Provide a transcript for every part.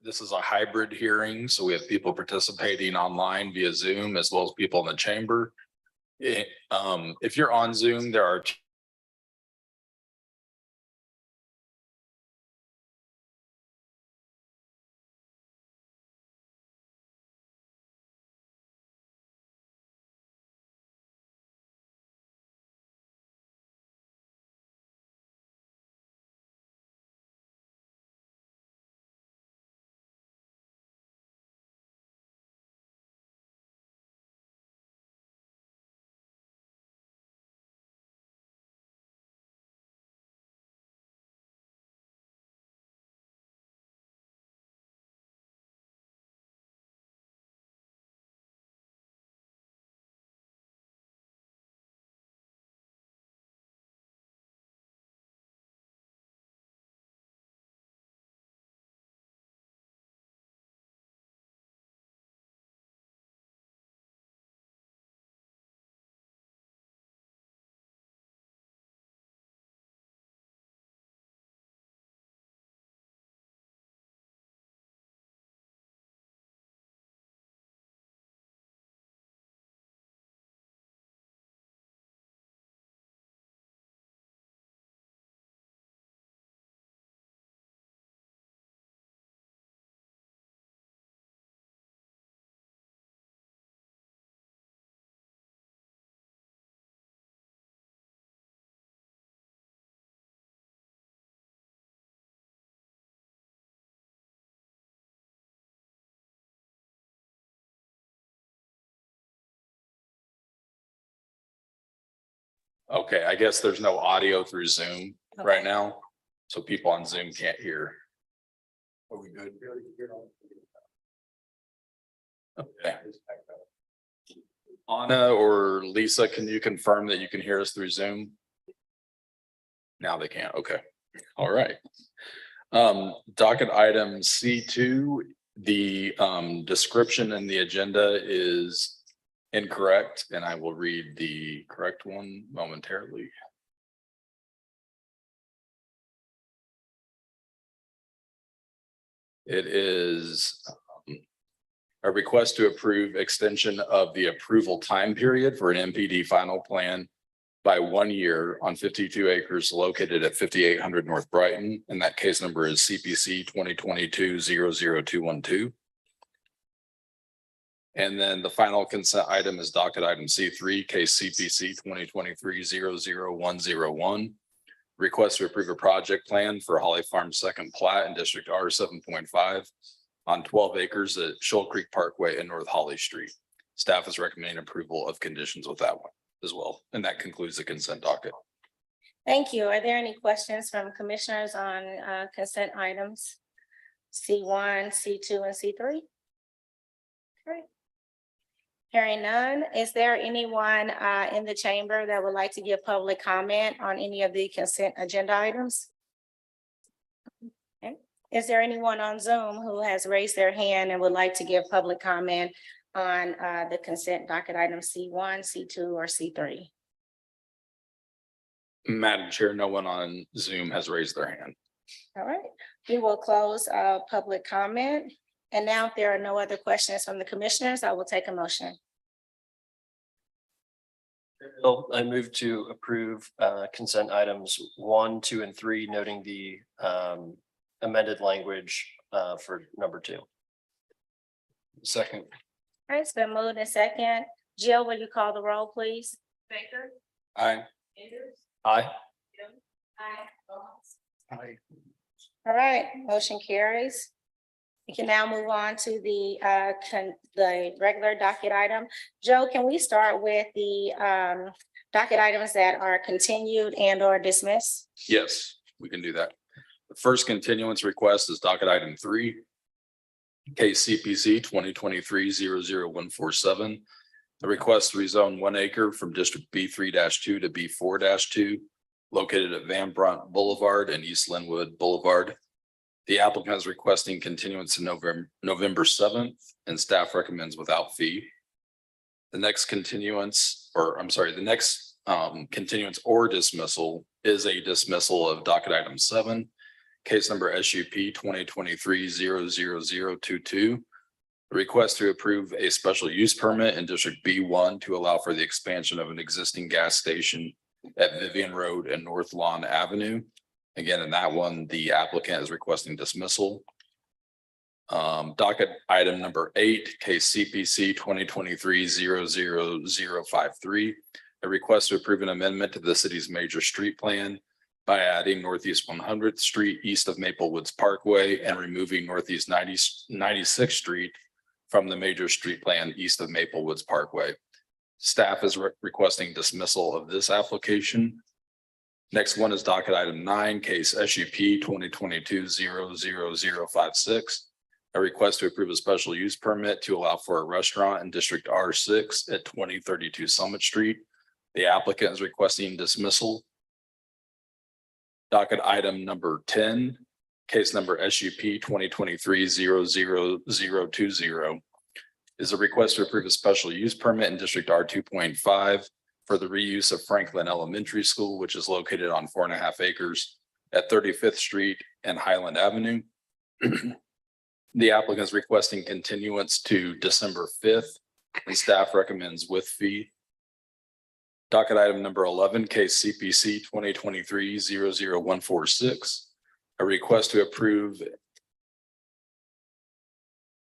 This is a hybrid hearing, so we have people participating online via Zoom as well as people in the chamber. If you're on Zoom, there are okay, I guess there's no audio through Zoom right now, so people on Zoom can't hear. Are we good? Okay. Anna or Lisa, can you confirm that you can hear us through Zoom? Now they can't. Okay. All right. Docket item C2, the description in the agenda is incorrect, and I will read the correct one momentarily. It is a request to approve extension of the approval time period for an MPD final plan by 1 year on 52 acres located at 5800 North Brighton, and that case number is CPC 2022-00212. And then the final consent item is docket item C3, case CPC 2023-00101. Request to approve a project plan for Holly Farm second plat in District R 7.5 on 12 acres at Shoal Creek Parkway and North Holly Street. Staff is recommending approval of conditions with that one as well. And that concludes the consent docket. Thank you. Are there any questions from commissioners on consent items? C1, C2, and C3? Great. Hearing none, is there anyone in the chamber that would like to give public comment on any of the consent agenda items? Okay. Is there anyone on Zoom who has raised their hand and would like to give public comment on the consent docket item C1, C2, or C3? Madam Chair, no one on Zoom has raised their hand. All right, we will close public comment. And now, if there are no other questions from the commissioners, I will take a motion. Bill, I move to approve consent items 1, 2, and 3, noting the amended language for number 2. Second. All right, it's been moved in second. Jill, will you call the roll, please? Baker. Aye. Aye. Aye. Aye. All right, motion carries. We can now move on to the regular docket item. Joe, can we start with the docket items that are continued and or dismissed? Yes, we can do that. The first continuance request is docket item 3. Case CPC 2023-00147. The request to rezone 1 acre from District B3-2 to B4-2 located at Van Brunt Boulevard and East Linwood Boulevard. The applicant is requesting continuance to November 7th, and staff recommends without fee. The next continuance, continuance or dismissal is a dismissal of docket item 7, case number SUP 2023-00022. A request to approve a special use permit in District B1 to allow for the expansion of an existing gas station at Vivian Road and North Lawn Avenue. Again, in that one, the applicant is requesting dismissal. Docket item number 8, case CPC 2023-00053. A request to approve an amendment to the city's major street plan by adding Northeast 100th Street east of Maple Woods Parkway and removing Northeast 96th Street from the major street plan east of Maple Woods Parkway. Staff is requesting dismissal of this application. Next one is docket item 9, case SUP 2022-00056. A request to approve a special use permit to allow for a restaurant in District R6 at 2032 Summit Street. The applicant is requesting dismissal. Docket item number 10, case number SUP 2023-00020 is a request to approve a special use permit in District R 2.5 for the reuse of Franklin Elementary School, which is located on 4.5 acres at 35th Street and Highland Avenue. The applicant is requesting continuance to December 5th, and staff recommends with fee. Docket item number 11, case CPC 2023-00146. A request to approve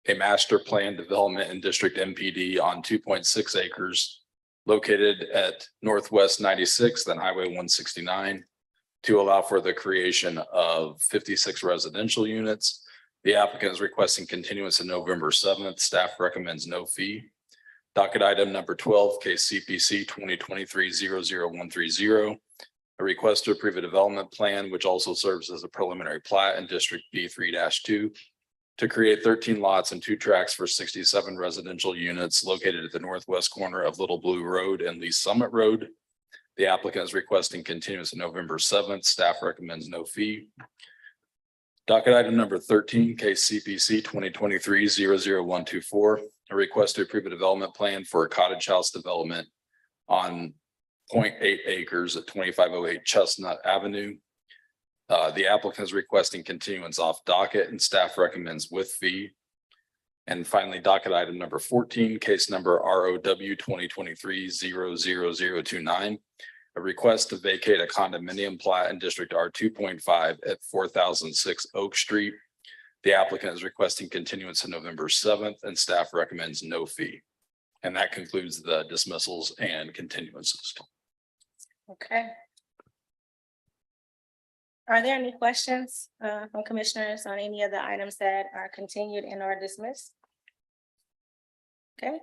a master plan development in District MPD on 2.6 acres located at Northwest 96th and Highway 169 to allow for the creation of 56 residential units. The applicant is requesting continuance to November 7th. Staff recommends no fee. Docket item number 12, case CPC 2023-00130. A request to approve a development plan, which also serves as a preliminary plat in District B3-2 to create 13 lots and 2 tracts for 67 residential units located at the northwest corner of Little Blue Road and Lee Summit Road. The applicant is requesting continuance to November 7th. Staff recommends no fee. Docket item number 13, case CPC 2023-00124. A request to approve a development plan for a cottage house development on 0.8 acres at 2508 Chestnut Avenue. The applicant is requesting continuance off docket and staff recommends with fee. And finally, docket item number 14, case number ROW 2023-00029. A request to vacate a condominium plat in District R 2.5 at 4006 Oak Street. The applicant is requesting continuance on November 7th and staff recommends no fee. And that concludes the dismissals and continuances. Okay. Are there any questions from commissioners on any of the items that are continued and or dismissed? Okay,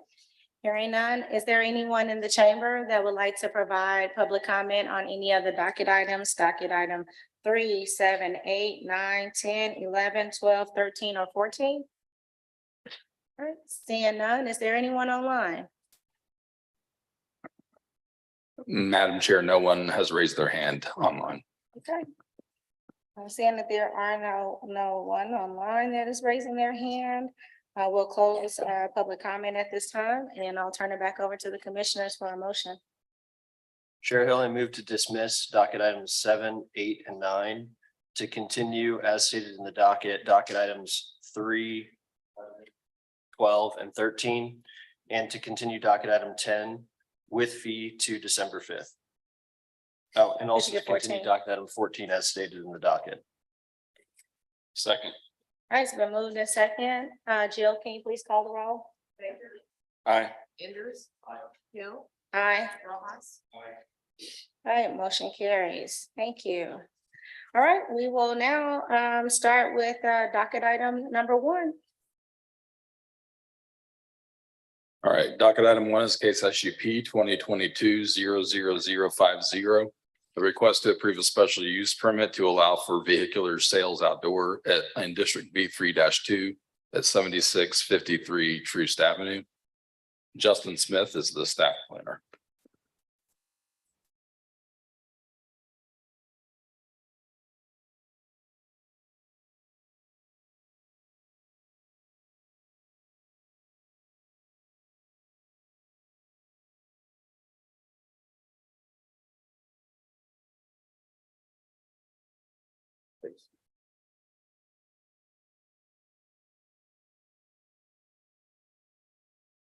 hearing none. Is there anyone in the chamber that would like to provide public comment on any of the docket items, docket item 3, 7, 8, 9, 10, 11, 12, 13, or 14? All right, seeing none, is there anyone online? Madam Chair, no one has raised their hand online. Okay. I'm seeing that there are no one online that is raising their hand. We'll close public comment at this time and I'll turn it back over to the commissioners for a motion. Chair Hill, I move to dismiss docket items 7, 8, and 9 to continue as stated in the docket items 3, 12, and 13, and to continue docket item 10 with fee to December 5th. Oh, and also to continue docket item 14 as stated in the docket. Second. All right, it's been moved in second. Jill, can you please call the roll? Aye. Enders. Hill. Aye. Rojas. All right, motion carries. Thank you. All right, we will now start with docket item number 1. All right, docket item 1 is case SUP 2022-00050. A request to approve a special use permit to allow for vehicular sales outdoor in District B3-2 at 7653 Troost Avenue. Justin Smith is the staff planner.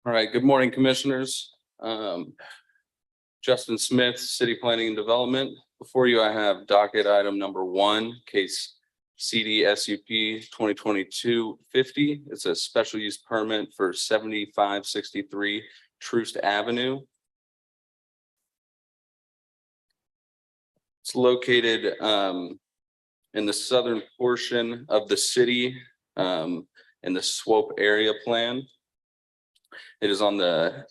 All right, good morning, commissioners. Justin Smith, City Planning and Development. Before you, I have docket item number 1, case CD SUP 2022-50. It's a special use permit for 7563 Troost Avenue. It's located in the southern portion of the city in the Swope area plan. It is on the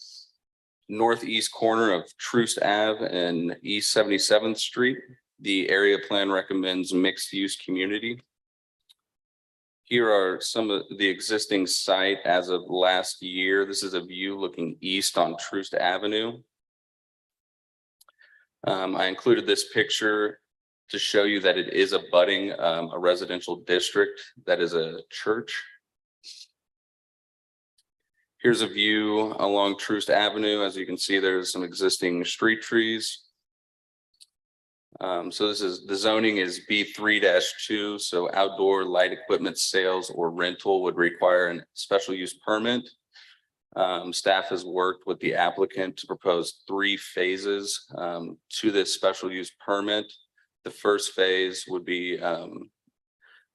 northeast corner of Troost Ave and East 77th Street. The area plan recommends mixed use community. Here are some of the existing site as of last year. This is a view looking east on Troost Avenue. I included this picture to show you that it is abutting a residential district that is a church. Here's a view along Troost Avenue. As you can see, there's some existing street trees. So this is, the zoning is B3-2, so outdoor light equipment sales or rental would require a special use permit. Staff has worked with the applicant to propose 3 phases to this special use permit. The first phase would be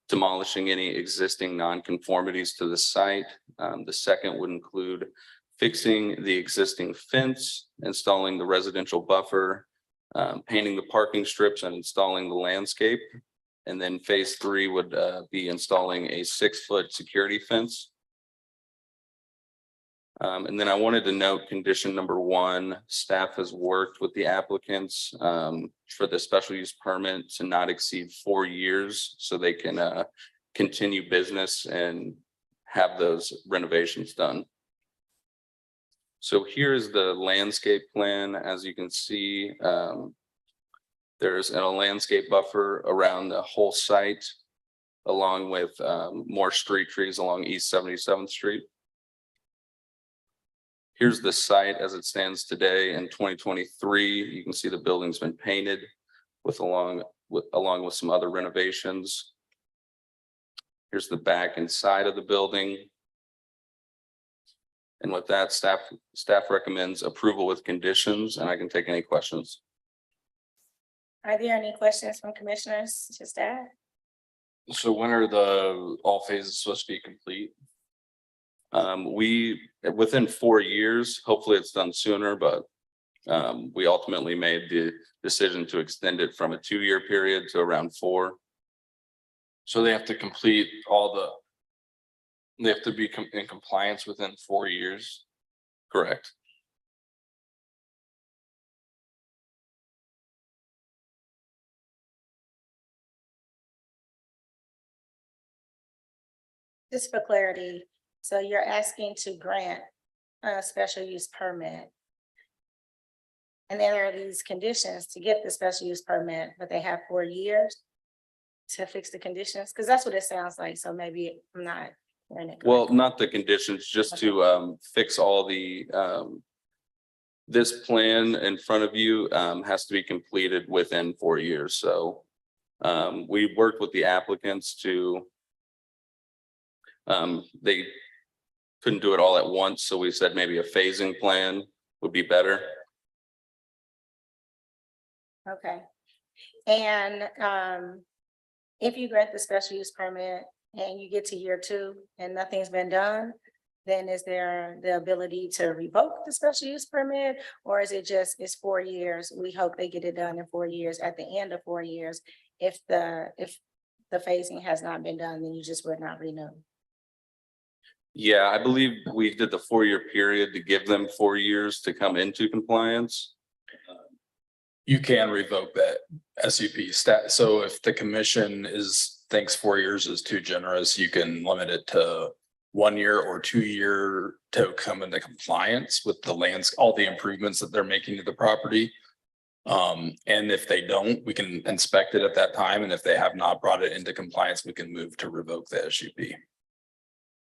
demolishing any existing nonconformities to the site. The second would include fixing the existing fence, installing the residential buffer, painting the parking strips, and installing the landscape. And then phase 3 would be installing a 6-foot security fence. And then I wanted to note condition number 1, staff has worked with the applicants for the special use permit to not exceed 4 years so they can continue business and have those renovations done. So here's the landscape plan. As you can see, there's a landscape buffer around the whole site, along with more street trees along East 77th Street. Here's the site as it stands today in 2023. You can see the building's been painted along with some other renovations. Here's the back and side of the building. And with that, staff recommends approval with conditions, and I can take any questions. Are there any questions from commissioners to staff? So when are all phases supposed to be complete? Within 4 years, hopefully it's done sooner, but we ultimately made the decision to extend it from a 2-year period to around 4. So they have to complete they have to be in compliance within 4 years. Correct. Just for clarity, so you're asking to grant a special use permit. And then there are these conditions to get the special use permit, but they have 4 years to fix the conditions, because that's what it sounds like. So maybe I'm not hearing it Well, correctly. not the conditions, just to fix all the this plan in front of you has to be completed within 4 years. So we worked with the applicants to they couldn't do it all at once, so we said maybe a phasing plan would be better. Okay. And if you grant the special use permit and you get to year 2 and nothing's been done, then is there the ability to revoke the special use permit? Or is it just, it's 4 years? We hope they get it done in 4 years. At the end of 4 years, if the phasing has not been done, then you just would not renew. Yeah, I believe we did the 4-year period to give them 4 years to come into compliance. You can revoke that SUP stat. So if the commission thinks 4 years is too generous, you can limit it to 1 year or 2 year to come into compliance with all the improvements that they're making to the property. And if they don't, we can inspect it at that time. And if they have not brought it into compliance, we can move to revoke the SUP.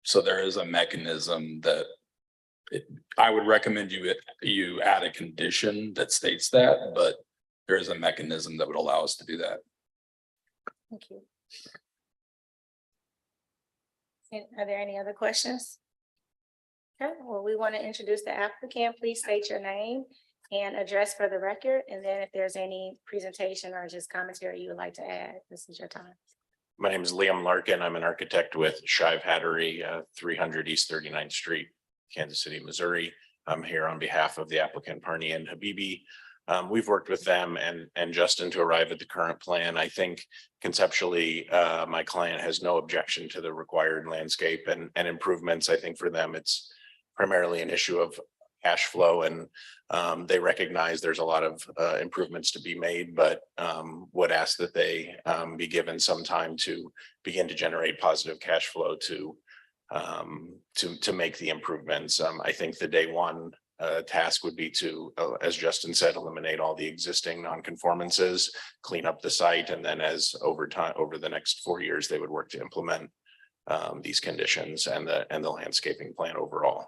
So there is a mechanism that I would recommend you add a condition that states that, but there is a mechanism that would allow us to do that. Thank you. Are there any other questions? Okay, well, we want to introduce the applicant. Please state your name and address for the record. And then if there's any presentation or just commentary you would like to add, this is your time. My name is Liam Larkin. I'm an architect with Shive Hattery, 300 East 39th Street, Kansas City, Missouri. I'm here on behalf of the applicant Parni and Habibi. We've worked with them and Justin to arrive at the current plan. I think conceptually, my client has no objection to the required landscape and improvements. I think for them, it's primarily an issue of cash flow, and they recognize there's a lot of improvements to be made, but would ask that they be given some time to begin to generate positive cash flow to make the improvements. I think the day one task would be to, as Justin said, eliminate all the existing nonconformances, clean up the site, and then as over time, over the next 4 years, they would work to implement these conditions and the landscaping plan overall.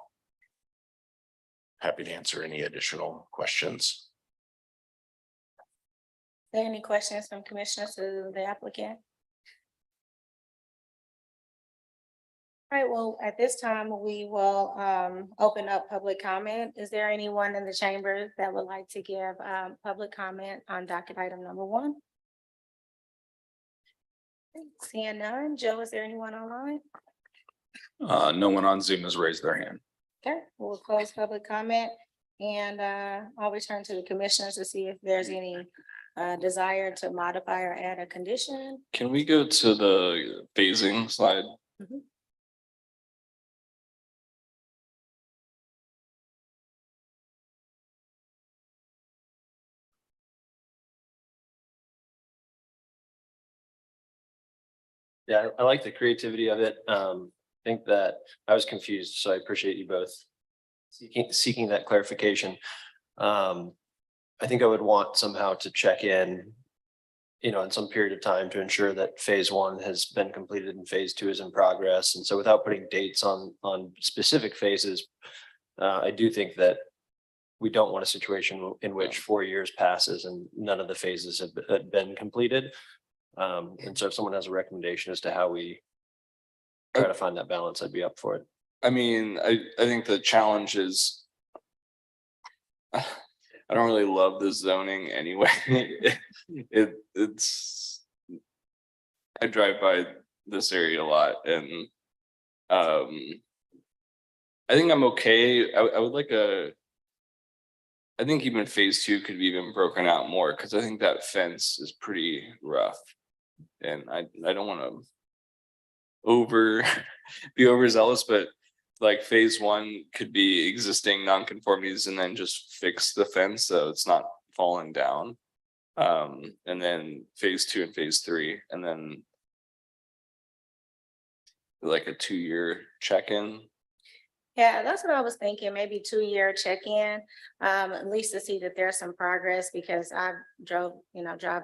Happy to answer any additional questions. Are there any questions from commissioners to the applicant? All right, well, at this time, we will open up public comment. Is there anyone in the chamber that would like to give public comment on docket item number 1? Seeing none. Joe, is there anyone online? No one on Zoom has raised their hand. Okay, we'll close public comment and I'll return to the commissioners to see if there's any desire to modify or add a condition. Can we go to the phasing slide? Mhm. Yeah, I like the creativity of it. Think that I was confused, so I appreciate you both seeking that clarification. I think I would want somehow to check in, in some period of time to ensure that phase 1 has been completed and phase 2 is in progress. And so without putting dates on specific phases, I do think that we don't want a situation in which 4 years passes and none of the phases have been completed. And so if someone has a recommendation as to how we try to find that balance, I'd be up for it. I mean, I think the challenge is I don't really love the zoning anyway. It's I drive by this area a lot and I think I'm okay. I would like I think even phase 2 could be even broken out more because I think that fence is pretty rough. And I don't want to be overzealous, but like phase 1 could be existing nonconformities and then just fix the fence so it's not falling down. And then phase 2 and phase 3, and then like a 2-year check-in. Yeah, that's what I was thinking, maybe 2-year check-in, at least to see that there's some progress, because I drive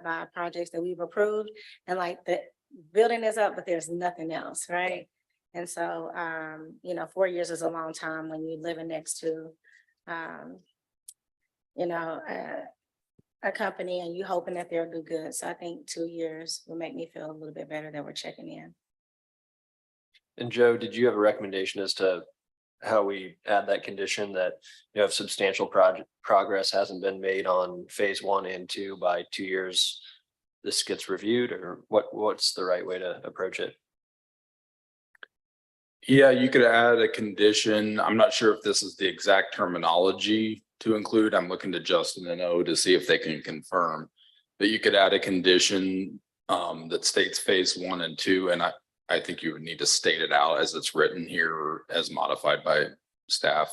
by projects that we've approved and like the building is up, but there's nothing else, right? And so, 4 years is a long time when you're living next to, a company and you hoping that they'll do good. So I think 2 years will make me feel a little bit better that we're checking in. And Joe, did you have a recommendation as to how we add that condition that, if substantial progress hasn't been made on phase 1 and 2 by 2 years, this gets reviewed, or what's the right way to approach it? Yeah, you could add a condition. I'm not sure if this is the exact terminology to include. I'm looking to Justin and O to see if they can confirm. But you could add a condition that states phase 1 and 2, and I think you would need to state it out as it's written here or as modified by staff.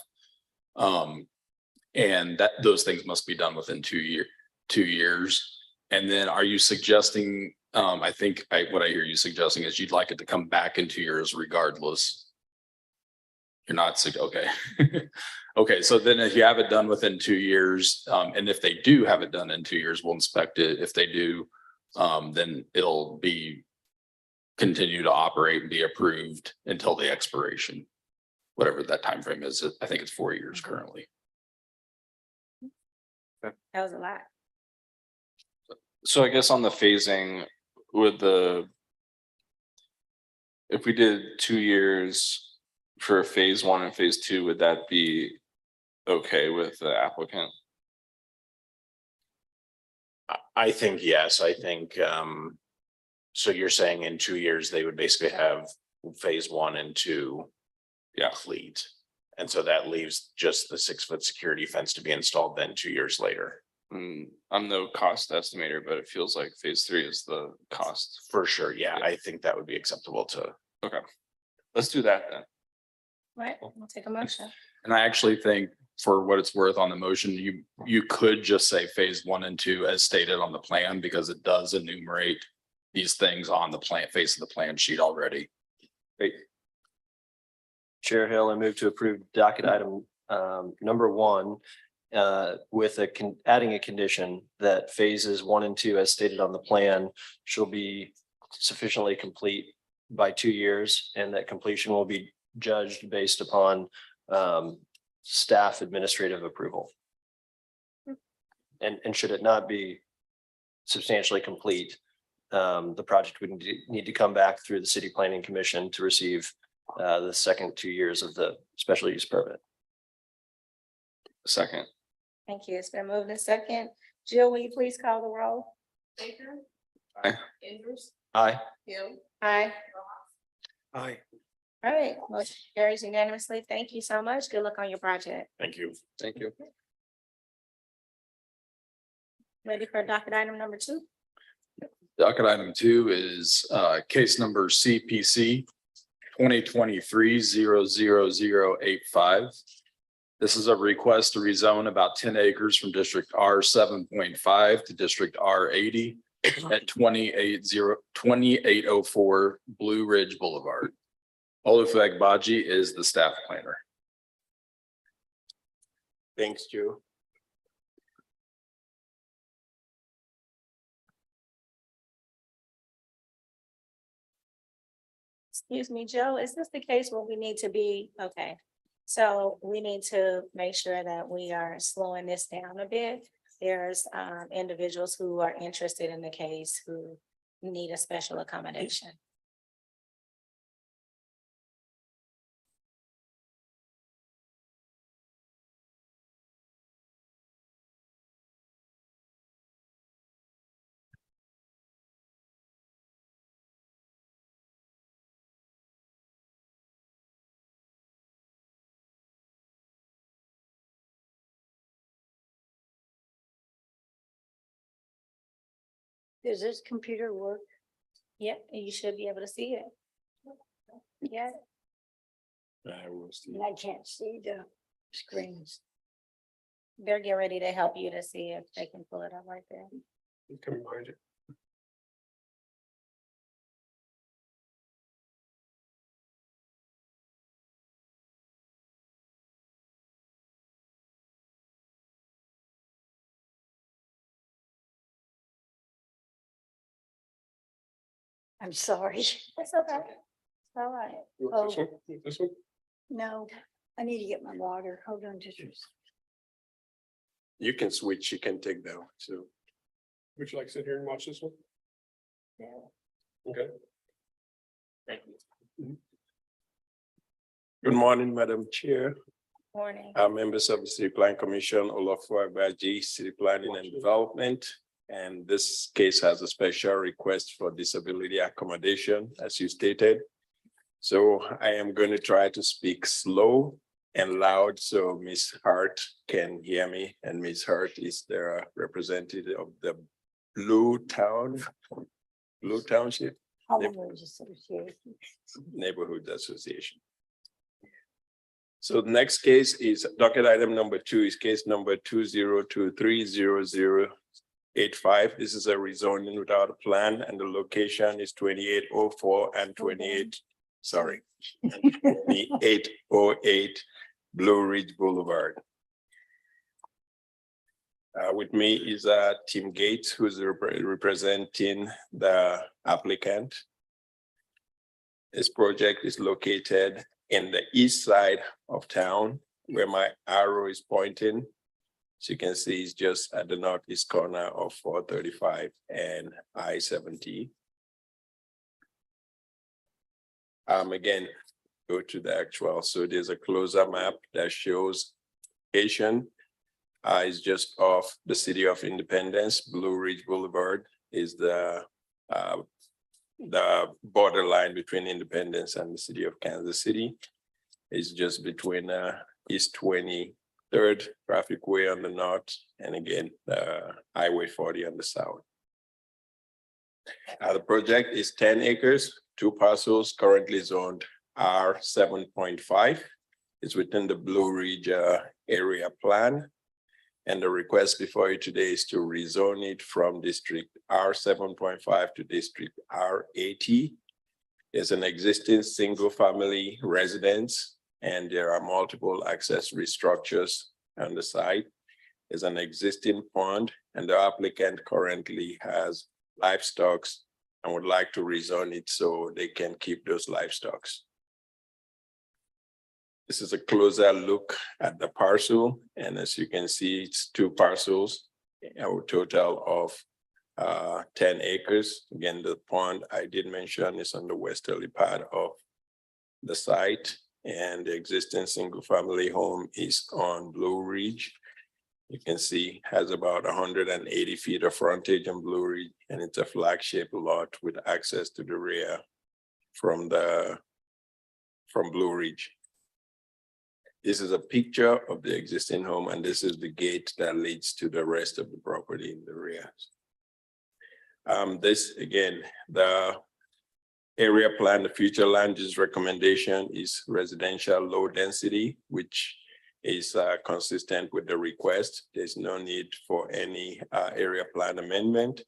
And that those things must be done within 2 years. And then are you suggesting, I think what I hear you suggesting is you'd like it to come back in 2 years regardless. You're not, okay. Okay, so then if you have it done within 2 years, and if they do have it done in 2 years, we'll inspect it. If they do, then it'll be continue to operate and be approved until the expiration, whatever that time frame is. I think it's 4 years currently. That was a lot. So I guess on the phasing if we did 2 years for phase one and phase two, would that be okay with the applicant? I think, yes, I think, so you're saying in 2 years, they would basically have phase one and two complete. And so that leaves just the 6-foot security fence to be installed then 2 years later. I'm no cost estimator, but it feels like phase three is the cost. For sure, yeah, I think that would be acceptable to. Okay, let's do that then. Right, we'll take a motion. And I actually think for what it's worth on the motion, you could just say phase one and two as stated on the plan, because it does enumerate these things on the plan, face of the plan sheet already. Chair Hill, I move to approve docket item number 1 with adding a condition that phases 1 and 2 as stated on the plan shall be sufficiently complete by 2 years, and that completion will be judged based upon staff administrative approval. And should it not be substantially complete, the project would need to come back through the City Planning Commission to receive the second 2 years of the special use permit. Second, Thank you. It's been moved in second. Jill, will you please call the roll? Baker. Aye. Andrews. Aye. Hill. Aye. Aye. All right, motion carries unanimously. Thank you so much. Good luck on your project. Thank you. thank you. Ready for docket item number 2? Docket item 2 is case number CPC 2023-00085. This is a request to rezone about 10 acres from District R 7.5 to District R 80 at 2804 Blue Ridge Boulevard. Olufek Baji is the staff planner. Thanks, Joe. Excuse me, Joe, is this the case where we need to be, okay? So we need to make sure that we are slowing this down a bit. There's individuals who are interested in the case who need a special accommodation. Does this computer work? Yep, and you should be able to see it. Yeah, I will see. And I can't see the screens. they're getting ready to help you to see if they can pull it up right there. You can remind it. I'm sorry. It's okay. All right. You want This one? This one? No, I need to get my water. Hold on just a second. You can switch, you can take that one, so. Would you like to sit here and watch this one? Okay. Thank you. Good morning, Madam Chair, Morning. members of the City Planning Commission, Olafo Agbaji, City Planning and Development. And this case has a special request for disability accommodation, as you stated. So I am going to try to speak slow and loud so Ms. Hart can hear me. And Ms. Hart is the representative of the Blue Township Homeowners Association. Neighborhood Association. So the next case is docket item number 2 is case number 2023-0085. This is a rezoning without a plan, and the location is 2804 and 2808 Blue Ridge Boulevard. With me is Tim Gates, who's representing the applicant. This project is located in the east side of town, where my arrow is pointing. As you can see, it's just at the northeast corner of 435 and I-70. Again, go to the actual. So there's a closer map that shows location. Is just off the city of Independence. Blue Ridge Boulevard is the borderline between Independence and the city of Kansas City. It's just between East 23rd Traffic Way on the north, and again, Highway 40 on the south. The project is 10 acres, 2 parcels, currently zoned R 7.5. It's within the Blue Ridge area plan. And the request before you today is to rezone it from District R 7.5 to District R 80. There's an existing single-family residence, and there are multiple accessory structures on the site. There's an existing pond, and the applicant currently has livestock and would like to rezone it so they can keep those livestock. This is a closer look at the parcel, and as you can see, it's 2 parcels, a total of 10 acres. Again, the pond I did mention is on the westerly part of the site, and the existing single-family home is on Blue Ridge. You can see has about 180 feet of frontage on Blue Ridge, and it's a flagship lot with access to the rear from Blue Ridge. This is a picture of the existing home, and this is the gate that leads to the rest of the property in the rear. This, again, the area plan, the future land use recommendation is residential low density, which is consistent with the request. There's no need for any area plan amendment.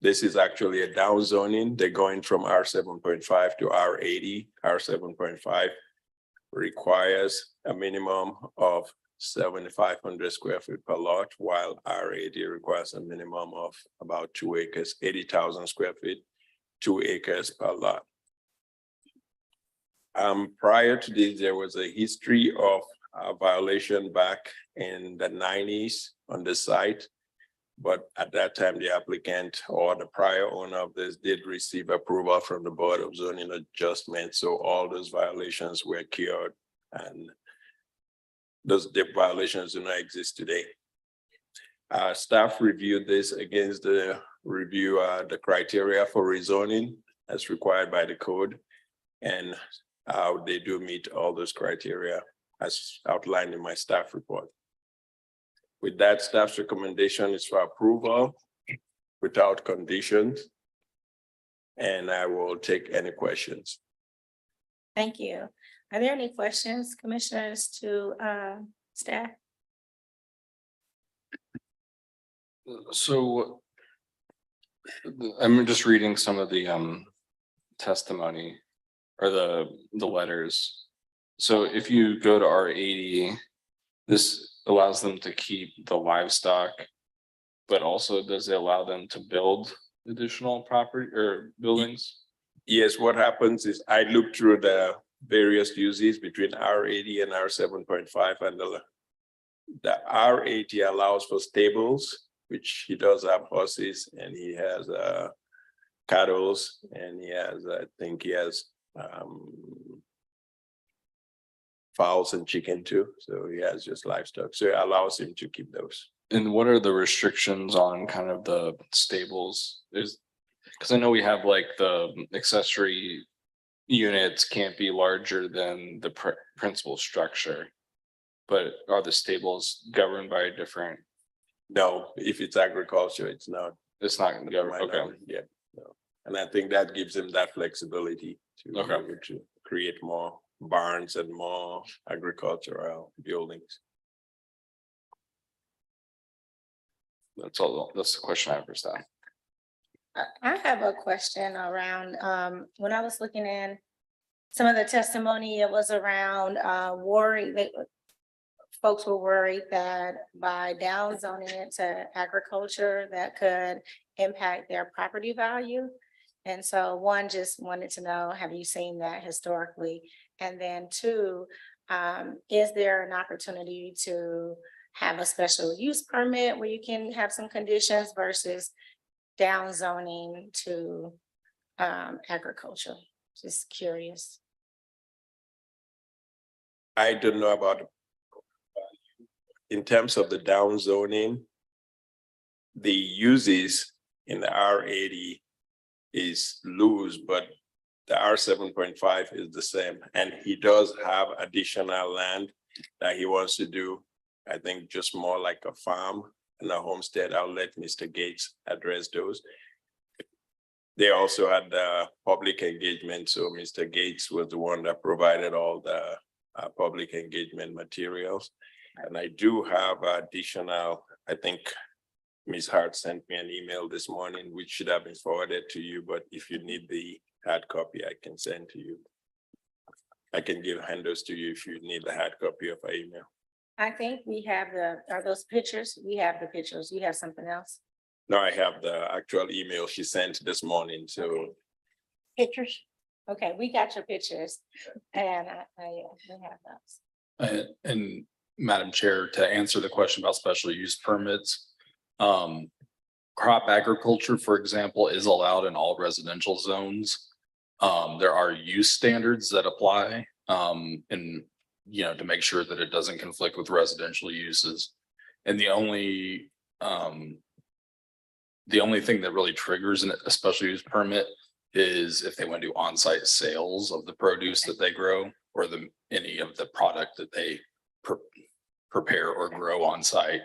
This is actually a down zoning. They're going from R 7.5 to R 80. R 7.5 requires a minimum of 7,500 square feet per lot, while R 80 requires a minimum of about 2 acres, 80,000 square feet, 2 acres per lot. Prior to this, there was a history of violation back in the 90s on the site. But at that time, the applicant or the prior owner of this did receive approval from the Board of Zoning Adjustment. So all those violations were cured, and the violations do not exist today. Staff reviewed this against the the criteria for rezoning as required by the code. And they do meet all those criteria as outlined in my staff report. With that, staff's recommendation is for approval without conditions. And I will take any questions. Thank you. Are there any questions, commissioners, to staff? So I'm just reading some of the testimony or the letters. So if you go to R80, this allows them to keep the livestock, but also does it allow them to build additional property or buildings? Yes, what happens is I look through the various uses between R80 and R7.5, and the R80 allows for stables, which he does have horses, and he has cattle, and he has, I think he has fowls and chicken too. So he has just livestock. So it allows him to keep those. And what are the restrictions on kind of the stables? Because I know we have like the accessory units can't be larger than the principal structure, but are the stables governed by a different? No, if it's agriculture, it's not. It's not governed. Okay. Yeah. No. And I think that gives him that flexibility to be Okay. able to create more barns and more agricultural buildings. That's all. That's the question I have for staff. I have a question around, when I was looking in some of the testimony, it was around worry that folks were worried that by down zoning it to agriculture, that could impact their property value. And so one, just wanted to know, have you seen that historically? And then two, is there an opportunity to have a special use permit where you can have some conditions versus down zoning to agriculture? Just curious. I don't know about. In terms of the down zoning. The uses in the R80 is loose, but the R7.5 is the same. And he does have additional land that he wants to do. I think just more like a farm and a homestead. I'll let Mr. Gates address those. They also had the public engagement. So Mr. Gates was the one that provided all the public engagement materials. And I do have additional, I think Ms. Hart sent me an email this morning, which should have been forwarded to you, but if you need the hard copy, I can send to you. I can give handouts to you if you need the hard copy of our email. I think we have are those pictures? We have the pictures. You have something else? No, I have the actual email she sent this morning, so. Pictures. Okay, we got your pictures and we have those. And Madam Chair, to answer the question about special use permits. Crop agriculture, for example, is allowed in all residential zones. There are use standards that apply, and to make sure that it doesn't conflict with residential uses. And the only thing that really triggers a special use permit is if they want to do on-site sales of the produce that they grow or any of the product that they prepare or grow on site.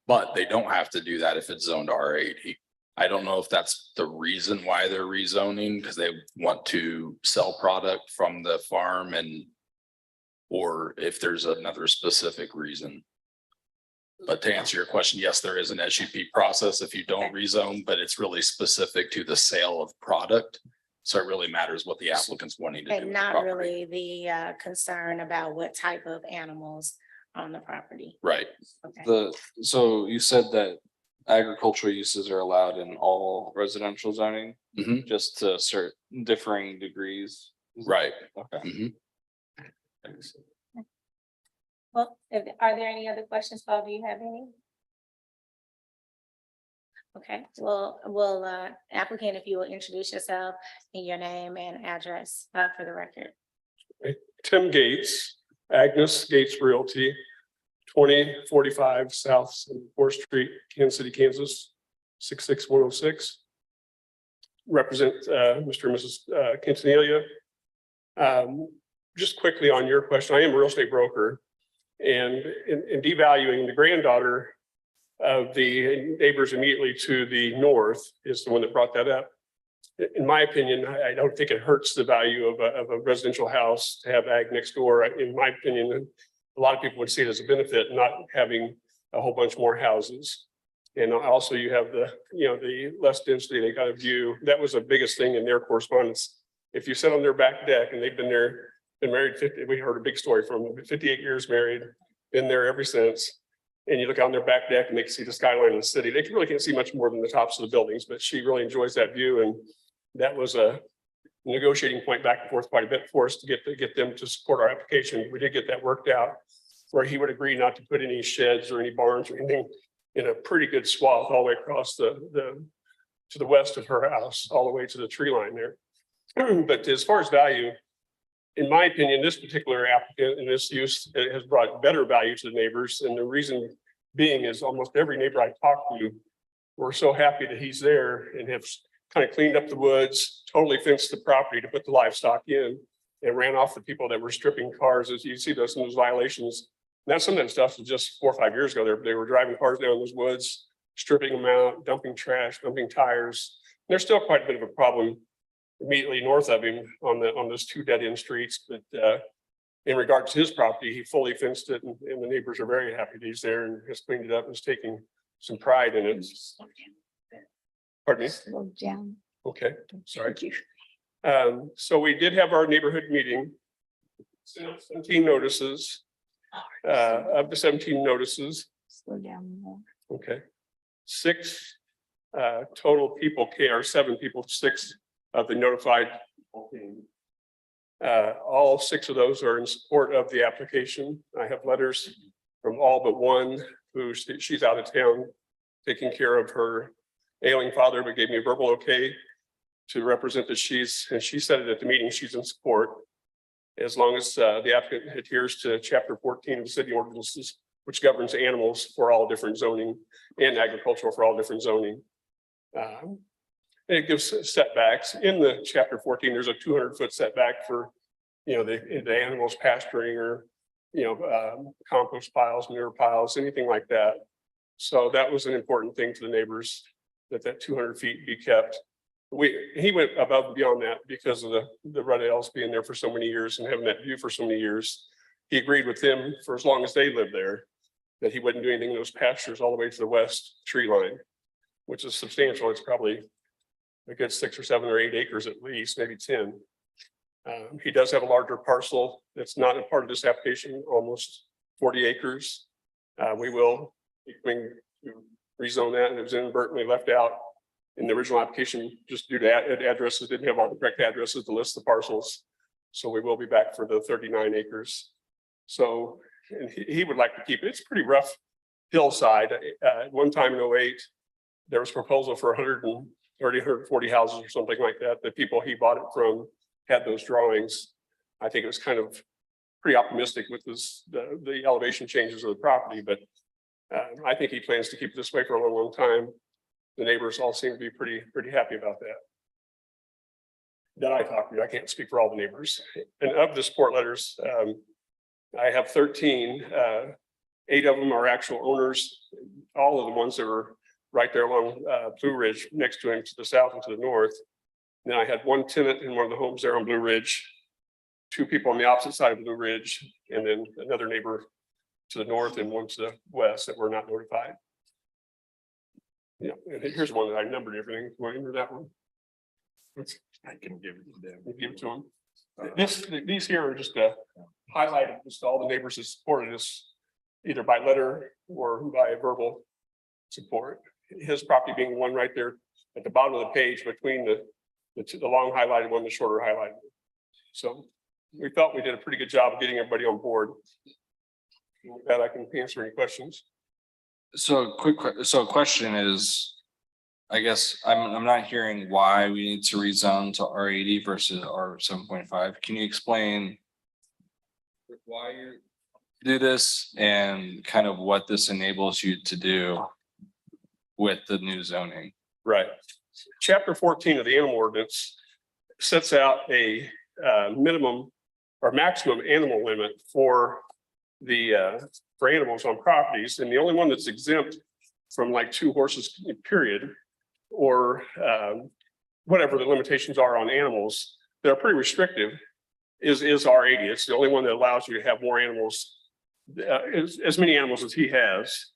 But they don't have to do that if it's zoned R80. I don't know if that's the reason why they're rezoning, because they want to sell product from the farm or if there's another specific reason. But to answer your question, yes, there is an SUP process if you don't rezone, but it's really specific to the sale of product. So it really matters what the applicant's wanting to do. And with the not property. really the concern about what type of animals on the property. Right. Okay. So you said that agricultural uses are allowed in all residential zoning, Mhm. just to certain differing degrees. Right. Okay. Mhm. Well, are there any other questions, Paul? Do you have any? Okay, well, applicant, if you will introduce yourself and your name and address for the record. Tim Gates, Agnes Gates Realty, 2045 South 4th Street, Kansas City, Kansas, 66106. Represent Mr. and Mrs. Quintanilla. Just quickly on your question, I am a real estate broker, and in devaluing, the granddaughter of the neighbors immediately to the north is the one that brought that up. In my opinion, I don't think it hurts the value of a residential house to have ag next door. In my opinion, a lot of people would see it as a benefit, not having a whole bunch more houses. And also you have the less density, they got a view. That was the biggest thing in their correspondence. If you sit on their back deck and they've been married 50, we heard a big story from them, 58 years married, been there ever since. And you look on their back deck and they can see the skyline of the city. They really can't see much more than the tops of the buildings, but she really enjoys that view. And that was a negotiating point back and forth quite a bit for us to get them to support our application. We did get that worked out where he would agree not to put any sheds or any barns or anything in a pretty good swath all the way across to the west of her house, all the way to the tree line there. But as far as value, in my opinion, this particular applicant and this use has brought better value to the neighbors. And the reason being is almost every neighbor I talk to, we're so happy that he's there and have kind of cleaned up the woods, totally fenced the property to put the livestock in and ran off the people that were stripping cars. As you see those violations. Now, some of that stuff was just 4 or 5 years ago. They were driving cars down those woods, stripping them out, dumping trash, dumping tires. And there's still quite a bit of a problem immediately north of him on those 2 dead-end streets. But in regards to his property, he fully fenced it, and the neighbors are very happy that he's there and has cleaned it up and is taking some pride in it. Pardon me? Slow down. Okay, sorry. Thank you. So we did have our neighborhood meeting. 17 notices. Of the 17 notices, Slow down more. okay. 6 total people came, or 7 people, 6 of the notified. All 6 of those are in support of the application. I have letters from all but one who she's out of town taking care of her ailing father, but gave me a verbal okay to represent that she said it at the meeting, she's in support. as long as the applicant adheres to chapter 14 of the city ordinances, which governs animals for all different zoning and agricultural for all different zoning. It gives setbacks. In the chapter 14, there's a 200-foot setback for, the animals pasturing or, compost piles, manure piles, anything like that. So that was an important thing to the neighbors, that 200 feet be kept. He went above and beyond that because of the red elves being there for so many years and having that view for so many years. He agreed with them for as long as they lived there, that he wouldn't do anything in those pastures all the way to the west tree line, which is substantial. It's probably a good 6 or 7 or 8 acres at least, maybe 10. He does have a larger parcel that's not a part of this application, almost 40 acres. We will rezone that, and it was inadvertently left out in the original application just due to addresses, didn't have all the correct addresses to list the parcels. So we will be back for the 39 acres. So, and he would like to keep it. It's pretty rough hillside. At one time in 2008, there was a proposal for 130, 140 houses or something like that. The people he bought it from had those drawings. I think it was kind of pretty optimistic with the elevation changes of the property, but I think he plans to keep it this way for a long, long time. The neighbors all seem to be pretty happy about that I talked to. I can't speak for all the neighbors. And of the support letters, I have 13. 8 of them are actual owners. All of the ones that were right there along Blue Ridge next to him to the south and to the north. And then I had 1 tenant in one of the homes there on Blue Ridge, 2 people on the opposite side of Blue Ridge, and then another neighbor to the north and 1 to the west that were not notified. Yeah, and here's one that I numbered everything. Remember that one? I can give it to them. Give it to them. These here are just highlighted, just all the neighbors that supported us, either by letter or by verbal support. His property being one right there at the bottom of the page between the long highlighted one, the shorter highlighted. So we felt we did a pretty good job of getting everybody on board. With that, I can answer any questions. So question is, I guess I'm not hearing why we need to rezone to R80 versus R7.5. Can you explain why you do this and kind of what this enables you to do with the new zoning? Right. Chapter 14 of the animal ordinance sets out a minimum or maximum animal limit for animals on properties, and the only one that's exempt from like 2 horses period, or whatever the limitations are on animals that are pretty restrictive, is R80. It's the only one that allows you to have more animals, as many animals as he has.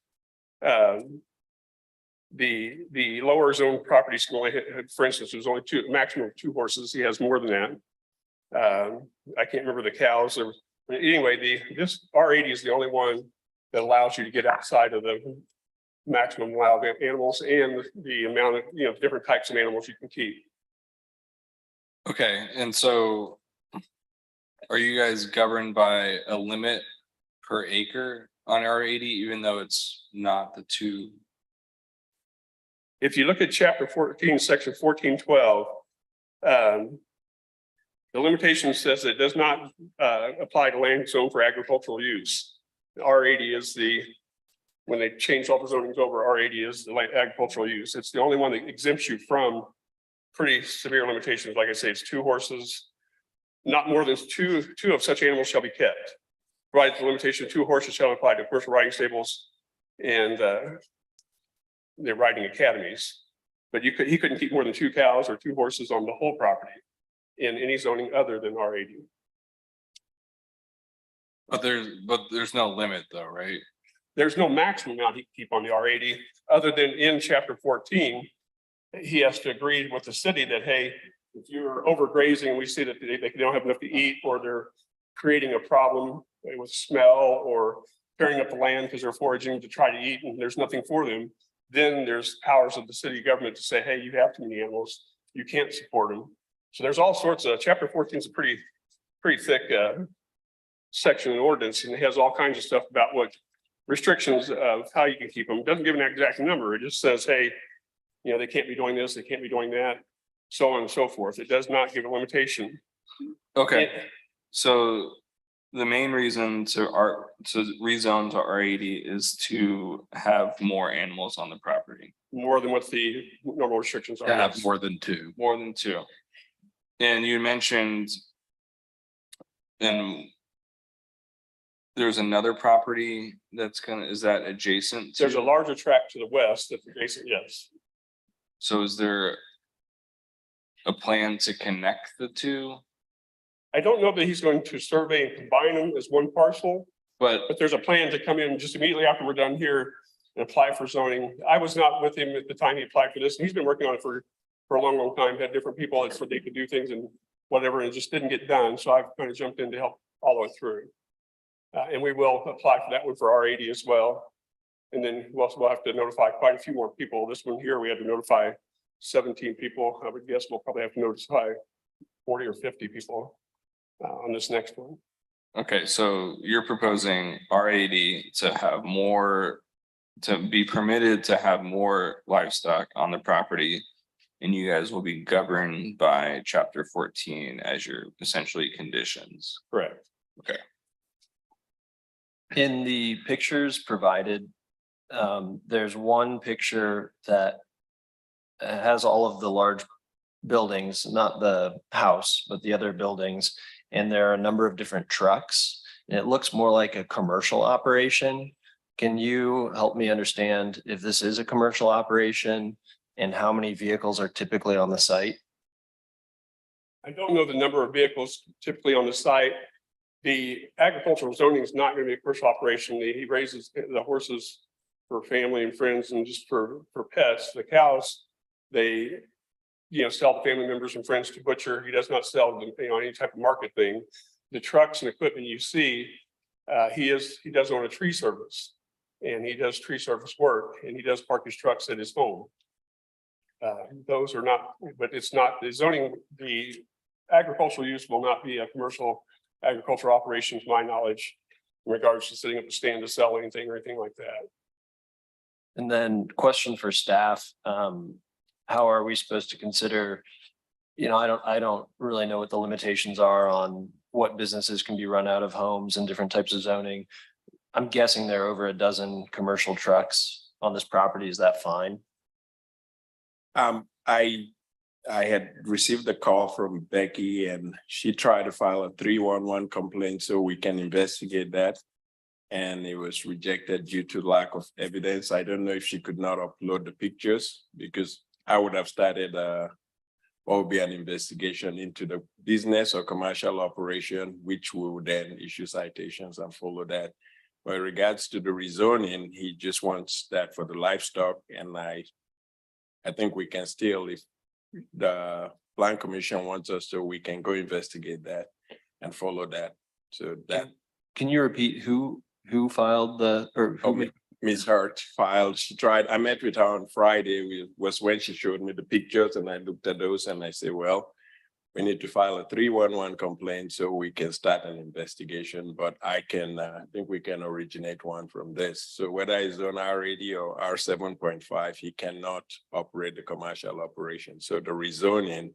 The lower zone properties can only, for instance, there's only maximum of 2 horses. He has more than that. I can't remember the cows. Anyway, this R80 is the only one that allows you to get outside of the maximum allowed animals and the amount of different types of animals you can keep. Okay, and so are you guys governed by a limit per acre on R80, even though it's not the 2? If you look at chapter 14, section 1412, the limitation says it does not apply to land zone for agricultural use. R80 is when they changed all the zonings over, R80 is the agricultural use. It's the only one that exempts you from pretty severe limitations. Like I say, it's 2 horses, not more than two of such animals shall be kept. Provided the limitation of 2 horses shall apply to commercial riding stables and their riding academies. But he couldn't keep more than 2 cows or 2 horses on the whole property in any zoning other than R80. But there's no limit though, right? There's no maximum amount he can keep on the R80, other than in chapter 14, he has to agree with the city that, hey, if you're overgrazing, we see that they don't have enough to eat, or they're creating a problem with smell or tearing up the land because they're foraging to try to eat and there's nothing for them, then there's powers of the city government to say, hey, you have too many animals, you can't support them. So there's all sorts of, chapter 14 is a pretty thick section in ordinance, and it has all kinds of stuff about what restrictions of how you can keep them. It doesn't give an exact number. It just says, hey, they can't be doing this, they can't be doing that, so on and so forth. It does not give a limitation. Okay. So the main reason to rezone to R80 is to have more animals on the property. More than what the normal restrictions are. To have yes. more than two. More than two. And you mentioned. And. There's another property is that adjacent to? There's a larger tract to the west that's adjacent, yes. So is there? A plan to connect the two, I don't know that he's going to survey and combine them as one parcel, but but there's a plan to come in just immediately after we're done here and apply for zoning. I was not with him at the time he applied for this, and he's been working on it for a long, long time, had different people so they could do things and whatever, and it just didn't get done. So I've kind of jumped in to help all the way through. And we will apply for that one for R80 as well. And then we'll have to notify quite a few more people. This one here, we had to notify 17 people. I would guess we'll probably have to notify 40 or 50 people on this next one. okay, so you're proposing R80 to have more. To be permitted to have more livestock on the property. And you guys will be governed by chapter 14 as your essentially conditions. Correct. In the pictures provided, there's one picture that has all of the large buildings, not the house, but the other buildings. And there are a number of different trucks, and it looks more like a commercial operation. Can you help me understand if this is a commercial operation and how many vehicles are typically on the site? I don't know the number of vehicles typically on the site. The agricultural zoning is not going to be a commercial operation. He raises the horses for family and friends and just for pets. The cows, they, sell to family members and friends to butcher. He does not sell them, any type of market thing. The trucks and equipment you see, he does own a tree service, and he does tree service work, and he does park his trucks at his home. Those are not, but it's not the zoning. The agricultural use will not be a commercial agricultural operation, to my knowledge, in regards to setting up a stand to sell anything or anything like that. And then question for staff, how are we supposed to consider, I don't really know what the limitations are on what businesses can be run out of homes and different types of zoning. I'm guessing there are over a dozen commercial trucks on this property. Is that fine? I had received a call from Becky, and she tried to file a 311 complaint so we can investigate that. And it was rejected due to lack of evidence. I don't know if she could not upload the pictures, because I would have started what would be an investigation into the business or commercial operation, which we would then issue citations and follow that. But in regards to the rezoning, he just wants that for the livestock, and I think we can still, if the Plan Commission wants us to, we can go investigate that and follow that. So that. Can you repeat who filed Ms. Hurt filed, she tried, I met with her on Friday, was when she showed me the pictures, and I looked at those and I said, well, we need to file a 311 complaint so we can start an investigation, but I think we can originate one from this. So whether it's on R80 or R7.5, he cannot operate the commercial operation. So the rezoning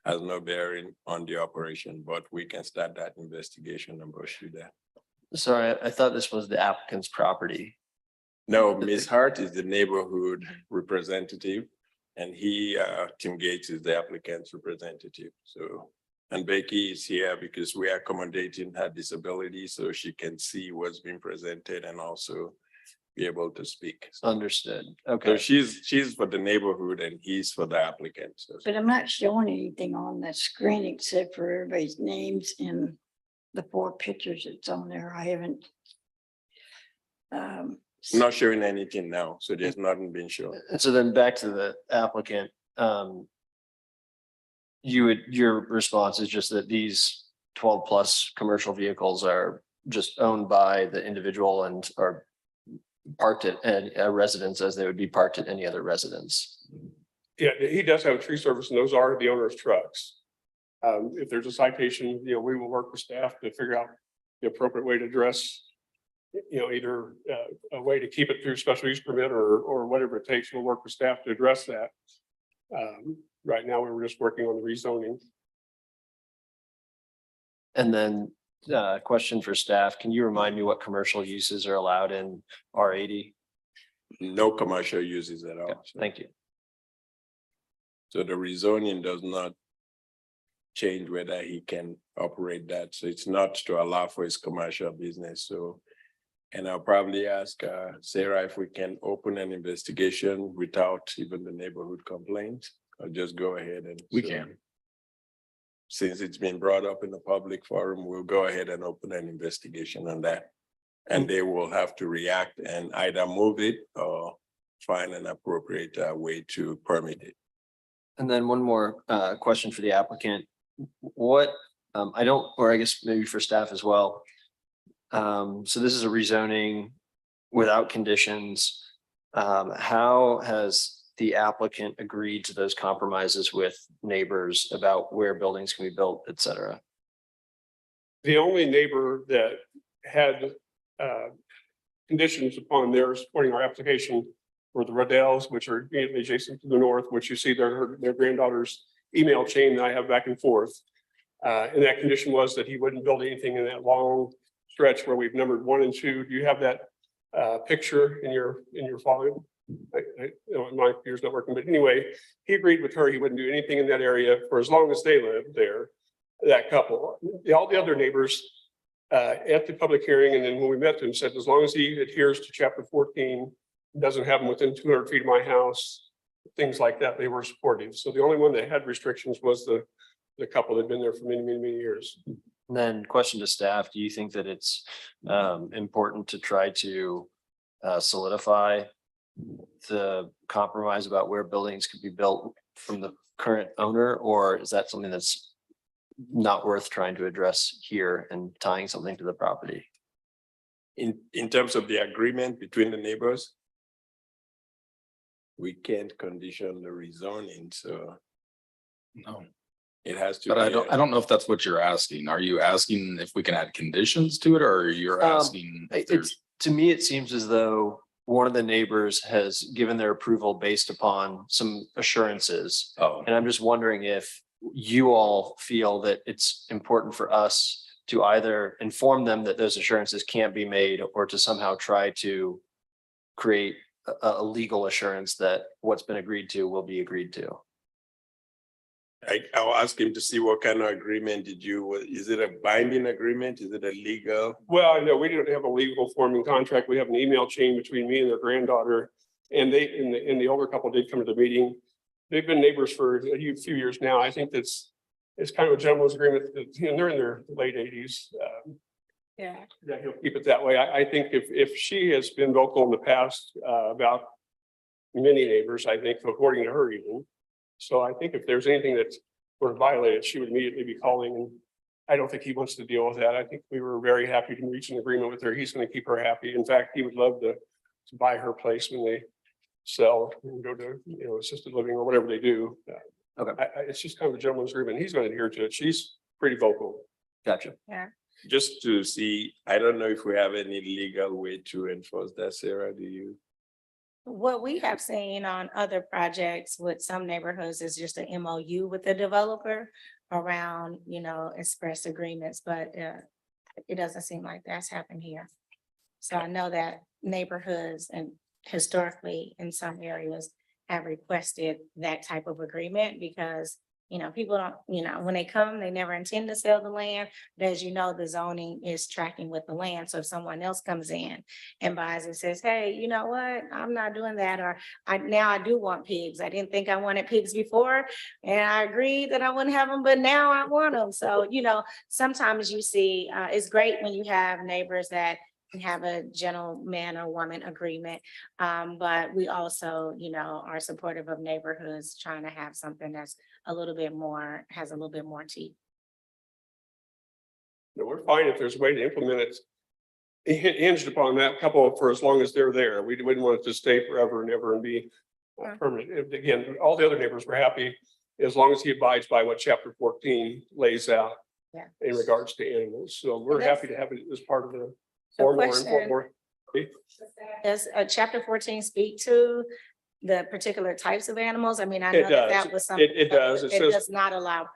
has no bearing on the operation, but we can start that investigation and pursue that. Sorry, I thought this was the applicant's property. No, Ms. Hart is the neighborhood representative, and Tim Gates is the applicant's representative. So, and Becky is here because we are accommodating her disability so she can see what's being presented and also be able to speak. Understood. So Okay. she's for the neighborhood and he's for the applicant. So But I'm not showing anything on that screen except for everybody's names in the 4 pictures that's on there. I haven't. I'm not showing anything now, so there's nothing being shown. And so then back to the applicant, your response is just that these 12 plus commercial vehicles are just owned by the individual and are parked at a residence as they would be parked at any other residence. Yeah, he does have a tree service, and those are the owner's trucks. If there's a citation, we will work with staff to figure out the appropriate way to address, either a way to keep it through special use permit or whatever it takes. We'll work with staff to address that. Right now, we were just working on the rezoning. And then Question for staff. Can you remind me what commercial uses are allowed in R80? No commercial uses at all. Thank you. So the rezoning does not change whether he can operate that. So it's not to allow for his commercial business. So, and I'll probably ask Sarah if we can open an investigation without even the neighborhood complaint, or just go ahead and. We can. Since it's been brought up in the public forum, we'll go ahead and open an investigation on that. And they will have to react and either move it or find an appropriate way to permit it. And then one more question for the applicant. What, I don't, or I guess maybe for staff as well. So this is a rezoning without conditions. How has the applicant agreed to those compromises with neighbors about where buildings can be built, et cetera? The only neighbor that had conditions upon their supporting our application were the Roddells, which are immediately adjacent to the north, which you see their granddaughter's email chain that I have back and forth. And that condition was that he wouldn't build anything in that long stretch where we've numbered 1 and 2. Do you have that picture in your file? My computer's not working, but anyway, he agreed with her. He wouldn't do anything in that area for as long as they lived there, that couple. All the other neighbors at the public hearing, and then when we met them, said as long as he adheres to chapter 14, doesn't have them within 200 feet of my house, things like that, they were supportive. So the only one that had restrictions was the couple that had been there for many, many, many years. And then question to staff, do you think that it's important to try to solidify the compromise about where buildings could be built from the current owner, or is that something that's not worth trying to address here and tying something to the property? In terms of the agreement between the neighbors, we can't condition the rezoning, so No, it has to. but I be don't, a- I don't know if that's what you're asking. Are you asking if we can add conditions to it, or you're asking? if there's- It's, to me, it seems as though one of the neighbors has given their approval based upon some assurances. Oh, And I'm just wondering if you all feel that it's important for us to either inform them that those assurances can't be made, or to somehow try to create a legal assurance that what's been agreed to will be agreed to. I'll ask him to see what kind of agreement is it a binding agreement? Is it a legal? Well, I know we didn't have a legal forming contract. We have an email chain between me and their granddaughter. And they, and the older couple did come to the meeting. They've been neighbors for a few years now. I think it's kind of a gentleman's agreement that, you know, they're in their late 80s. Yeah. That he'll keep it that way. I think if she has been vocal in the past about many neighbors, I think according to her even. So I think if there's anything that were violated, she would immediately be calling, and I don't think he wants to deal with that. I think we were very happy to reach an agreement with her. He's going to keep her happy. In fact, he would love to buy her place when they sell and go to, you know, assisted living or whatever they do. Okay. It's just kind of a gentleman's agreement. He's going to adhere to it. She's pretty vocal. Gotcha. Just to see, I don't know if we have any legal way to enforce that, Sarah, do you? What we have seen on other projects with some neighborhoods is just an MOU with the developer around, you know, express agreements, but it doesn't seem like that's happened here. So I know that neighborhoods and historically in some areas have requested that type of agreement because, you know, people don't, you know, when they come, they never intend to sell the land. But as you know, the zoning is tracking with the land. So if someone else comes in and buys and says, hey, you know what, I'm not doing that, or now I do want pigs. I didn't think I wanted pigs before, and I agreed that I wouldn't have them, but now I want them. So, you know, sometimes you see, it's great when you have neighbors that have a gentleman or woman agreement. But we also, you know, are supportive of neighborhoods trying to have something that's a little bit more, has a little bit more teeth. No, we're fine if there's a way to implement it. Hinged upon that couple for as long as they're there. We wouldn't want it to stay forever and ever and be permanent. Again, all the other neighbors were happy as long as he abides by what chapter 14 lays out in regards to animals. So we're happy to have it as part of the formal. Does chapter 14 speak to the particular types of animals? I mean, I know It does. that was something. It does. It says, does not allow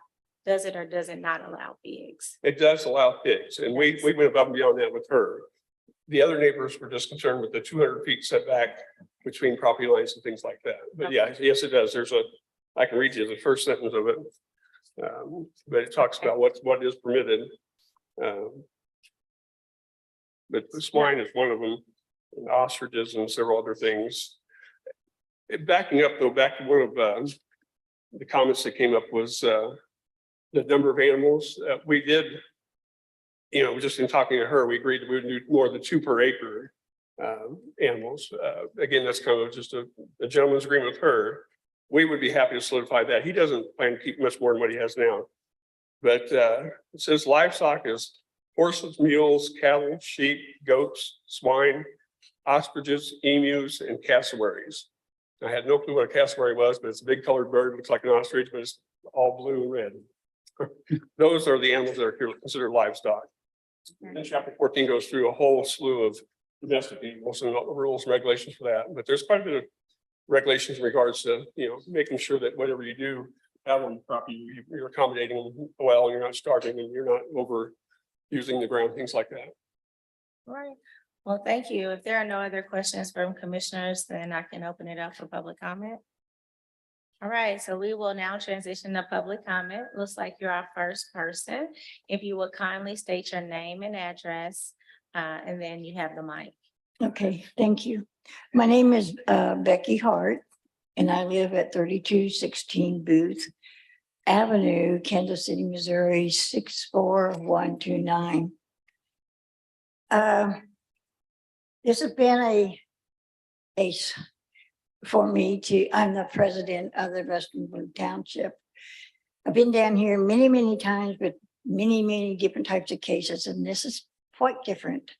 does it or does it not allow pigs? It does allow pigs, and we went above and beyond that with her. The other neighbors were just concerned with the 200 feet setback between property lines and things like that. But yeah, yes, it does. I can read you the first sentence of it. But it talks about what is permitted. But the swine is one of them, and ostriches and several other things. Backing up though, back to one of the comments that came up was the number of animals. We did, just in talking to her, we agreed that we would do more than 2 per acre animals. Again, that's kind of just a gentleman's agreement with her. We would be happy to solidify that. He doesn't plan to keep much more than what he has now. But it says livestock is horses, mules, cattle, sheep, goats, swine, ostriches, emus, and cassowaries. I had no clue what a cassowary was, but it's a big colored bird, looks like an ostrich, but it's all blue and red. Those are the animals that are considered livestock. And chapter 14 goes through a whole slew of domestic animals and rules and regulations for that. But there's quite a bit of regulations in regards to, making sure that whatever you do have on the property, you're accommodating them well, you're not starving and you're not over using the ground, things like that. All right. Well, thank you. If there are no other questions from commissioners, then I can open it up for public comment. All right, so we will now transition to public comment. Looks like you're our first person. If you would kindly state your name and address, and then you have the mic. Okay, thank you. My name is Becky Hart, and I live at 3216 Booth Avenue, Kansas City, Missouri, 64129. This has been a for me I'm the president of the Western Blue Township. I've been down here many, many times with many, many different types of cases, and this is quite different.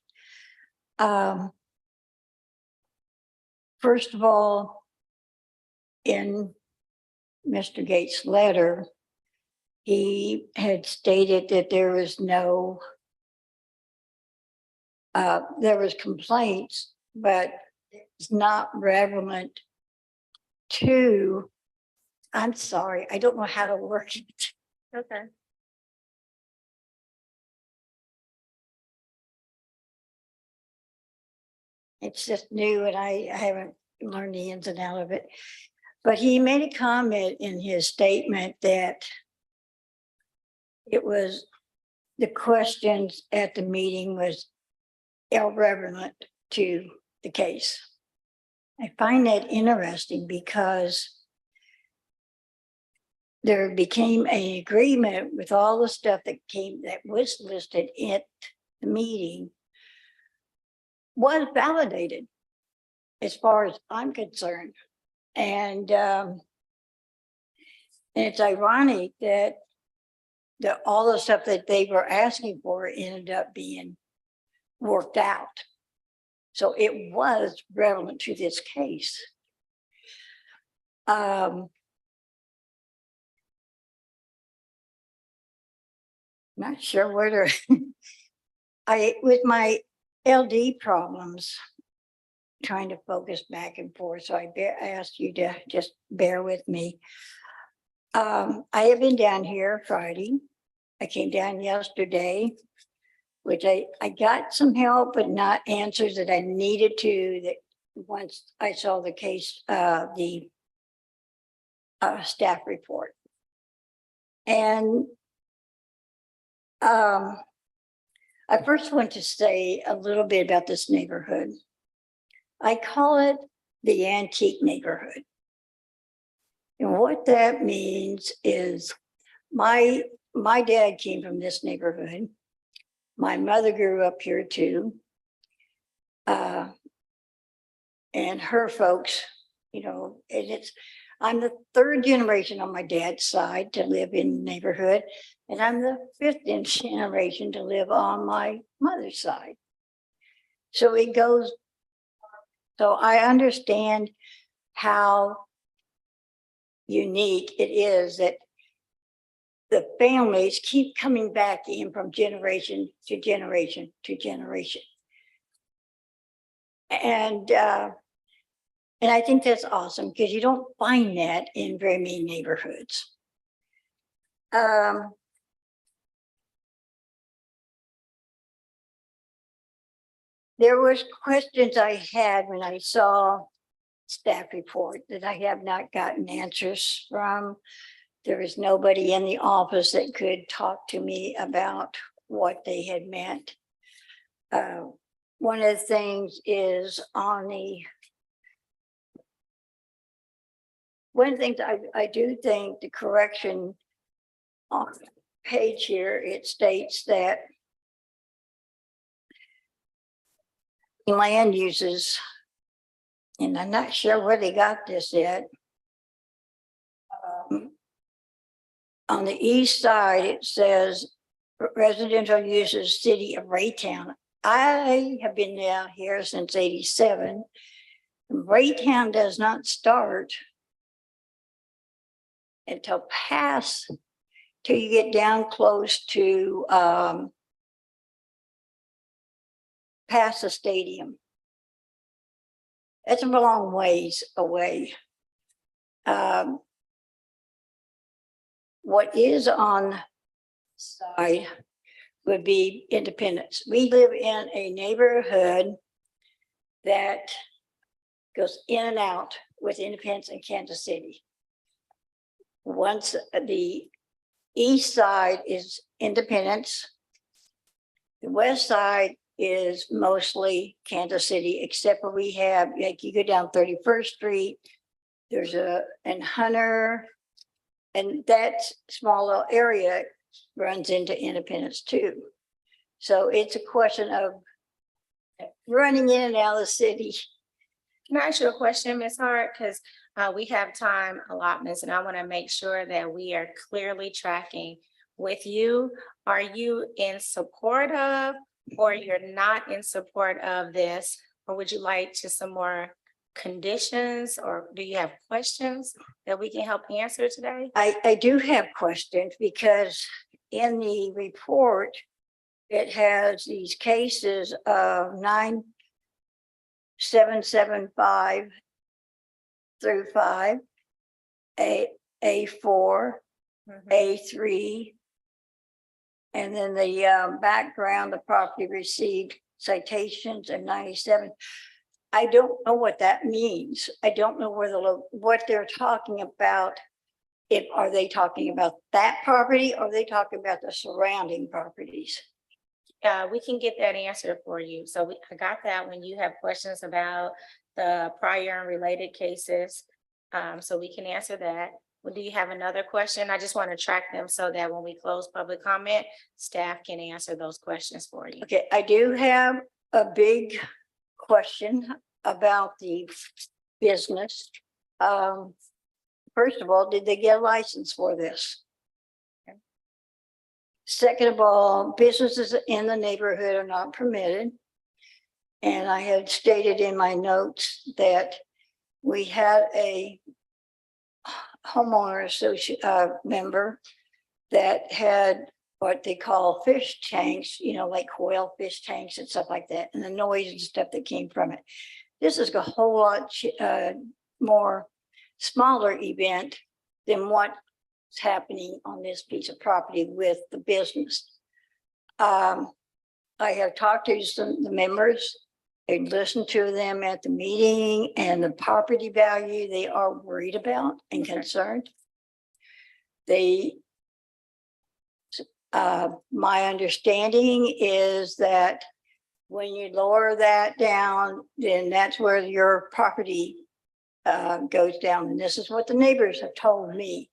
First of all, in Mr. Gates' letter, he had stated that there was complaints, but it's not relevant to, I'm sorry, I don't know how to work it. Okay. It's just new and I haven't learned the ins and outs of it. But he made a comment in his statement that it was the questions at the meeting was irrelevant to the case. I find that interesting because there became an agreement with all the stuff that was listed at the meeting was validated as far as I'm concerned. And it's ironic that all the stuff that they were asking for ended up being worked out. So it was relevant to this case. Not sure whether with my LD problems, trying to focus back and forth. So I asked you to just bear with me. I have been down here Friday. I came down yesterday, which I got some help, but not answers that I needed to, that once I saw the case, the staff report. And I first want to say a little bit about this neighborhood. I call it the antique neighborhood. And what that means is my dad came from this neighborhood. My mother grew up here too. And her folks, and I'm the 3rd generation on my dad's side to live in the neighborhood. And I'm the 5th generation to live on my mother's side. So it goes. So I understand how unique it is that the families keep coming back in from generation to generation to generation. And I think that's awesome because you don't find that in very many neighborhoods. There was questions I had when I saw staff report that I have not gotten answers from. There was nobody in the office that could talk to me about what they had meant. One of the things is on the one of the things I do think the correction on the page here, it states that land uses, and I'm not sure where they got this yet. On the east side, it says residential uses city of Raytown. I have been down here since '87. Raytown does not start until till you get down close to past the stadium. That's a long ways away. What is on the side would be Independence. We live in a neighborhood that goes in and out with Independence and Kansas City. Once the east side is Independence, the west side is mostly Kansas City, except where we have, like you go down 31st Street, there's and Hunter, and that small little area runs into Independence too. So it's a question of running in and out of the city. Can I ask you a question, Ms. Hart? Because we have time allotments and I want to make sure that we are clearly tracking with you. Are you in support of, or you're not in support of this? Or would you like to some more conditions, or do you have questions that we can help answer today? I do have questions because in the report, it has these cases of 9775 through 5, A4, A3, and then the background, the property received citations in 97. I don't know what that means. I don't know where what they're talking about. Are they talking about that property, or are they talking about the surrounding properties? We can get that answer for you. So I got that when you have questions about the prior and related cases. So we can answer that. Well, do you have another question? I just want to track them so that when we close public comment, staff can answer those questions for you. Okay, I do have a big question about the business. First of all, did they get a license for this? Okay. Second of all, businesses in the neighborhood are not permitted. And I had stated in my notes that we had a homeowner associate member that had what they call fish tanks, like whale fish tanks and stuff like that, and the noise and stuff that came from it. This is a whole lot more smaller event than what's happening on this piece of property with the business. I have talked to the members and listened to them at the meeting, and the property value they are worried about and concerned. My understanding is that when you lower that down, then that's where your property goes down. And this is what the neighbors have told me.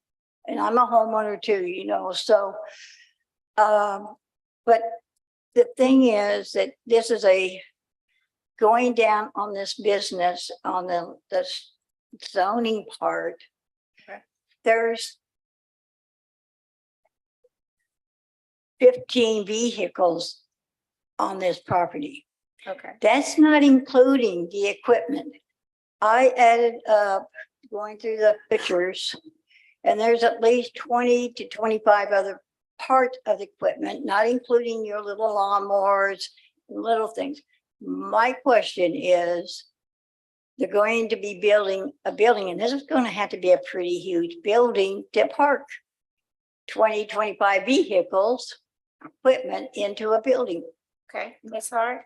And I'm a homeowner too, so. But the thing is that this is going down on this business on the zoning part. Okay. There's 15 vehicles on this property. Okay. That's not including the equipment. I added up, going through the pictures, and there's at least 20 to 25 other parts of the equipment, not including your little lawnmowers and little things. My question is, they're going to be building a building, and this is going to have to be a pretty huge building to park 2025 vehicles, equipment into a building. Okay, Ms. Hart,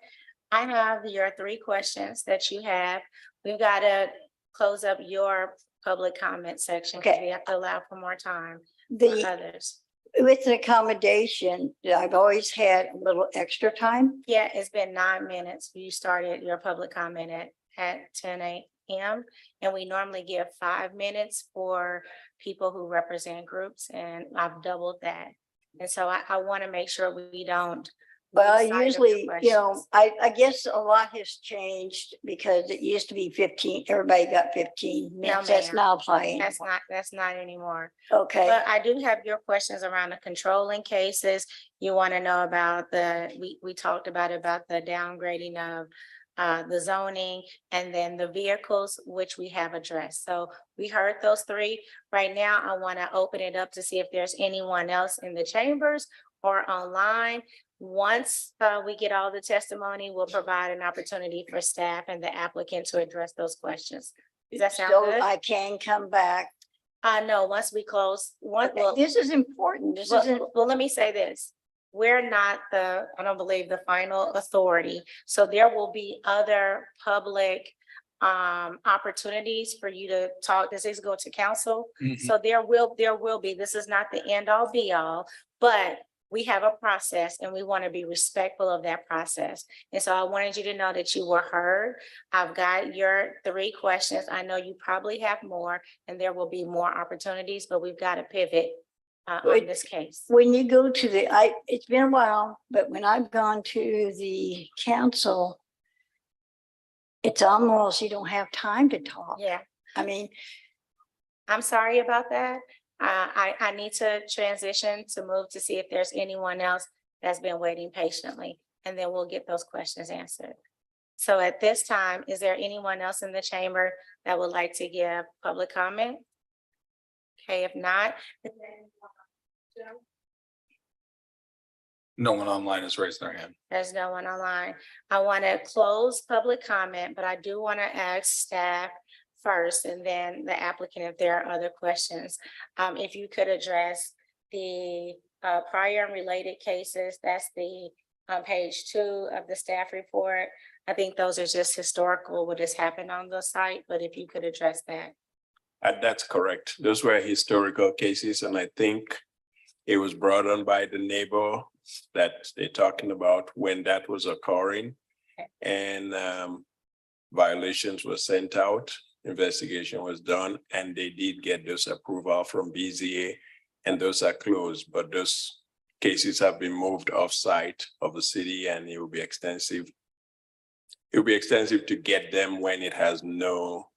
I have your 3 questions that you have. We've got to close up your public comment section. 'Cause Okay. we have to allow for more time for The, others. with the accommodation, I've always had a little extra time. Yeah, it's been 9 minutes. You started your public comment at 10 a.m. And we normally give 5 minutes for people who represent groups, and I've doubled that. And so I want to make sure we don't. Well, lose sight of your usually, you know, questions. I guess a lot has changed because it used to be 15, everybody got 15 minutes. That's ma'am. not applying. That's not anymore. Okay, But I do have your questions around the controlling cases. You want to know about we talked about the downgrading of the zoning and then the vehicles, which we have addressed. So we heard those 3. Right now, I want to open it up to see if there's anyone else in the chambers or online. Once we get all the testimony, we'll provide an opportunity for staff and the applicant to address those questions. Does that sound so good? I can come back. No, once we close, well, This is important. This isn't, well, let me say this. We're not I don't believe the final authority. So there will be other public opportunities for you to talk. This is go to council. So there will be, this is not the end all be all, but we have a process and we want to be respectful of that process. And so I wanted you to know that you were heard. I've got your 3 questions. I know you probably have more and there will be more opportunities, but we've got to pivot on this case. when you go to it's been a while, but when I've gone to the council, it's almost, you don't have time to talk. Yeah, I mean, I'm sorry about that. I need to transition to move to see if there's anyone else that's been waiting patiently, and then we'll get those questions answered. So at this time, is there anyone else in the chamber that would like to give public comment? Okay, if not. No one online has raised their hand. There's no one online. I want to close public comment, but I do want to ask staff first and then the applicant if there are other questions. If you could address the prior and related cases, that's the page 2 of the staff report. I think those are just historical, what has happened on the site, but if you could address that. That's correct. Those were historical cases, and I think it was brought on by the neighbor that they're talking about when that was occurring. Okay. And violations were sent out, investigation was done, and they did get those approval from BZA, and those are closed, but those cases have been moved off-site of the city, and it will be extensive. It will be extensive to get them when it has no,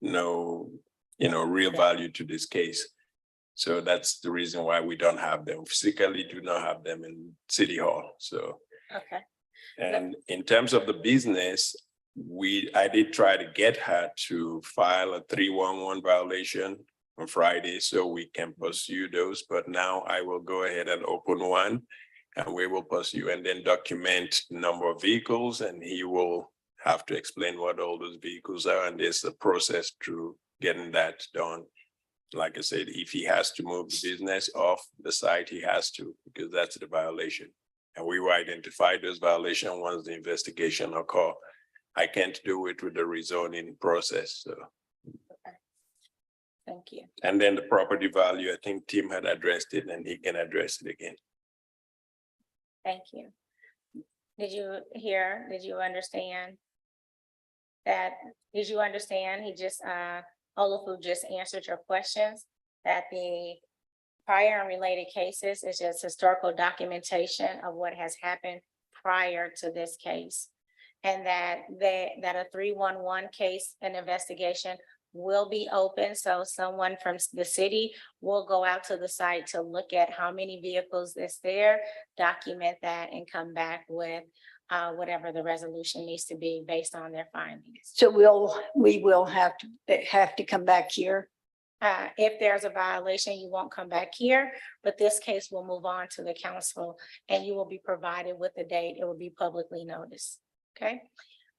real value to this case. So that's the reason why we don't have them, physically do not have them in City Hall, so. Okay. And in terms of the business, I did try to get her to file a 311 violation on Friday so we can pursue those, but now I will go ahead and open one and we will pursue and then document the number of vehicles, and he will have to explain what all those vehicles are, and there's a process through getting that done. Like I said, if he has to move the business off the site, he has to, because that's the violation. And we will identify those violations once the investigation occur. I can't do it with the rezoning process, so. Thank you. And then the property value, I think Tim had addressed it and he can address it again. Thank you. Did you understand that? Did you understand? He just, Olafu just answered your questions, that the prior and related cases is just historical documentation of what has happened prior to this case. And that a 311 case, an investigation will be open. So someone from the city will go out to the site to look at how many vehicles is there, document that, and come back with whatever the resolution needs to be based on their findings. so we will have to come back here. If there's a violation, you won't come back here, but this case will move on to the council and you will be provided with a date. It will be publicly noticed. Okay.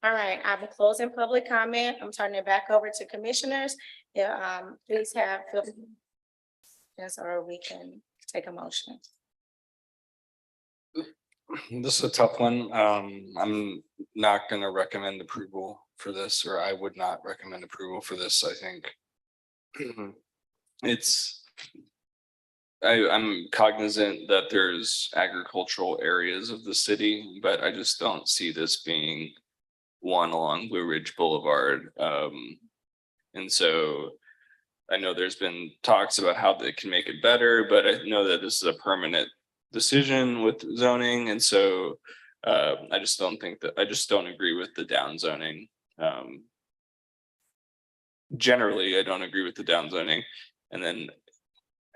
All right. I'm closing public comment. I'm turning it back over to commissioners. Please have, or we can take a motion. This is a tough one. I'm not gonna recommend approval for this, or I would not recommend approval for this, I think. It's. I'm cognizant that there's agricultural areas of the city, but I just don't see this being one along Blue Ridge Boulevard. And so I know there's been talks about how they can make it better, but I know that this is a permanent decision with zoning, and so I just don't agree with the down zoning. Generally, I don't agree with the down zoning, and then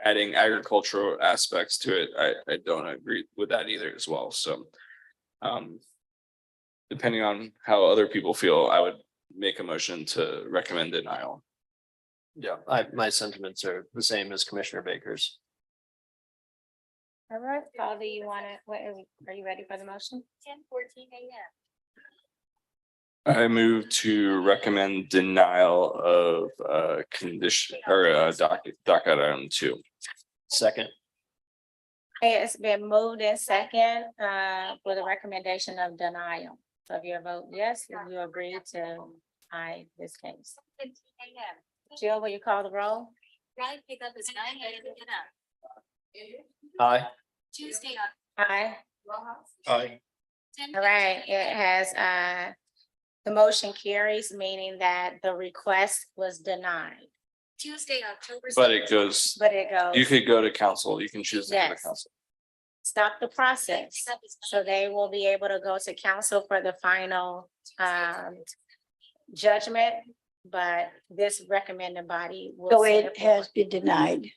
adding agricultural aspects to it, I don't agree with that either as well. So depending on how other people feel, I would make a motion to recommend denial. Yeah, my sentiments are the same as Commissioner Baker's. All right, Paul, do you want to, are you ready for the motion? 10:14 a.m. I move to recommend denial of condition or docket item 2. Second. Okay, it's been moved in second with a recommendation of denial. So if you vote yes, then you agree to deny this case. 10:15 a.m. Jill, will you call the roll? Ride pickup is 9 a.m. Get up. Aye. Tuesday, Aye. Aye. All right, it has the motion carries, meaning that the request was denied, Tuesday, October. But it goes, but it goes. you could go to council, you can choose to go to Yes. council. Stop the process. So they will be able to go to council for the final judgment, but this recommended body will. So send it forward. has been denied.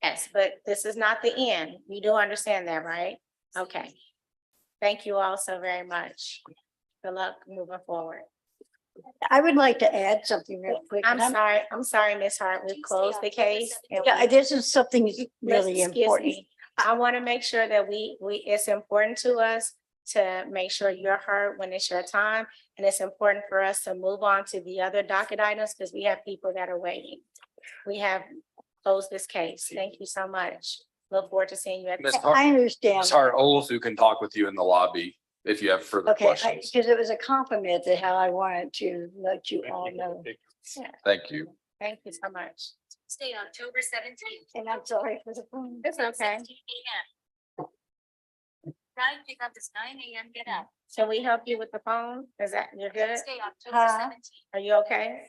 Yes, but this is not the end. You do understand that, right? Okay. Thank you all so very much. Good luck moving forward. I would like to add something real quick. I'm and sorry, Ms. Hart, we closed the case. and Yeah, this is something really Excuse important. me. I want to make sure that it's important to us to make sure you're heard when it's your time. And it's important for us to move on to the other docket items because we have people that are waiting. We have closed this case. Thank you so much. Look forward to seeing you at. Ms. the Hart, I understand. Ms. Hart, Olaf, who can talk with you in the lobby if you have further Okay, questions. because it was a compliment that how I wanted to let you all know. Thank you. Thank you so much. Tuesday, October 17th. And I'm sorry for the phone. It's okay. 10:17 a.m. Ride pickup is 9 a.m. Get up. Can we help you with the phone? Is that, you're good? Tuesday, October Huh? 17th. Are you okay?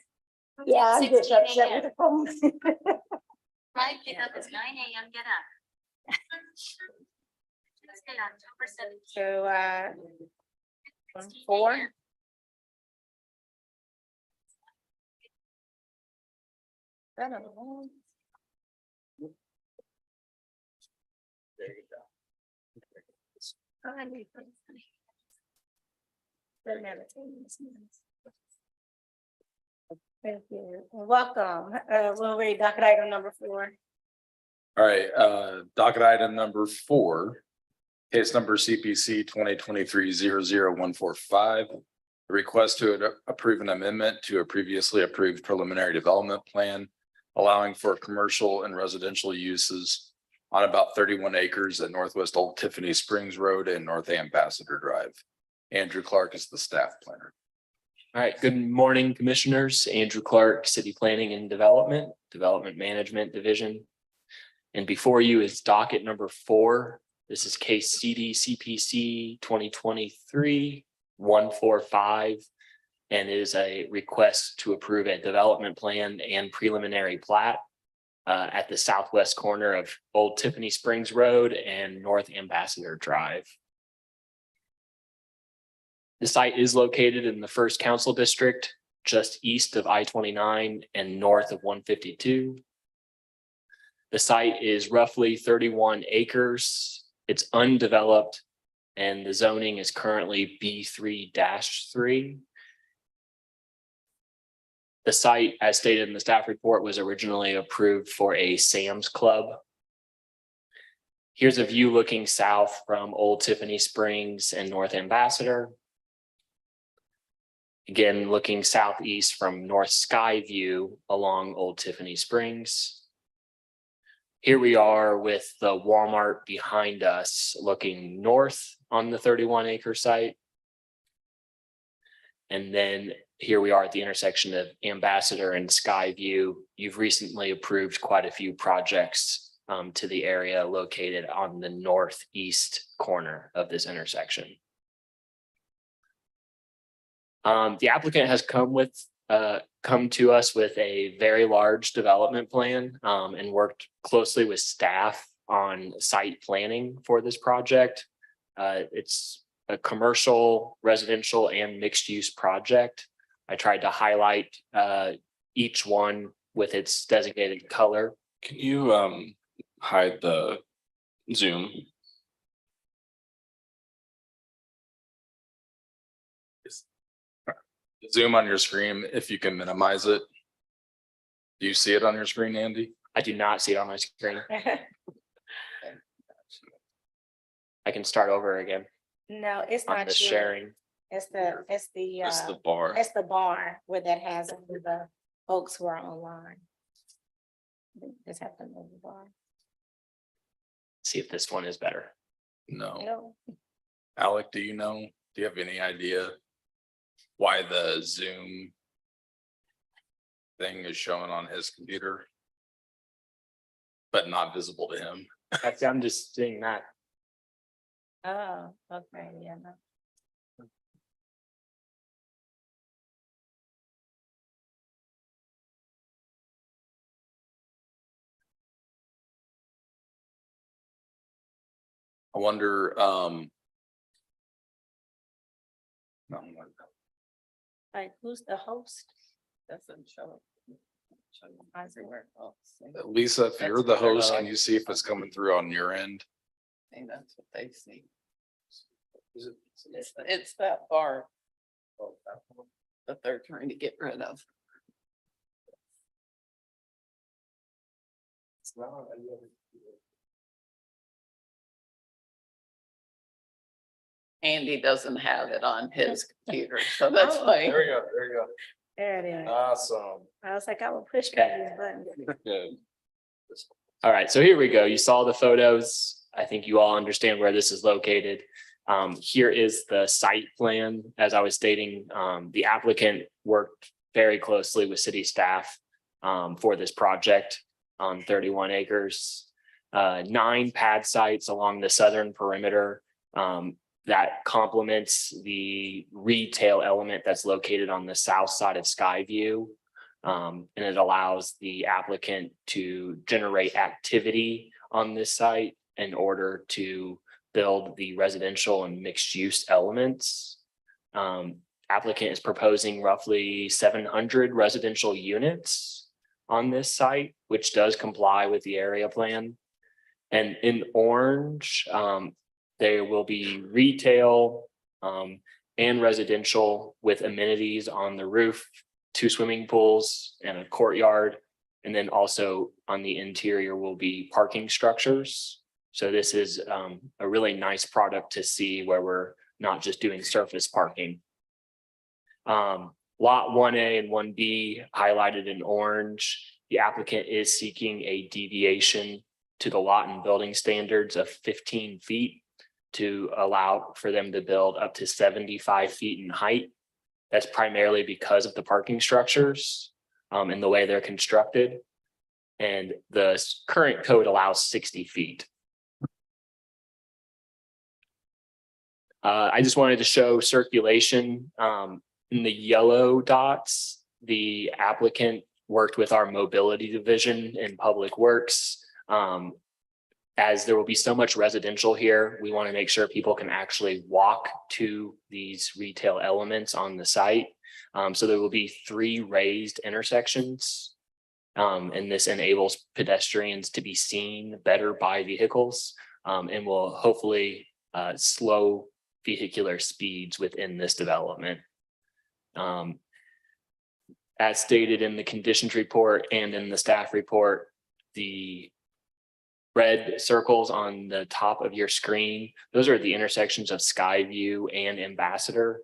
Yeah, I'm just 10:16 upset with the phone. Ride pickup is 9 a.m. Get up. Tuesday, October 17th. To 4. Thank you. Welcome. We'll read docket item number 4. All right, docket item number 4. Case number CPC 2023-00145. A request to approve an amendment to a previously approved preliminary development plan, allowing for commercial and residential uses on about 31 acres at Northwest Old Tiffany Springs Road and North Ambassador Drive. Andrew Clark is the staff planner. All right, good morning, commissioners. Andrew Clark, City Planning and Development, Development Management Division. And before you is docket number 4. This is case CD CPC 2023-145. And it is a request to approve a development plan and preliminary plat at the southwest corner of Old Tiffany Springs Road and North Ambassador Drive. The site is located in the first council district, just east of I-29 and north of 152. The site is roughly 31 acres. It's undeveloped and the zoning is currently B3-3. The site, as stated in the staff report, was originally approved for a Sam's Club. Here's a view looking south from Old Tiffany Springs and North Ambassador. Again, looking southeast from North Skyview along Old Tiffany Springs. Here we are with the Walmart behind us looking north on the 31-acre site. And then here we are at the intersection of Ambassador and Skyview. You've recently approved quite a few projects to the area located on the northeast corner of this intersection. The applicant has come to us with a very large development plan and worked closely with staff on site planning for this project. It's a commercial, residential, and mixed-use project. I tried to highlight each one with its designated color. Can you hide the Zoom? Zoom on your screen, if you can minimize it. Do you see it on your screen, Andy? I do not see it on my screen. I can start over again No, it's on not the you. sharing. It's the It's the bar. it's the bar where that has the folks who are online. Just have to move the bar. See if this one is better. No. No, Alec, do you know? Do you have any idea why the Zoom thing is showing on his computer, but not visible to him? Actually, I'm just seeing that. oh, okay, yeah, no. I wonder, no, Like, who's the host? Doesn't show. I see where it goes. Lisa, if you're the host, can you see if it's coming through on your end? And that's what they see. It's that bar that they're trying to get rid of. Andy doesn't have it on his computer, so that's Oh. why. There we go, there you go. There it is. Awesome. I was like, I will push these buttons. Good. All right, so here we go. You saw the photos. I think you all understand where this is located. Here is the site plan. As I was stating, the applicant worked very closely with city staff for this project on 31 acres. 9 pad sites along the southern perimeter that complements the retail element that's located on the south side of Skyview. And it allows the applicant to generate activity on this site in order to build the residential and mixed use elements. Applicant is proposing roughly 700 residential units on this site, which does comply with the area plan. And in orange, there will be retail and residential with amenities on the roof, 2 swimming pools and a courtyard. And then also on the interior will be parking structures. So this is a really nice product to see where we're not just doing surface parking. Lot 1A and 1B highlighted in orange. The applicant is seeking a deviation to the lot and building standards of 15 feet to allow for them to build up to 75 feet in height. That's primarily because of the parking structures and the way they're constructed. And the current code allows 60 feet. I just wanted to show circulation in the yellow dots. The applicant worked with our mobility division in Public Works. As there will be so much residential here, we want to make sure people can actually walk to these retail elements on the site. So there will be 3 raised intersections. And this enables pedestrians to be seen better by vehicles and will hopefully slow vehicular speeds within this development. As stated in the conditions report and in the staff report, the red circles on the top of your screen, those are the intersections of Skyview and Ambassador.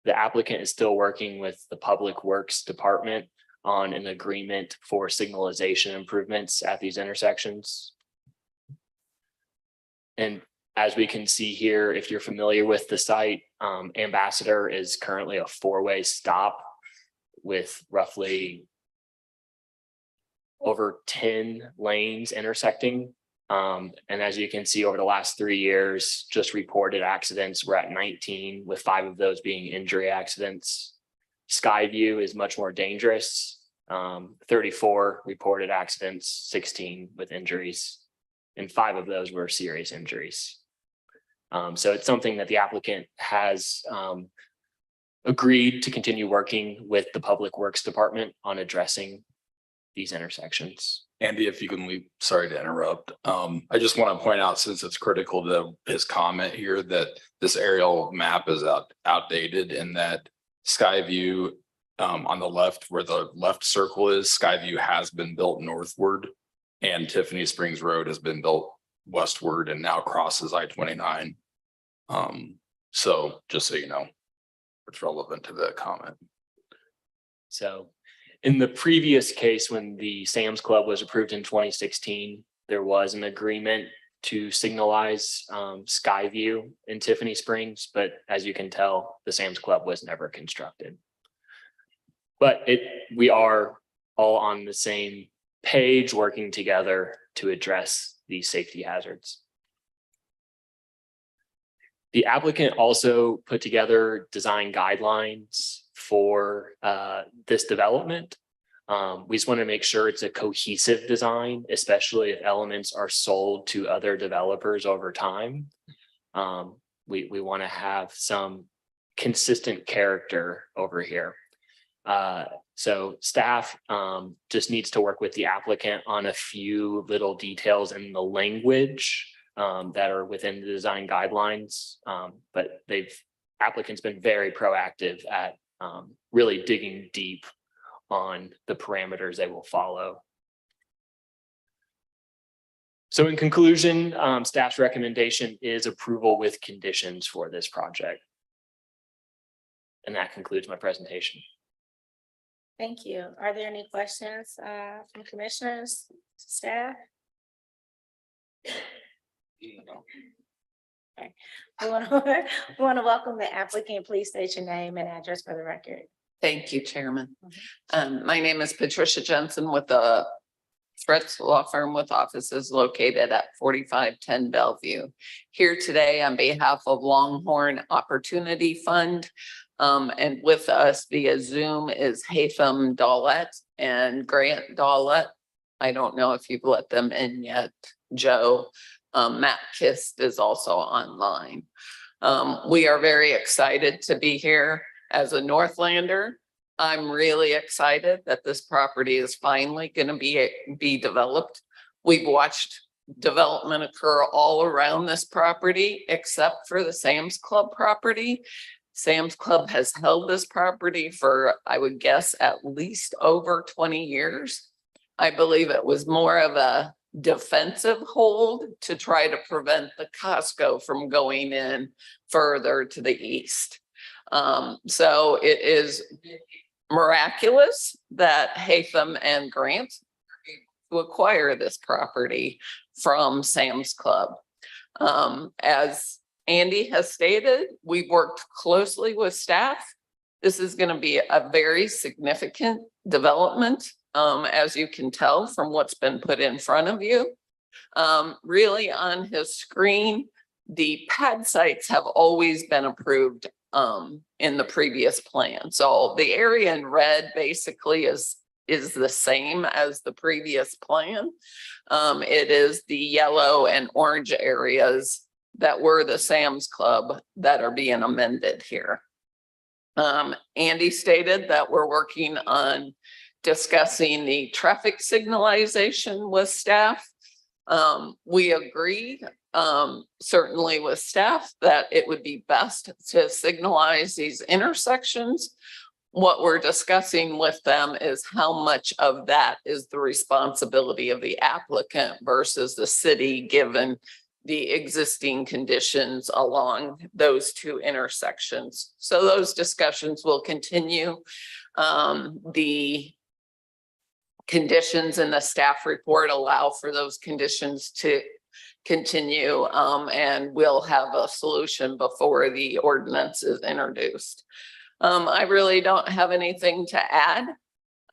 The applicant is still working with the Public Works Department on an agreement for signalization improvements at these intersections. And as we can see here, if you're familiar with the site, Ambassador is currently a four-way stop with roughly over 10 lanes intersecting. And as you can see, over the last 3 years, just reported accidents, we're at 19, with 5 of those being injury accidents. Skyview is much more dangerous. 34 reported accidents, 16 with injuries, and 5 of those were serious injuries. So it's something that the applicant has agreed to continue working with the Public Works Department on addressing these intersections. Andy, if you can leave, sorry to interrupt. I just want to point out, since it's critical to his comment here, that this aerial map is outdated, and that Skyview on the left, where the left circle is, Skyview has been built northward, and Tiffany Springs Road has been built westward and now crosses I-29. So just so you know, it's relevant to the comment. So in the previous case, when the Sam's Club was approved in 2016, there was an agreement to signalize Skyview in Tiffany Springs, but as you can tell, the Sam's Club was never constructed. But we are all on the same page, working together to address these safety hazards. The applicant also put together design guidelines for this development. We just want to make sure it's a cohesive design, especially if elements are sold to other developers over time. We want to have some consistent character over here. So staff just needs to work with the applicant on a few little details in the language that are within the design guidelines. But applicant's been very proactive at really digging deep on the parameters they will follow. So in conclusion, staff's recommendation is approval with conditions for this project. And that concludes my presentation. Thank you. Are there any questions from commissioners, staff? Okay. We want to welcome the applicant. Please state your name and address for the record. Thank you, Chairman. My name is Patricia Jensen with the Threats Law Firm with offices located at 4510 Bellevue. Here today on behalf of Longhorn Opportunity Fund. And with us via Zoom is Hatham Dawlett and Grant Dawlett. I don't know if you've let them in yet, Joe. Matt Kist is also online. We are very excited to be here. As a Northlander, I'm really excited that this property is finally going to be developed. We've watched development occur all around this property, except for the Sam's Club property. Sam's Club has held this property for, I would guess, at least over 20 years. I believe it was more of a defensive hold to try to prevent the Costco from going in further to the east. So it is miraculous that Hatham and Grant to acquire this property from Sam's Club. As Andy has stated, we've worked closely with staff. This is going to be a very significant development, as you can tell from what's been put in front of you. Really on his screen, the pad sites have always been approved in the previous plan. So the area in red basically is the same as the previous plan. It is the yellow and orange areas that were the Sam's Club that are being amended here. Andy stated that we're working on discussing the traffic signalization with staff. We agree, certainly with staff, that it would be best to signalize these intersections. What we're discussing with them is how much of that is the responsibility of the applicant versus the city, given the existing conditions along those two intersections. So those discussions will continue. The conditions in the staff report allow for those conditions to continue, and we'll have a solution before the ordinance is introduced. I really don't have anything to add.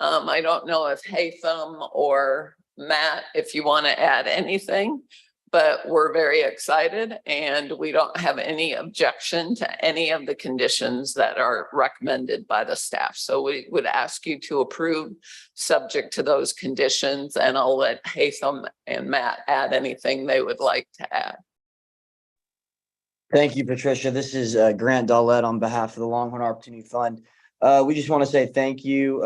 I don't know if Haytham or Matt, if you want to add anything, but we're very excited and we don't have any objection to any of the conditions that are recommended by the staff. So we would ask you to approve subject to those conditions, and I'll let Haytham and Matt add anything they would like to add. Thank you, Patricia. This is Grant Dollett on behalf of the Longhorn Opportunity Fund. We just want to say thank you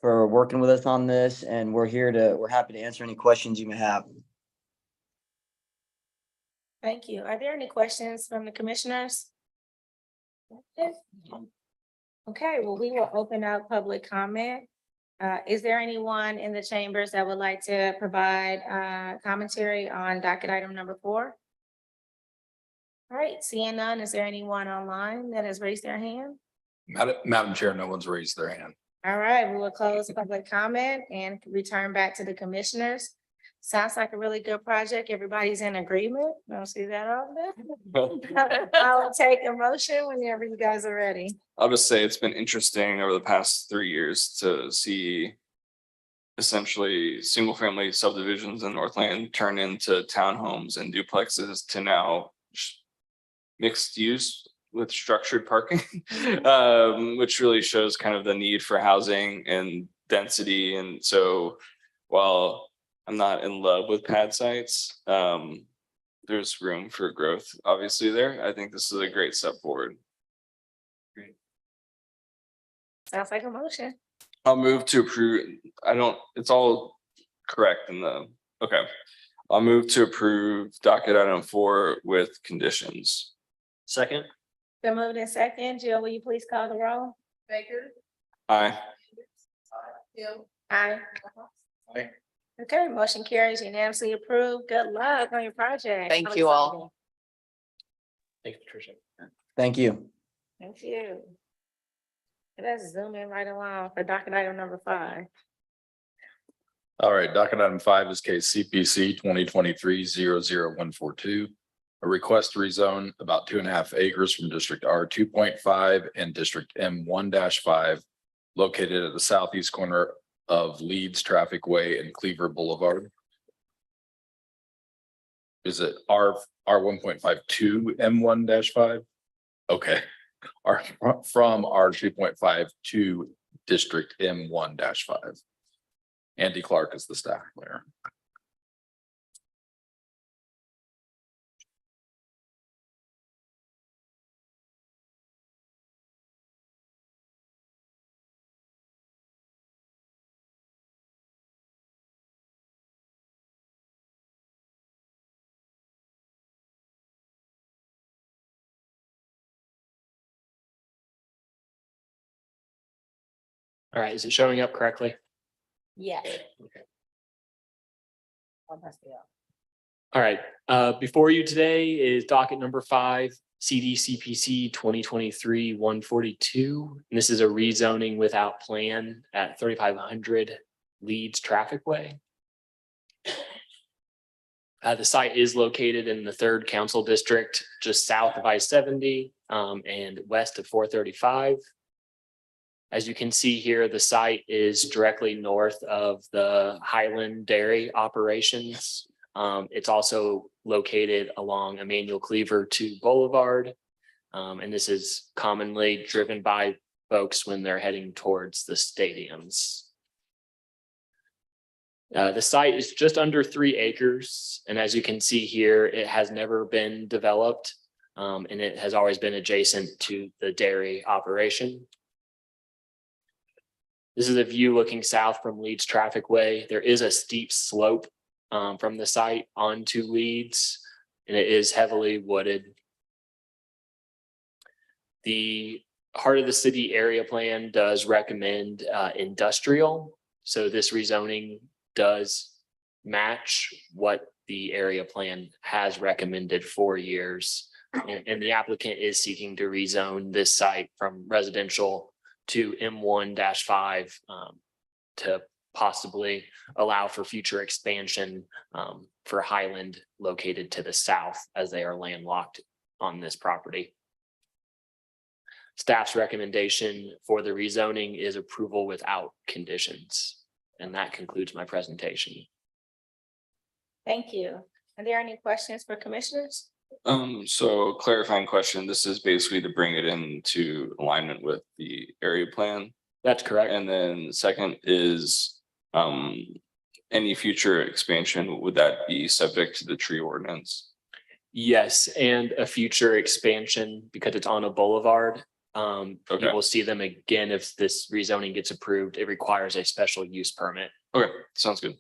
for working with us on this, and we're happy to answer any questions you may have. Thank you. Are there any questions from the commissioners? Okay, well, we will open up public comment. Is there anyone in the chambers that would like to provide commentary on docket item number 4? All right, seeing none, is there anyone online that has raised their hand? Madam Chair, no one's raised their hand. All right, we will close public comment and return back to the commissioners. Sounds like a really good project. Everybody's in agreement. Don't see that over there. I will take a motion whenever you guys are ready. I'll just say it's been interesting over the past 3 years to see essentially single family subdivisions in Northland turn into townhomes and duplexes to now mixed use with structured parking, which really shows kind of the need for housing and density. And so while I'm not in love with pad sites, there's room for growth, obviously there. I think this is a great step forward. Sounds like a motion. I'll move to approve. It's all correct in the, okay. I'll move to approve docket item 4 with conditions. Second. Been moved in second. Jill, will you please call the roll? Baker. Aye. Aye. Aye. Okay, motion carries unanimously approved. Good luck on your project. Thank I'm you all. Thanks, Patricia. Thank you. excited. Thank you. Let's zoom in right along for docket item number 5. All right, docket item 5 is case CPC 2023-00142. A request to rezone about 2.5 acres from District R 2.5 and District M 1-5 located at the southeast corner of Leeds Traffic Way and Cleaver Boulevard. Is it R 1.5 to M 1-5? Okay, from R 2.5 to District M 1-5. Andy Clark is the staff lawyer. All right, is it showing up correctly? Yeah. All right, before you today is docket number 5, CDCPC 2023-142. And this is a rezoning without plan at 3500 Leeds Traffic Way. The site is located in the 3rd Council District, just south of I-70 and west of 435. As you can see here, the site is directly north of the Highland Dairy operations. It's also located along Emmanuel Cleaver to Boulevard. And this is commonly driven by folks when they're heading towards the stadiums. The site is just under 3 acres. And as you can see here, it has never been developed. And it has always been adjacent to the dairy operation. This is a view looking south from Leeds Traffic Way. There is a steep slope from the site onto Leeds, and it is heavily wooded. The Heart of the City area plan does recommend industrial. So this rezoning does match what the area plan has recommended for years. And the applicant is seeking to rezone this site from residential to M 1-5 to possibly allow for future expansion for Highland located to the south as they are landlocked on this property. Staff's recommendation for the rezoning is approval without conditions. And that concludes my presentation. Thank you. Are there any questions for commissioners? So clarifying question, this is basically to bring it into alignment with the area plan. That's correct. And then second is, any future expansion, would that be subject to the tree ordinance? Yes, and a future expansion because it's on a boulevard. You Okay. will see them again if this rezoning gets approved. It requires a special use permit. Okay, sounds good.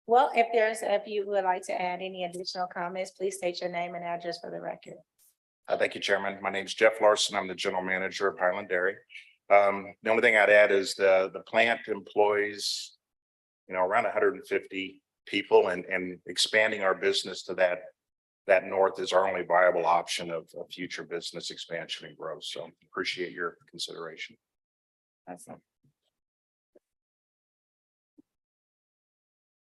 Well, if you would like to add any additional comments, please state your name and address for the record. Thank you, Chairman. My name is Jeff Larson. I'm the general manager of Highland Dairy. The only thing I'd add is the plant employs, around 150 people, and expanding our business to that north is our only viable option of future business expansion and growth. So appreciate your consideration. Awesome.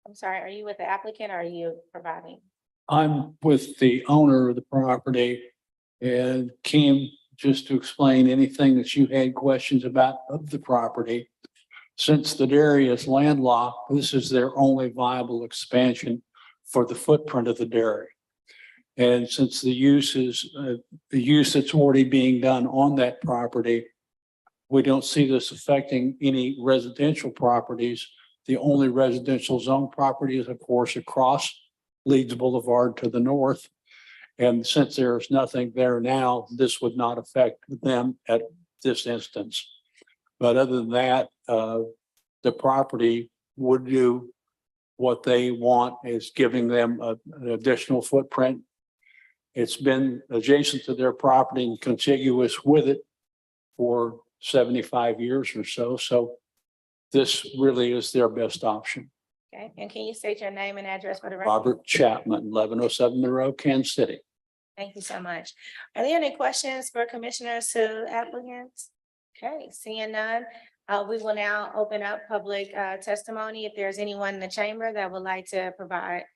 I'm sorry, are you with the applicant or are you providing? I'm with the owner of the property and came just to explain anything that you had questions about of the property. Since the dairy is landlocked, this is their only viable expansion for the footprint of the dairy. And since the use that's already being done on that property, we don't see this affecting any residential properties. The only residential zone property is, of course, across Leeds Boulevard to the north. And since there is nothing there now, this would not affect them at this instance. But other than that, the property would do what they want, is giving them an additional footprint. It's been adjacent to their property and contiguous with it for 75 years or so. So this really is their best option. Okay, and can you state your name and address for the record? Robert Chapman, 1107 Monroe, Kansas City. Thank you so much. Are there any questions for commissioners to applicants? Okay, seeing none, we will now open up public testimony. If there's anyone in the chamber that would like to provide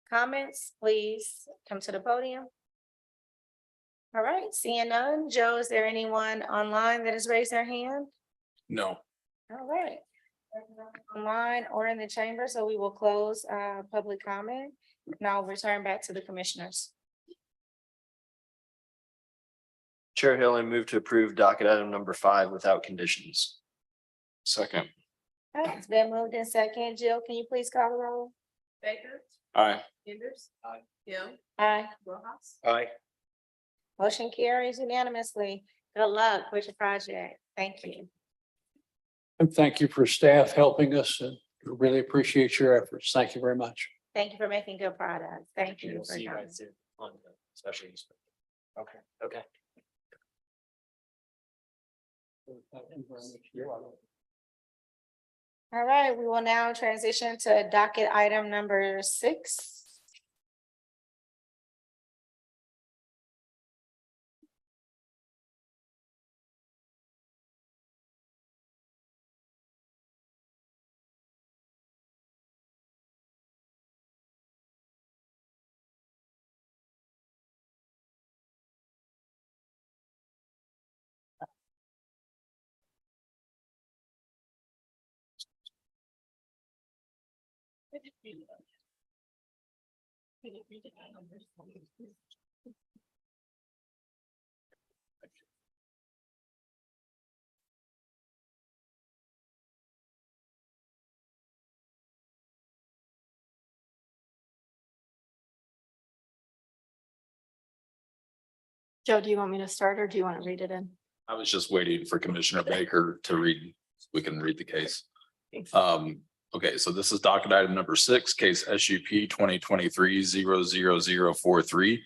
comments, please come to the podium. All right, seeing none. Joe, is there anyone online that has raised their hand? No. All right. Online or in the chamber, so we will close public comment. And I'll return back to the commissioners. Chair Hill, I move to approve docket item number 5 without conditions. Second. Okay, it's been moved in second. Jill, can you please call the roll? Baker, Aye. Hinders. Aye. Hill, Aye. Rojas. Aye. Motion carries unanimously. Good luck with your project. Thank you. And thank you for staff helping us, and we really appreciate your efforts. Thank you very much. Thank you for making good products. Thank you. We'll for see you coming. guys soon on the special use. Okay. Okay. All right, we will now transition to docket item number 6. Joe, do you want me to start or do you want to read it in? I was just waiting for Commissioner Baker to read, we can read the case. Okay, so this is docket item number 6, case SUP 2023-00043.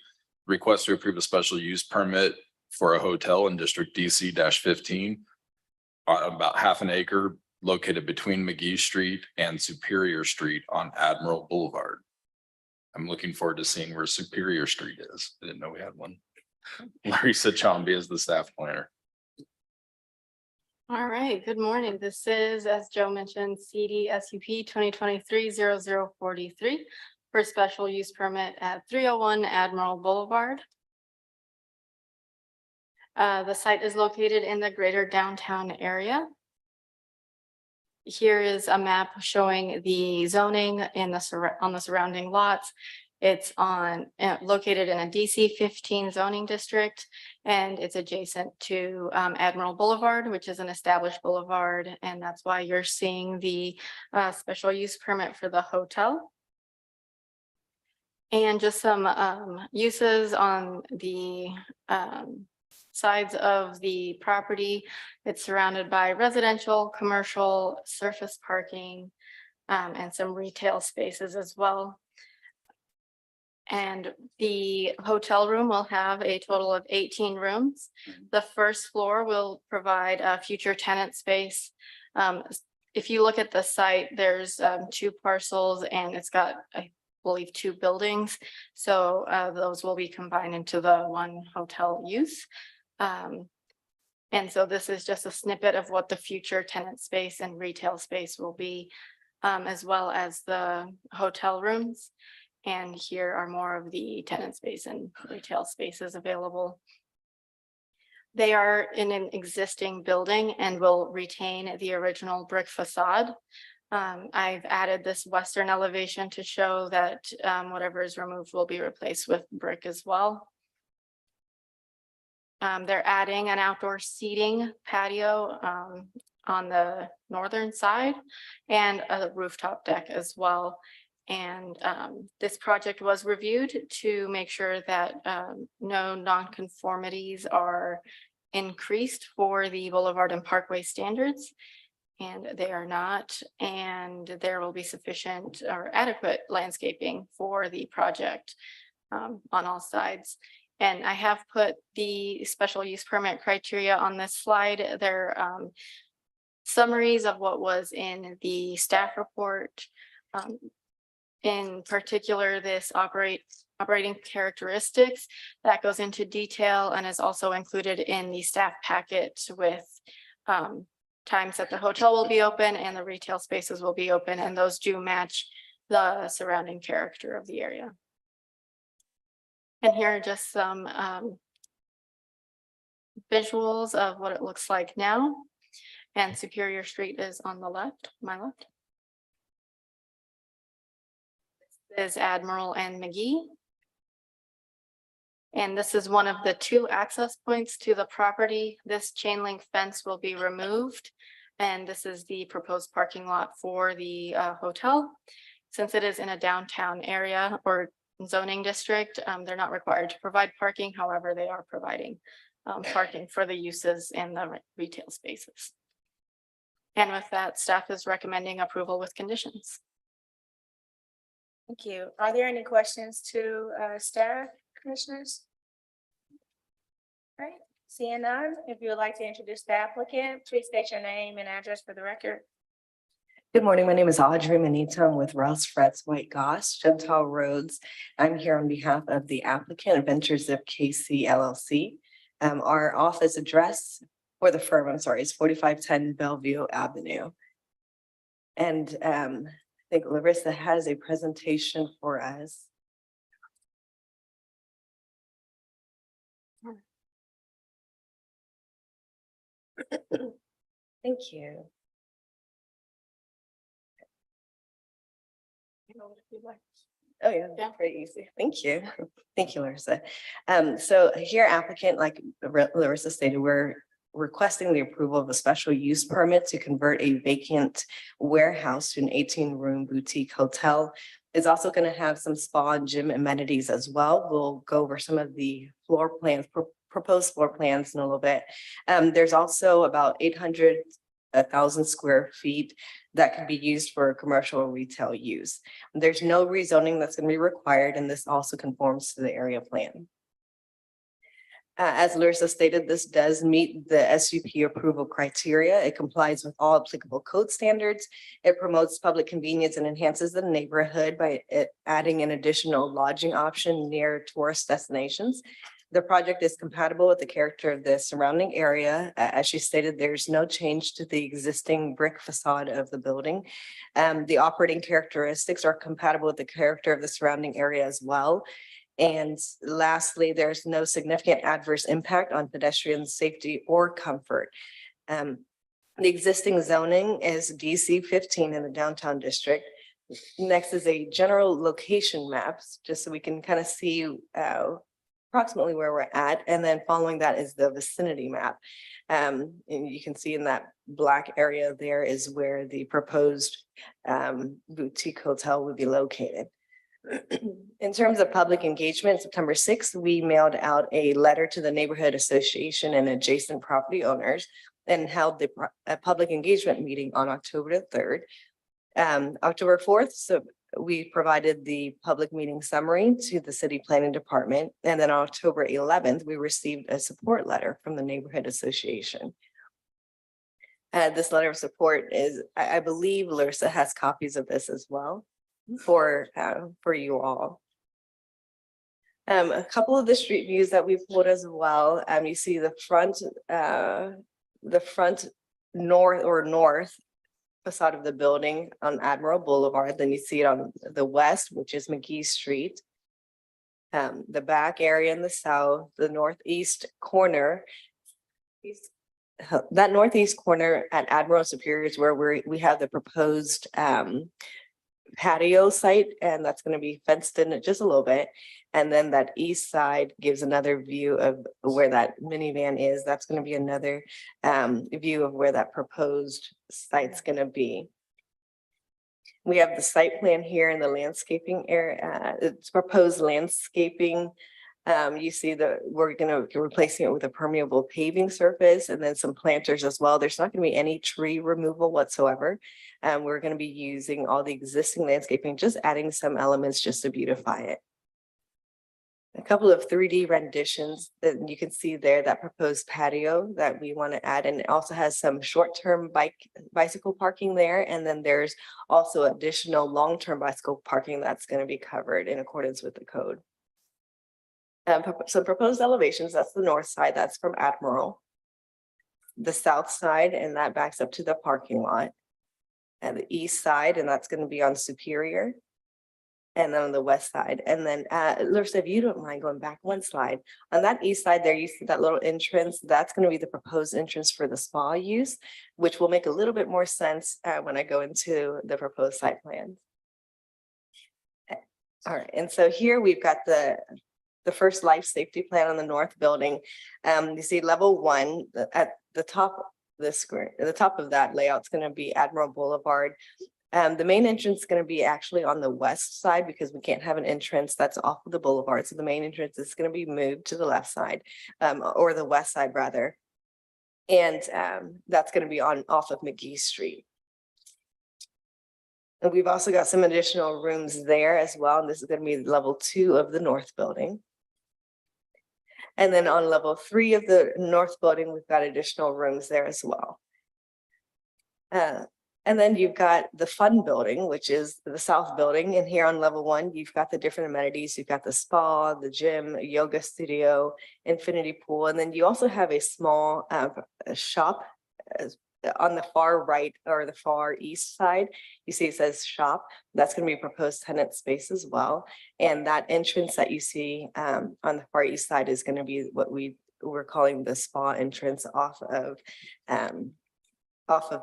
Request to approve a special use permit for a hotel in District DC-15 on about half an acre located between McGee Street and Superior Street on Admiral Boulevard. I'm looking forward to seeing where Superior Street is. I didn't know we had one. Larissa Chambi is the staff planner. All right, good morning. This is, as Joe mentioned, CD SUP 2023-0043 for special use permit at 301 Admiral Boulevard. The site is located in the greater downtown area. Here is a map showing the zoning in on the surrounding lots. It's located in a DC 15 zoning district, and it's adjacent to Admiral Boulevard, which is an established boulevard, and that's why you're seeing the special use permit for the hotel. And just some uses on the sides of the property. It's surrounded by residential, commercial, surface parking, and some retail spaces as well. And the hotel room will have a total of 18 rooms. The first floor will provide a future tenant space. If you look at the site, there's 2 parcels and it's got, I believe, 2 buildings. So those will be combined into the one hotel use. And so this is just a snippet of what the future tenant space and retail space will be, as well as the hotel rooms. And here are more of the tenant space and retail spaces available. They are in an existing building and will retain the original brick facade. I've added this western elevation to show that whatever is removed will be replaced with brick as well. They're adding an outdoor seating patio on the northern side and a rooftop deck as well. And this project was reviewed to make sure that no nonconformities are increased for the Boulevard and Parkway standards, and they are not. And there will be sufficient or adequate landscaping for the project on all sides. And I have put the special use permit criteria on this slide. They're summaries of what was in the staff report. In particular, this operating characteristics that goes into detail and is also included in the staff packet with times that the hotel will be open and the retail spaces will be open, and those do match the surrounding character of the area. And here are just some visuals of what it looks like now. And Superior Street is on the left, my left. Is Admiral and McGee. And this is one of the 2 access points to the property. This chain link fence will be removed. And this is the proposed parking lot for the hotel. Since it is in a downtown area or zoning district, they're not required to provide parking. However, they are providing parking for the uses in the retail spaces. And with that, staff is recommending approval with conditions. Thank you. Are there any questions to staff, commissioners? All right, seeing none, if you would like to introduce the applicant, please state your name and address for the record. Good morning. My name is Audrey Manito. I'm with Rouse Fretz White Goss, Gentile Roads. I'm here on behalf of the applicant, Adventures of KC LLC. Our office address for the firm, I'm sorry, is 4510 Bellevue Avenue. And I think Larissa has a presentation for us. Thank you. Oh, yeah, pretty easy. Thank you. Thank you, Larissa. So here applicant, like Larissa stated, we're requesting the approval of a special use permit to convert a vacant warehouse to an 18-room boutique hotel. It's also going to have some spa and gym amenities as well. We'll go over some of the floor plans, proposed floor plans in a little bit. There's also about 800,000 square feet that can be used for commercial or retail use. There's no rezoning that's going to be required, and this also conforms to the area plan. As Larissa stated, this does meet the SUP approval criteria. It complies with all applicable code standards. It promotes public convenience and enhances the neighborhood by adding an additional lodging option near tourist destinations. the project is compatible with the character of the surrounding area. As she stated, there's no change to the existing brick facade of the building. The operating characteristics are compatible with the character of the surrounding area as well. And lastly, there's no significant adverse impact on pedestrian safety or comfort. The existing zoning is DC 15 in the downtown district. Next is a general location maps, just so we can kind of see approximately where we're at. And then following that is the vicinity map. And you can see in that black area there is where the proposed boutique hotel would be located. In terms of public engagement, September 6th, we mailed out a letter to the neighborhood association and adjacent property owners and held a public engagement meeting on October 3rd. October 4th, so we provided the public meeting summary to the city planning department. And then on October 11th, we received a support letter from the neighborhood association. This letter of support is, I believe Larissa has copies of this as well for you all. A couple of the street views that we've pulled as well. You see the front north facade of the building on Admiral Boulevard. Then you see it on the west, which is McGee Street. The back area in the south, the northeast corner. That northeast corner at Admiral Superior is where we have the proposed patio site, and that's going to be fenced in just a little bit. And then that east side gives another view of where that minivan is. That's going to be another view of where that proposed site's going to be. We have the site plan here in the landscaping area. It's proposed landscaping. You see we're going to be replacing it with a permeable paving surface and then some planters as well. There's not going to be any tree removal whatsoever. We're going to be using all the existing landscaping, just adding some elements just to beautify it. A couple of 3D renditions that you can see there, that proposed patio that we want to add, and it also has some short-term bicycle parking there. And then there's also additional long-term bicycle parking that's going to be covered in accordance with the code. Some proposed elevations, that's the north side, that's from Admiral. The south side, and that backs up to the parking lot. And the east side, and that's going to be on Superior. And then on the west side. And then Larissa, if you don't mind going back one slide, on that east side there, you see that little entrance, that's going to be the proposed entrance for the spa use, which will make a little bit more sense when I go into the proposed site plan. All right, and so here we've got the first life safety plan on the north building. You see level 1 at the top of the screen, at the top of that layout is going to be Admiral Boulevard. The main entrance is going to be actually on the west side because we can't have an entrance that's off of the boulevard. So the main entrance is going to be moved to the left side, or the west side rather. And that's going to be off of McGee Street. And we've also got some additional rooms there as well. And this is going to be level 2 of the north building. And then on level 3 of the north building, we've got additional rooms there as well. And then you've got the fun building, which is the south building. And here on level 1, you've got the different amenities. You've got the spa, the gym, yoga studio, infinity pool. And then you also have a small shop on the far right or the far east side. You see it says shop. That's going to be proposed tenant space as well. And that entrance that you see on the far east side is going to be what we're calling the spa entrance off of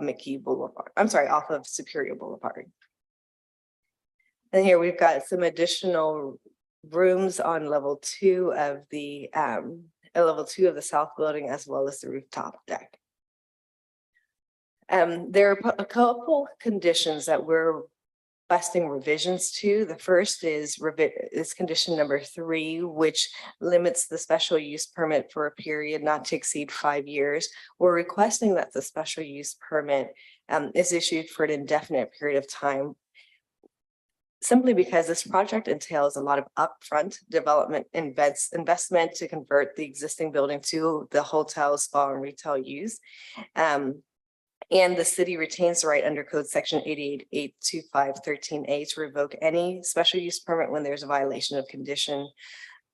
McKee Boulevard. I'm sorry, off of Superior Boulevard. And here we've got some additional rooms on level 2 of the south building, as well as the rooftop deck. There are a couple conditions that we're requesting revisions to. The first is condition number 3, which limits the special use permit for a period not to exceed 5 years. We're requesting that the special use permit is issued for an indefinite period of time, simply because this project entails a lot of upfront development investment to convert the existing building to the hotel, spa, and retail use. And the city retains the right under code section 8882513A to revoke any special use permit when there's a violation of condition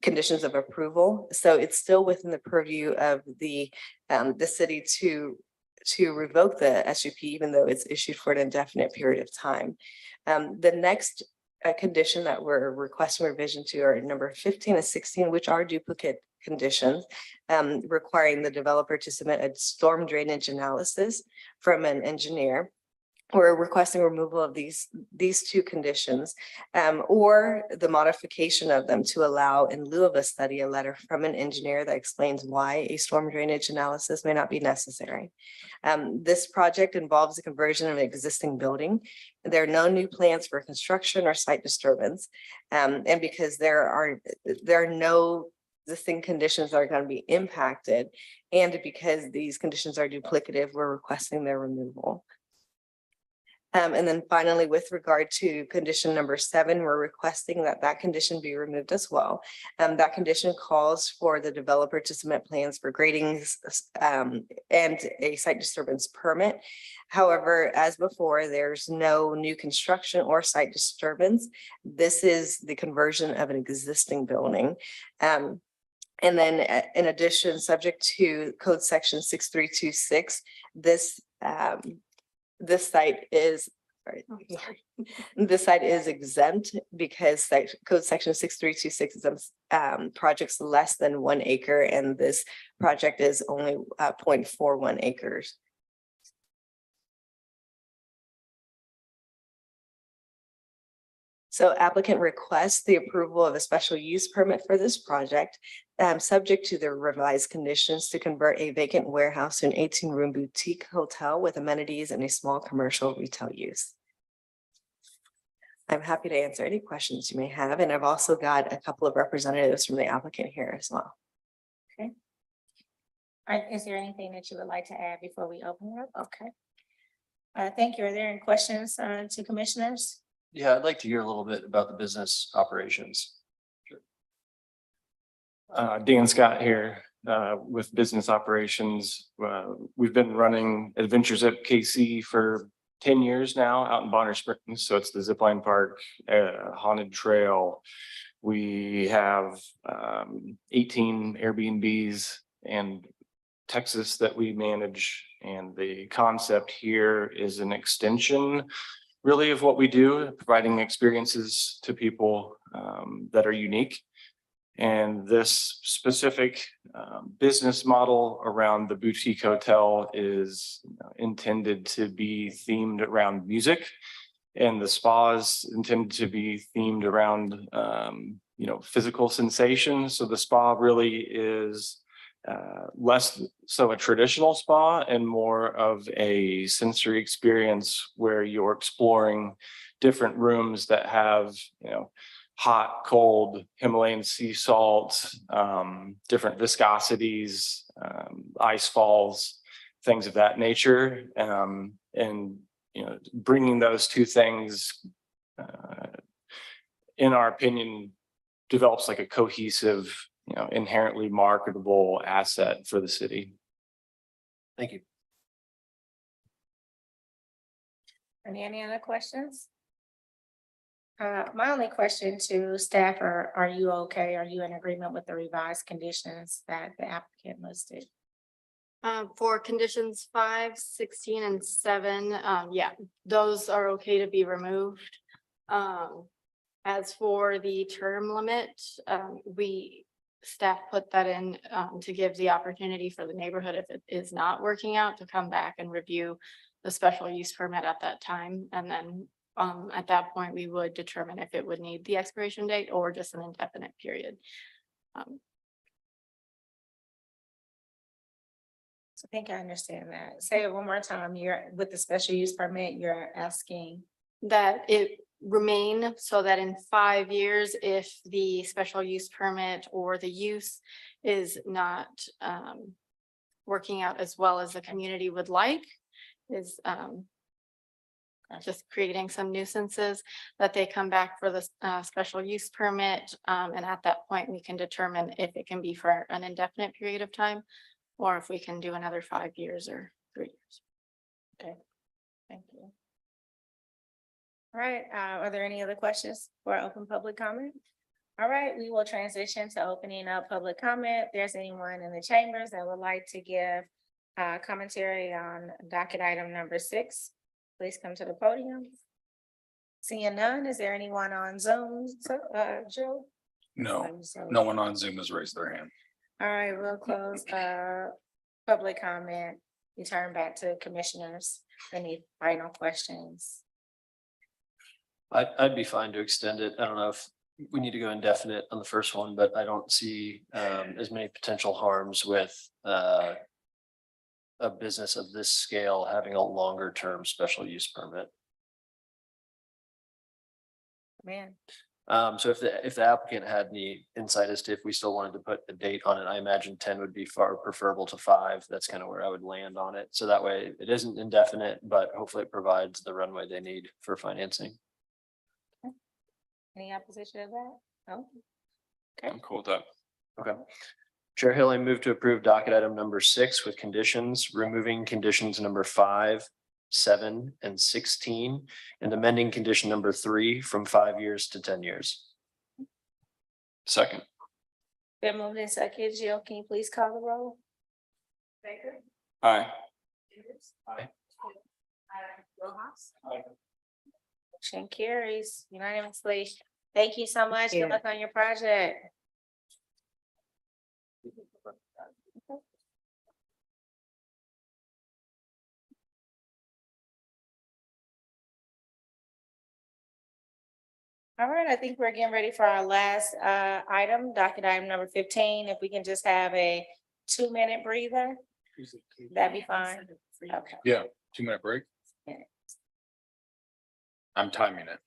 conditions of approval. So it's still within the purview of the city to revoke the SUP, even though it's issued for an indefinite period of time. The next condition that we're requesting revision to are number 15 and 16, which are duplicate conditions, requiring the developer to submit a storm drainage analysis from an engineer. We're requesting removal of these two conditions, or the modification of them to allow, in lieu of a study, a letter from an engineer that explains why a storm drainage analysis may not be necessary. This project involves the conversion of an existing building. There are no new plans for construction or site disturbance. And because there are no existing conditions that are going to be impacted, and because these conditions are duplicative, we're requesting their removal. And then finally, with regard to condition number 7, we're requesting that condition be removed as well. That condition calls for the developer to submit plans for grading and a site disturbance permit. However, as before, there's no new construction or site disturbance. This is the conversion of an existing building. And then in addition, subject to code section 6326, this site is, this site is exempt because code section 6326 is projects less than 1 acre, and this project is only 0.41 acres. So applicant requests the approval of a special use permit for this project, subject to the revised conditions to convert a vacant warehouse to an 18-room boutique hotel with amenities and a small commercial retail use. I'm happy to answer any questions you may have, and I've also got a couple of representatives from the applicant here as well. Okay. All right, is there anything that you would like to add before we open it up? Okay. Thank you. Are there any questions to commissioners? Yeah, I'd like to hear a little bit about the business operations. Dan Scott here with business operations. We've been running Adventures at KC for 10 years now out in Bonner Springs. So it's the zipline park, haunted trail. We have 18 Airbnbs and Texas that we manage. And the concept here is an extension really of what we do, providing experiences to people that are unique. And this specific business model around the boutique hotel is intended to be themed around music, and the spa is intended to be themed around physical sensations. So the spa really is less so a traditional spa and more of a sensory experience where you're exploring different rooms that have, hot, cold, Himalayan sea salt, different viscosities, ice falls, things of that nature. And bringing those two things, in our opinion, develops like a cohesive, inherently marketable asset for the city. Thank you. Any other questions? My only question to staff are you okay? Are you in agreement with the revised conditions that the applicant listed? For conditions 5, 16, and 7, yeah, those are okay to be removed. As for the term limit, staff put that in to give the opportunity for the neighborhood, if it is not working out, to come back and review the special use permit at that time. And then at that point, we would determine if it would need the expiration date or just an indefinite period. So I think I understand that. Say it one more time. You're with the special use permit, you're asking that it remain so that in 5 years, if the special use permit or the use is not working out as well as the community would like, is just creating some nuisances, that they come back for the special use permit. And at that point, we can determine if it can be for an indefinite period of time, or if we can do another 5 years or 3 years. Okay, thank you. All right, are there any other questions for open public comment? All right, we will transition to opening up public comment. If there's anyone in the chambers that would like to give commentary on docket item number 6, please come to the podium. Seeing none, is there anyone on Zoom, Joe? No, no one on Zoom has raised their hand. All right, we'll close public comment. We turn back to commissioners. Any final questions? I'd be fine to extend it. I don't know if we need to go indefinite on the first one, but I don't see as many potential harms with a business of this scale having a longer term special use permit. Man, So if the applicant had any insight as to if we still wanted to put a date on it, I imagine 10 would be far preferable to 5. That's kind of where I would land on it. So that way it isn't indefinite, but hopefully it provides the runway they need for financing. any opposition to that? No? I'm cool with that. Okay. Chair Hill, I move to approve docket item number 6 with conditions, removing conditions number 5, 7, and 16, and amending condition number 3 from 5 years to 10 years. Second. Been moved in second. Jill, can you please call the roll? Baker. Aye. Aye. Rojas. Motion carries unanimously. Thank you so much. Good luck on your project. All right, I think we're getting ready for our last item, docket item number 15. If we can just have a 2-minute breather, that'd be fine. Okay. Yeah, 2-minute break. Yeah. I'm timing it.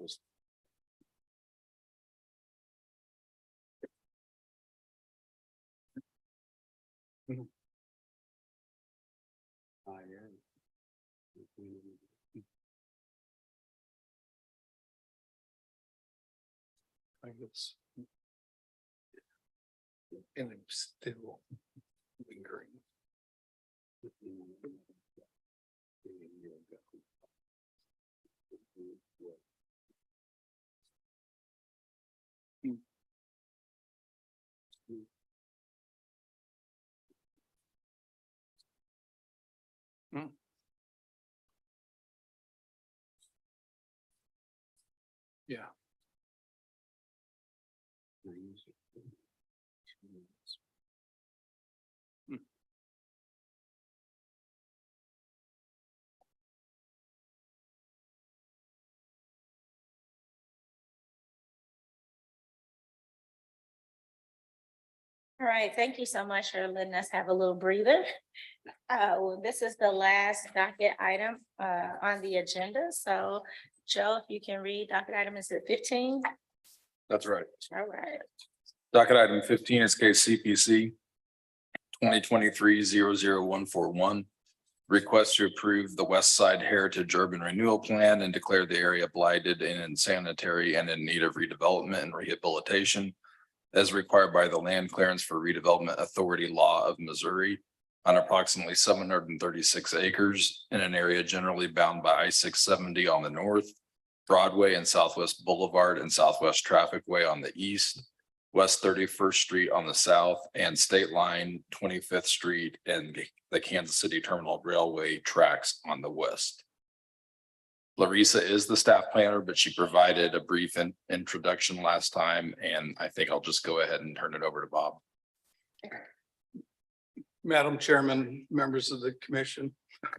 I guess. And I'm still lingering. Yeah. All right, thank you so much for letting us have a little breather. Well, this is the last docket item on the agenda. So Joe, if you can read docket item, is it 15? That's right. All right. Docket item 15 is case CPC 2023-00141. Request to approve the West Side Heritage Urban Renewal Plan and declare the area blighted and insanitary and in need of redevelopment and rehabilitation as required by the Land Clearance for Redevelopment Authority Law of Missouri on approximately 736 acres in an area generally bound by I-670 on the north, Broadway and Southwest Boulevard and Southwest Traffic Way on the east, West 31st Street on the south, and State Line 25th Street and the Kansas City Terminal Railway tracks on the west. Larissa is the staff planner, but she provided a brief introduction last time, and I think I'll just go ahead and turn it over to Bob. Madam Chairman, members of the commission.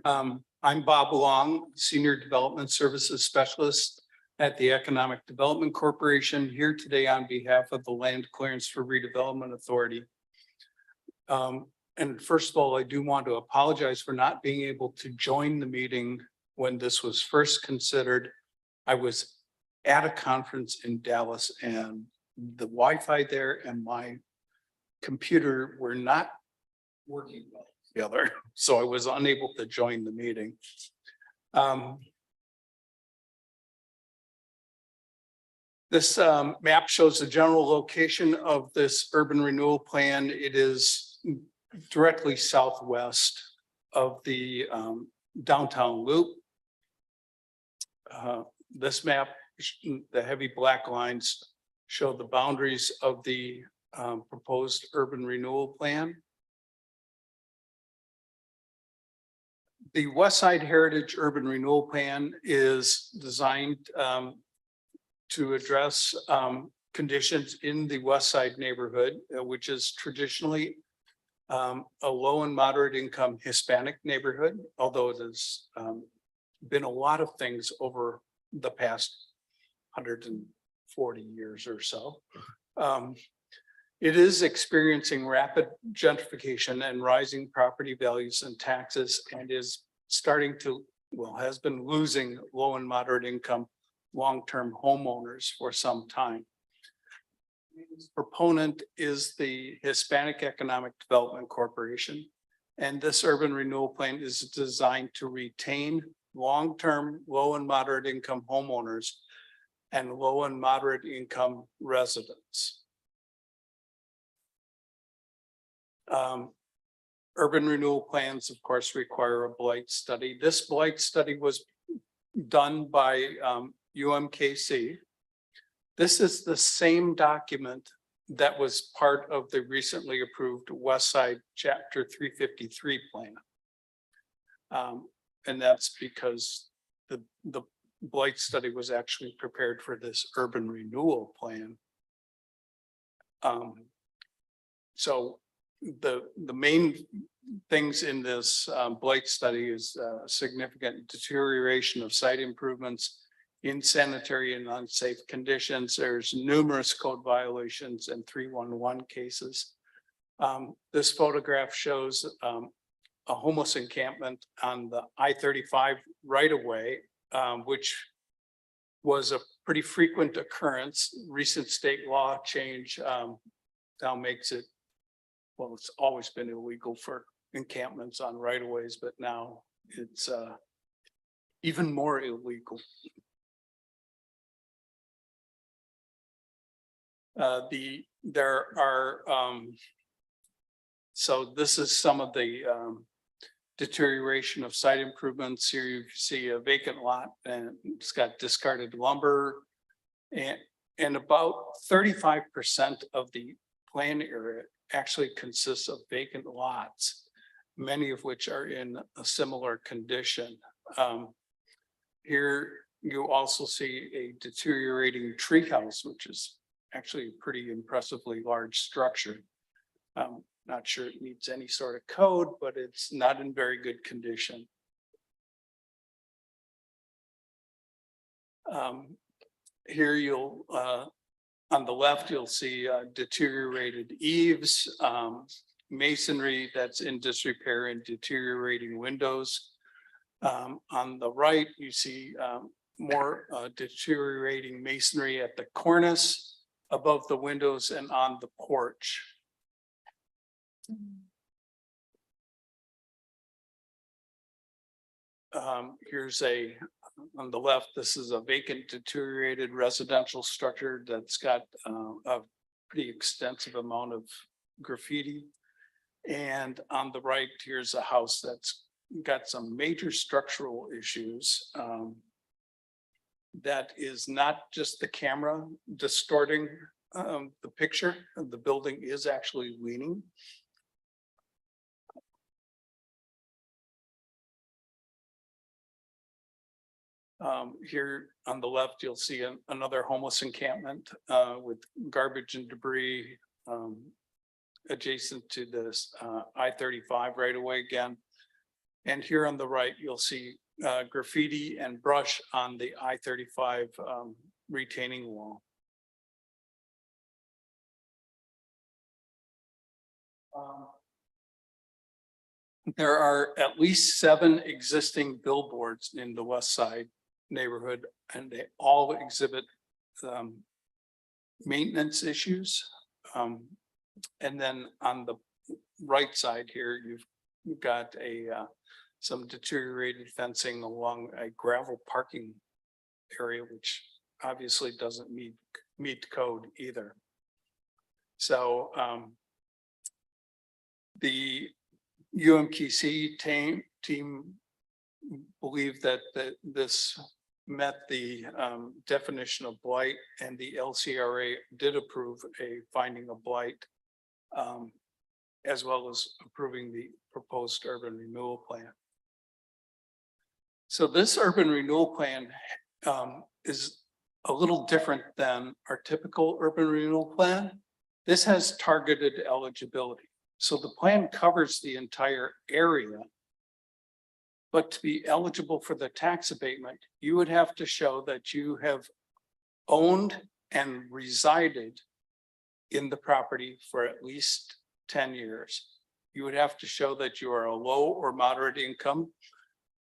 I'm Bob Long, Senior Development Services Specialist at the Economic Development Corporation, here today on behalf of the Land Clearance for Redevelopment Authority. And first of all, I do want to apologize for not being able to join the meeting when this was first considered. I was at a conference in Dallas and the Wi-Fi there and my computer were not working well together, so I was unable to join the meeting. This map shows the general location of this urban renewal plan. It is directly southwest of the downtown loop. This map, the heavy black lines show the boundaries of the proposed urban renewal plan. The West Side Heritage Urban Renewal Plan is designed to address conditions in the West Side neighborhood, which is traditionally a low and moderate income Hispanic neighborhood, although it has been a lot of things over the past 140 years or so. It is experiencing rapid gentrification and rising property values and taxes, and is starting to, well, has been losing low and moderate income long-term homeowners for some time. Proponent is the Hispanic Economic Development Corporation, and this urban renewal plan is designed to retain long-term low and moderate income homeowners and low and moderate income residents. Urban renewal plans, of course, require a blight study. This blight study was done by UMKC. This is the same document that was part of the recently approved West Side Chapter 353 plan. And that's because the blight study was actually prepared for this urban renewal plan. So the main things in this blight study is significant deterioration of site improvements in sanitary and unsafe conditions. There's numerous code violations and 311 cases. This photograph shows a homeless encampment on the I-35 right of way, which was a pretty frequent occurrence. Recent state law change now makes it, well, it's always been illegal for encampments on right of ways, but now it's even more illegal. There are so this is some of the deterioration of site improvements. Here you see a vacant lot and it's got discarded lumber. And about 35% of the plan area actually consists of vacant lots, many of which are in a similar condition. Here you also see a deteriorating treehouse, which is actually a pretty impressively large structure. Not sure it meets any sort of code, but it's not in very good condition. Here you'll, on the left, you'll see deteriorated eaves, masonry that's in disrepair and deteriorating windows. On the right, you see more deteriorating masonry at the cornice, above the windows and on the porch. Here's on the left, this is a vacant deteriorated residential structure that's got a pretty extensive amount of graffiti. And on the right, here's a house that's got some major structural issues. That is not just the camera distorting the picture. The building is actually leaning. Here on the left, you'll see another homeless encampment with garbage and debris adjacent to this I-35 right away again. And here on the right, you'll see graffiti and brush on the I-35 retaining wall. There are at least 7 existing billboards in the West Side neighborhood, and they all exhibit maintenance issues. And then on the right side here, you've got some deteriorated fencing along a gravel parking area, which obviously doesn't meet code either. So the UMKC team believed that this met the definition of blight, and the LCRA did approve a finding of blight, as well as approving the proposed urban renewal plan. So this urban renewal plan is a little different than our typical urban renewal plan. This has targeted eligibility. So the plan covers the entire area. But to be eligible for the tax abatement, you would have to show that you have owned and resided in the property for at least 10 years. You would have to show that you are a low or moderate income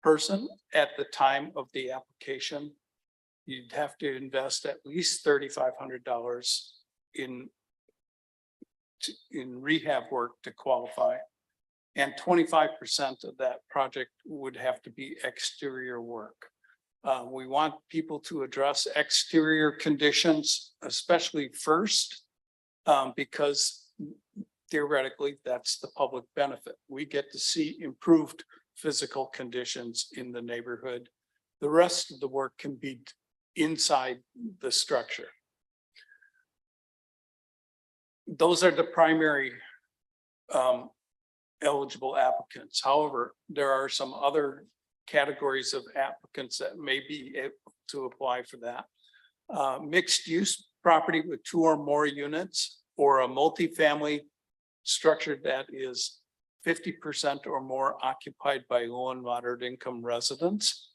person at the time of the application. You'd have to invest at least $3,500 in rehab work to qualify. And 25% of that project would have to be exterior work. We want people to address exterior conditions, especially first, because theoretically, that's the public benefit. We get to see improved physical conditions in the neighborhood. The rest of the work can be inside the structure. Those are the primary eligible applicants. However, there are some other categories of applicants that may be able to apply for that. Mixed use property with 2 or more units, or a multifamily structure that is 50% or more occupied by low and moderate income residents.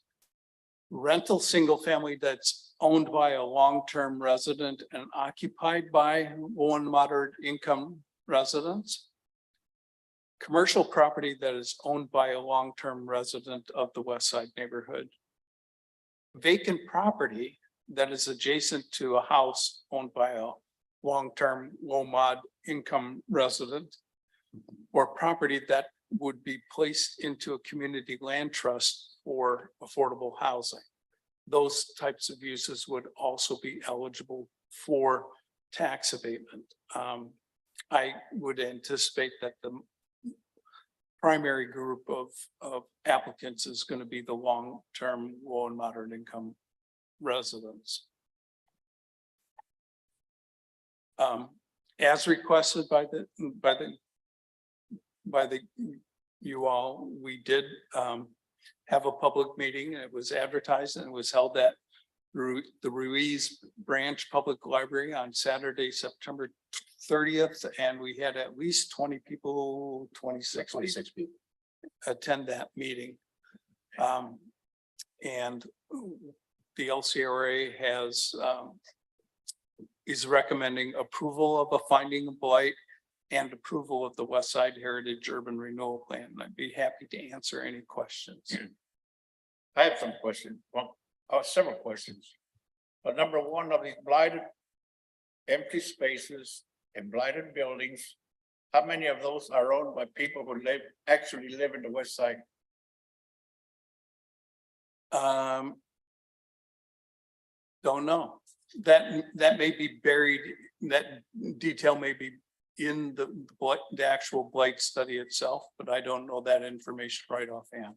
Rental single family that's owned by a long-term resident and occupied by low and moderate income residents. Commercial property that is owned by a long-term resident of the West Side neighborhood. Vacant property that is adjacent to a house owned by a long-term low mod income resident, or property that would be placed into a community land trust for affordable housing. Those types of uses would also be eligible for tax abatement. I would anticipate that the primary group of applicants is going to be the long-term low and moderate income residents. As requested by you all, we did have a public meeting, and it was advertised, and it was held at the Ruiz Branch Public Library on Saturday, September 30th, and we had at least 20 people, 26 people attend that meeting. And the LCRA is recommending approval of a finding of blight and approval of the West Side Heritage Urban Renewal Plan. I'd be happy to answer any questions. I have some questions, several questions. But number one, of these blighted empty spaces and blighted buildings, how many of those are owned by people who actually live in the West Side? Don't know. That may be buried, that detail may be in the actual blight study itself, but I don't know that information right offhand.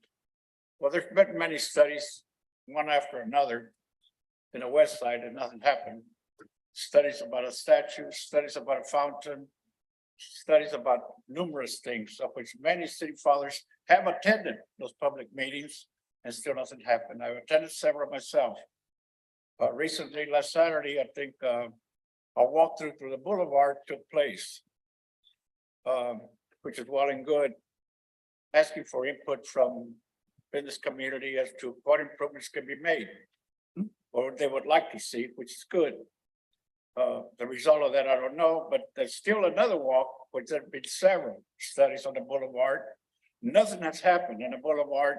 Well, there's been many studies, one after another, in the West Side, and nothing happened. Studies about a statue, studies about a fountain, studies about numerous things, of which many city fathers have attended those public meetings, and still nothing happened. I've attended several myself. Recently, last Saturday, I think a walkthrough through the boulevard took place, which is well and good, asking for input from business community as to what improvements can be made, or they would like to see, which is good. The result of that, I don't know, but there's still another walk, which there have been several studies on the boulevard. Nothing has happened in the boulevard.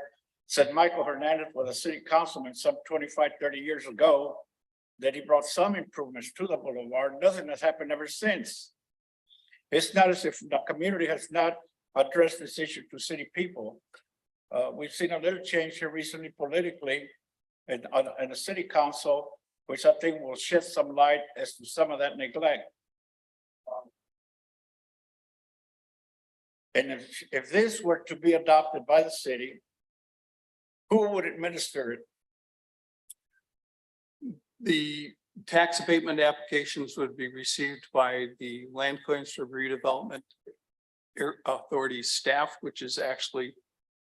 Said Michael Hernandez was a city councilman some 25, 30 years ago, that he brought some improvements to the boulevard. Nothing has happened ever since. It's not as if the community has not addressed this issue to city people. We've seen a little change here recently politically in the city council, which I think will shed some light as to some of that neglect. And if this were to be adopted by the city, who would administer it? The tax abatement applications would be received by the Land Claims for Redevelopment Authority staff, which is actually,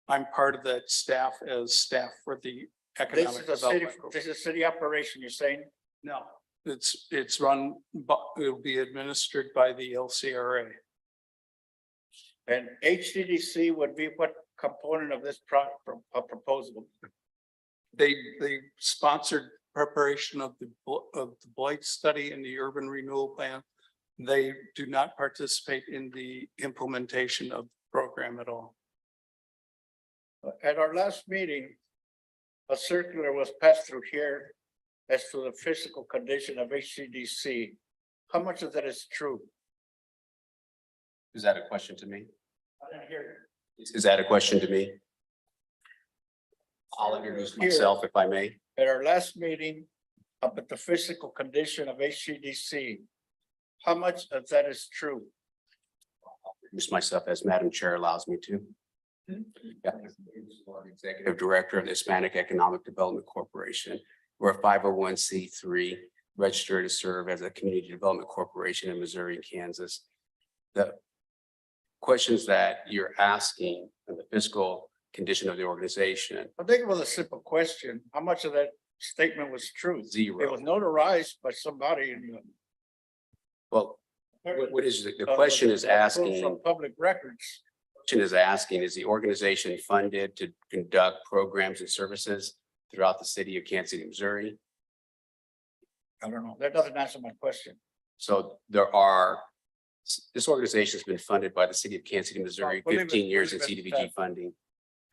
I'm part of that staff as staff for the economic development. This is a city operation, you're saying? No, it's run, but it'll be administered by the LCRA. And HDDC would be what component of this proposal? They sponsored preparation of the blight study and the urban renewal plan. They do not participate in the implementation of the program at all. At our last meeting, a circular was passed through here as to the physical condition of HCDC. How much of that is true? Is that a question to me? I didn't hear it. Is that a question to me? I'll introduce myself if I may. At our last meeting, about the physical condition of HCDC, how much of that is true? Introduce myself as Madam Chair allows me to. Yeah. Executive Director of the Hispanic Economic Development Corporation. We're a 501c3 registered to serve as a community development corporation in Missouri and Kansas. The questions that you're asking and the fiscal condition of the organization. I think it was a simple question. How much of that statement was true? Zero. It was notarized by somebody in the. Well, what is the question is asking? From public records. Question is asking, is the organization funded to conduct programs and services throughout the city of Kansas City, Missouri? I don't know. That doesn't answer my question. So this organization has been funded by the city of Kansas City, Missouri, 15 years in CDBG funding.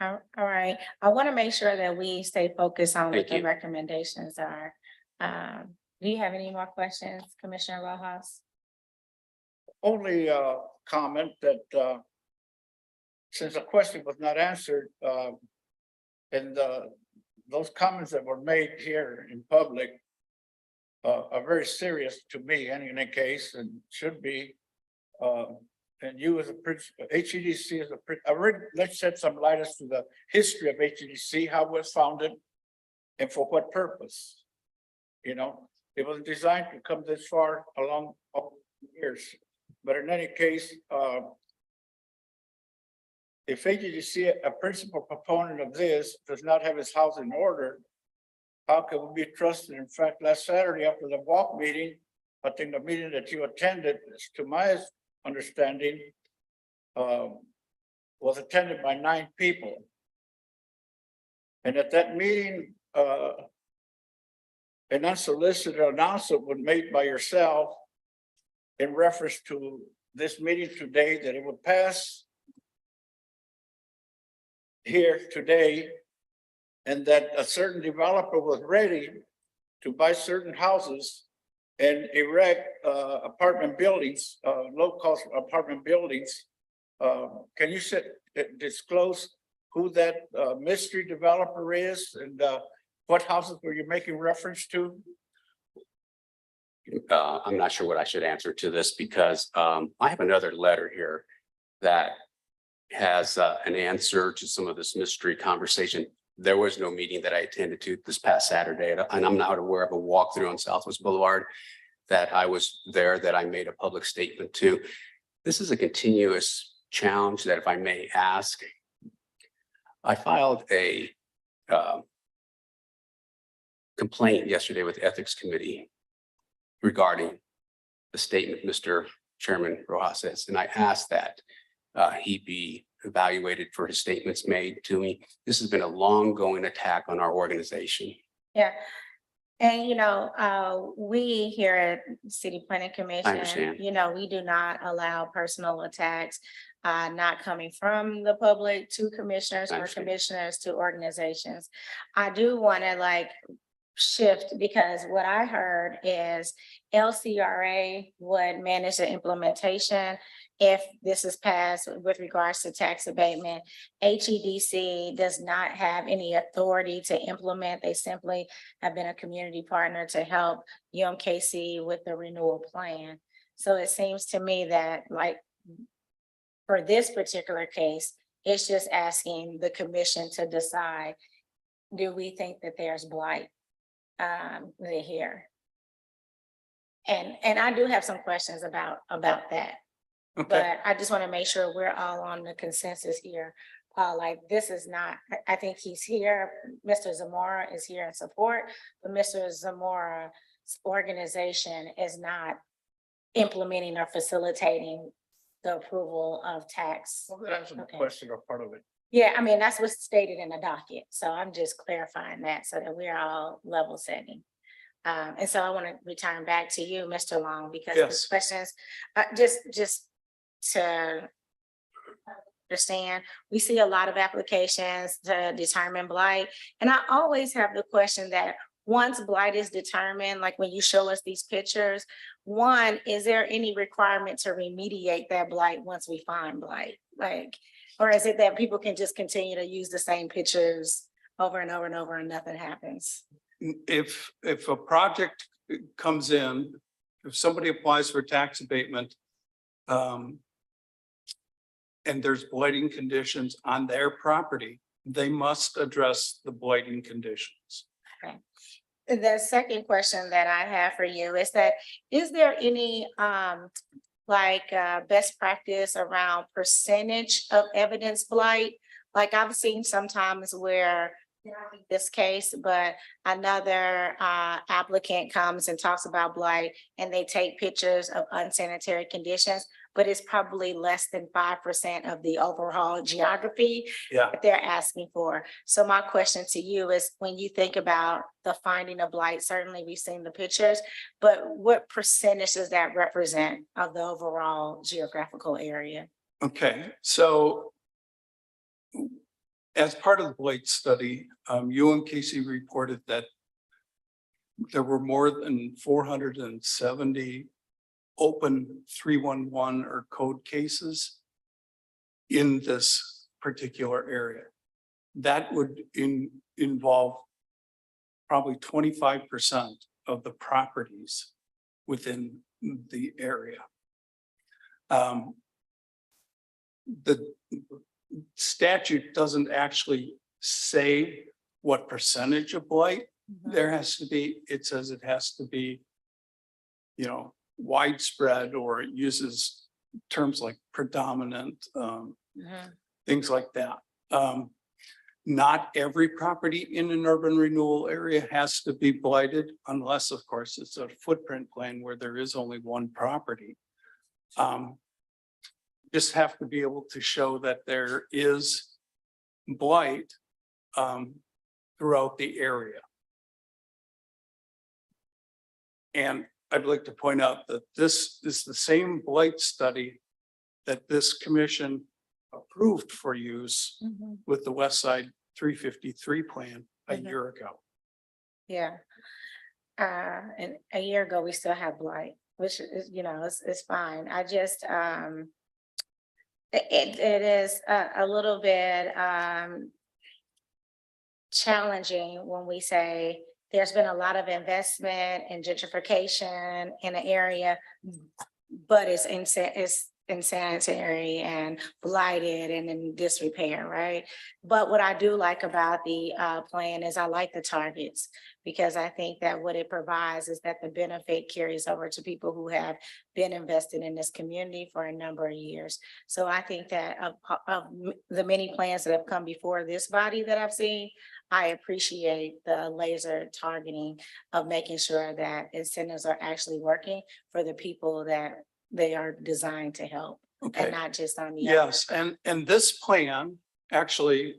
All right, I want to make sure that we stay focused on what Thank the you. recommendations are. Do you have any more questions, Commissioner Rojas? Only comment that since the question was not answered, and those comments that were made here in public are very serious to me in any case, and should be. And you as a principal, HEDC as let's shed some light as to the history of HEDC, how it was founded, and for what purpose. You know, it was designed to come this far along all the years. But in any case, if HEDC, a principal proponent of this, does not have his house in order, how can we be trusted? In fact, last Saturday after the walk meeting, I think the meeting that you attended, to my understanding, was attended by 9 people. And at that meeting, an unsolicited announcement was made by yourself in reference to this meeting today, that it would pass here today, and that a certain developer was ready to buy certain houses and erect apartment buildings, low-cost apartment buildings. Can you disclose who that mystery developer is, and what houses were you making reference to? I'm not sure what I should answer to this because I have another letter here that has an answer to some of this mystery conversation. There was no meeting that I attended to this past Saturday, and I'm not aware of a walkthrough on Southwest Boulevard that I was there, that I made a public statement to. This is a continuous challenge that, if I may ask, I filed a complaint yesterday with the Ethics Committee regarding the statement Mr. Chairman Rojas says, and I asked that he be evaluated for his statements made to me. This has been a long-going attack on our organization. Yeah. And, you know, we here at City Planning Commission, understand. you know, we do not allow personal attacks, not coming from the public to commissioners or commissioners to organizations. I do want to shift, because what I heard is LCRA would manage the implementation if this is passed with regards to tax abatement. HEDC does not have any authority to implement. They simply have been a community partner to help UMKC with the renewal plan. So it seems to me that, for this particular case, it's just asking the commission to decide, do we think that there's blight here? And I do have some questions about that. Okay. But I just want to make sure we're all on the consensus here. This is not, I think he's here, Mr. Zamora is here in support, but Mr. Zamora's organization is not implementing or facilitating the approval of tax. Well, that answered the question or part of it. Yeah, I mean, that's what's stated in the docket. So I'm just clarifying that so that we're all level setting. And so I want to return back to you, Mr. Long, because Yes. the questions, just to understand, we see a lot of applications to determine blight. And I always have the question that once blight is determined, like when you show us these pictures, one, is there any requirement to remediate that blight once we find blight? Or is it that people can just continue to use the same pictures over and over and over and nothing happens? If a project comes in, if somebody applies for tax abatement, and there's blighting conditions on their property, they must address the blighting conditions. Okay. The second question that I have for you is that, is there any best practice around percentage of evidence blight? Like I've seen sometimes where, not in this case, but another applicant comes and talks about blight and they take pictures of unsanitary conditions, but it's probably less than 5% of the overall geography that they're asking for. So my question to you is, when you think about the finding of blight, certainly we've seen the pictures, but what percentage does that represent of the overall geographical area? Okay, so as part of the blight study, UMKC reported that there were more than 470 open 311 or code cases in this particular area. That would involve probably 25% of the properties within the area. The statute doesn't actually say what percentage of blight there has to be. It says it has to be, you know, widespread, or it uses terms like predominant, things like that. Not every property in an urban renewal area has to be blighted, unless, of course, it's a footprint plan where there is only one property. Just have to be able to show that there is blight throughout the area. And I'd like to point out that this is the same blight study that this commission approved for use with the West Side 353 plan a year ago. Yeah. And a year ago, we still have blight, which is, you know, it's fine. I just, it is a little bit challenging when we say there's been a lot of investment in gentrification in the area, but it's insanitary and blighted and in disrepair, right? But what I do like about the plan is I like the targets, because I think that what it provides is that the benefit carries over to people who have been invested in this community for a number of years. So I think that of the many plans that have come before this body that I've seen, I appreciate the laser targeting of making sure that incentives are actually working for the people that they are designed to help, and not just on the. Yes, and this plan actually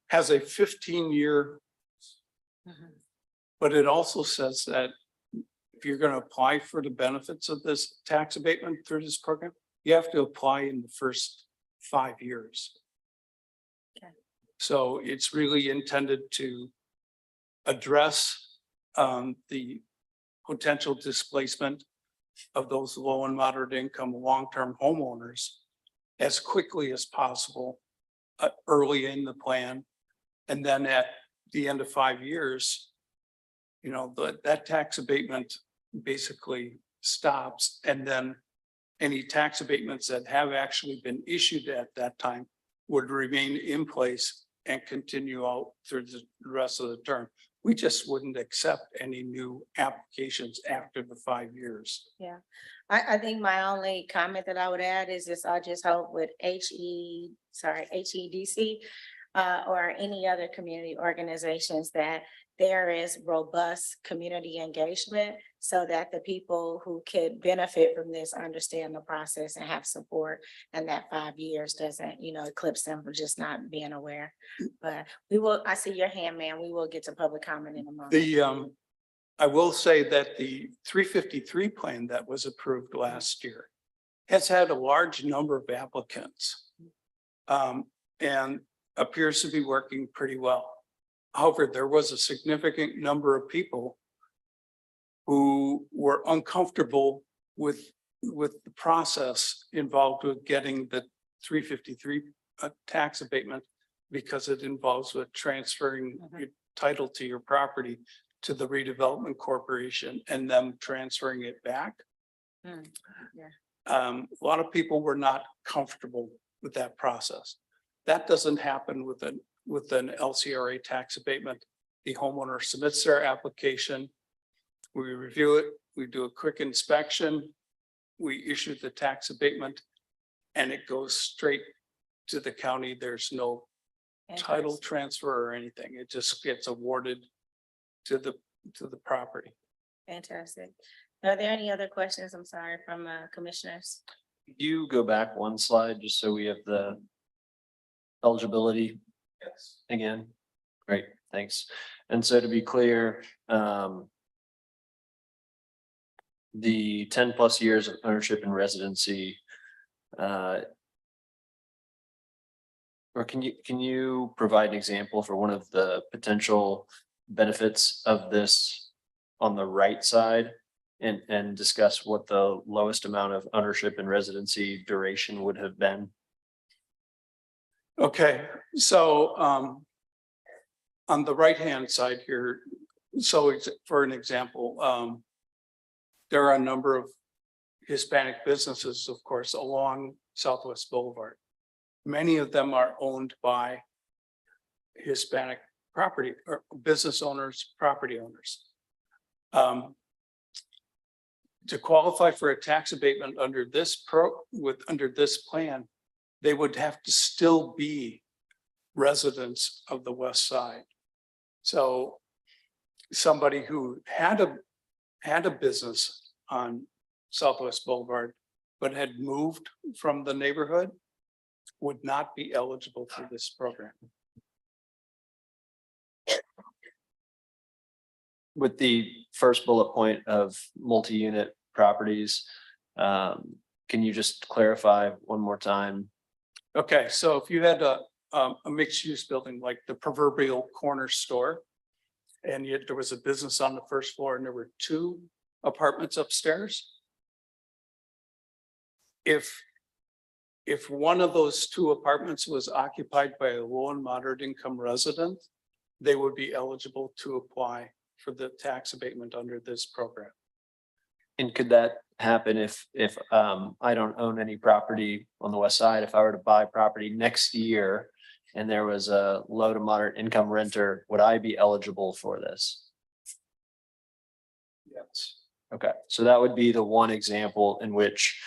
has a 15-year, but it also says that if you're going to apply for the benefits of this tax abatement through this program, you have to apply in the first 5 years. So it's really intended to address the potential displacement of those low and moderate income long-term homeowners as quickly as possible early in the plan. And then at the end of 5 years, you know, that tax abatement basically stops. And then any tax abatements that have actually been issued at that time would remain in place and continue out through the rest of the term. We just wouldn't accept any new applications after the 5 years. Yeah, I think my only comment that I would add is this: I just hope with HEDC or any other community organizations that there is robust community engagement, so that the people who could benefit from this understand the process and have support, and that 5 years doesn't, you know, eclipse them for just not being aware. But we will, I see your hand, man. We will get to public comment in a moment. I will say that the 353 plan that was approved last year has had a large number of applicants and appears to be working pretty well. However, there was a significant number of people who were uncomfortable with the process involved with getting the 353 tax abatement, because it involves with transferring your title to your property to the redevelopment corporation and them transferring it back. A lot of people were not comfortable with that process. That doesn't happen with an LCRA tax abatement. The homeowner submits their application, we review it, we do a quick inspection, we issue the tax abatement, and it goes straight to the county. There's no title transfer or anything. It just gets awarded to the property. Fantastic. Are there any other questions? I'm sorry, from commissioners? You go back one slide just so we have the eligibility. Yes. Again, great, thanks. And so to be clear, the 10+ years of ownership and residency, or can you provide an example for one of the potential benefits of this on the right side and discuss what the lowest amount of ownership and residency duration would have been? Okay, so on the right-hand side here, so for an example, there are a number of Hispanic businesses, of course, along Southwest Boulevard. Many of them are owned by Hispanic property or business owners, property owners. To qualify for a tax abatement under this under this plan, they would have to still be residents of the west side. So somebody who had a business on Southwest Boulevard, but had moved from the neighborhood would not be eligible for this program. With the first bullet point of multi-unit properties, can you just clarify one more time? Okay, so if you had a mixed use building, like the proverbial corner store, and yet there was a business on the first floor and there were 2 apartments upstairs. If one of those 2 apartments was occupied by a low and moderate income resident, they would be eligible to apply for the tax abatement under this program. And could that happen if I don't own any property on the west side? If I were to buy property next year and there was a low to moderate income renter, would I be eligible for this? Yes. Okay, so that would be the one example in which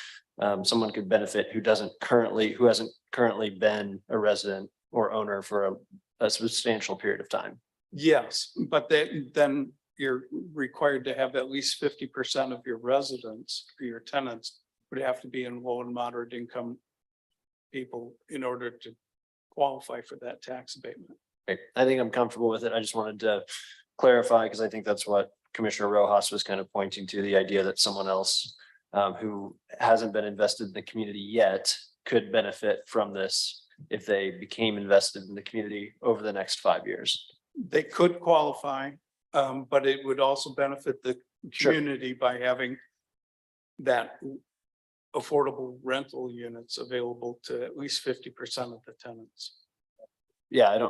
someone could benefit who hasn't currently been a resident or owner for a substantial period of time. Yes, but then you're required to have at least 50% of your residents or your tenants would have to be in low and moderate income people in order to qualify for that tax abatement. Okay, I think I'm comfortable with it. I just wanted to clarify because I think that's what Commissioner Rojas was kind of pointing to, the idea that someone else who hasn't been invested in the community yet could benefit from this if they became invested in the community over the next 5 years. They could qualify, but it would also benefit the Sure. community by having that affordable rental units available to at least 50% of the tenants. Yeah,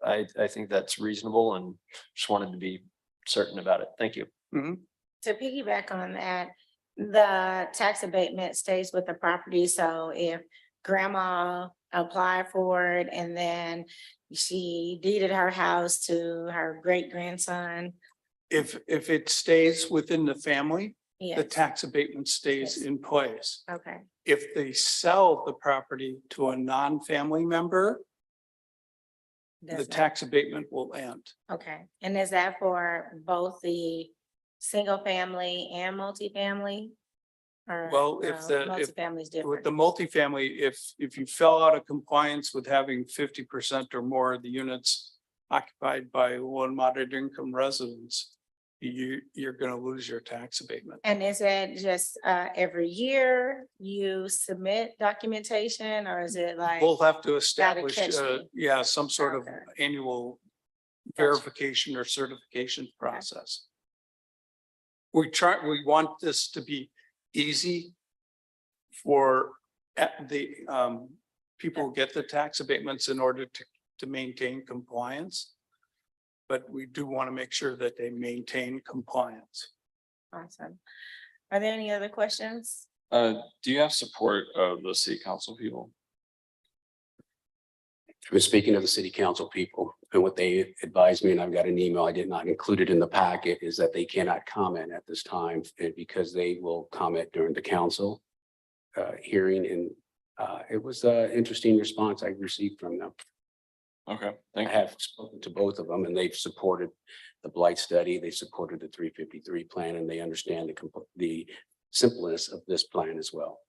I think that's reasonable and just wanted to be certain about it. Thank you. To piggyback on that, the tax abatement stays with the property. So if grandma applied for it and then she deeded her house to her great grandson. If it stays within the family, the Yes, tax abatement stays Yes. in place. okay, If they sell the property to a non-family member, the Does not- tax abatement will end. okay. And is that for both the single family and multifamily? Or, Well, if multifamily is with different. the multifamily, if you fell out of compliance with having 50% or more of the units occupied by low and moderate income residents, you're gonna lose your tax abatement. And is it just every year you submit documentation or is it like? We'll have to establish, catch me. yeah, some sort of Okay. annual verification or certification process. We want this to be easy for the people who get the tax abatements in order to maintain compliance. But we do want to make sure that they maintain compliance. Awesome. Are there any other questions? Do you have support of the city council people? I've been speaking to the city council people, and what they advised me, and I've got an email, I did not include it in the packet, is that they cannot comment at this time because they will comment during the council hearing, and it was an interesting response I received from them. Okay, I thank you. have spoken to both of them and they've supported the blight study, they supported the 353 plan, and they understand the simpleness of this plan as well.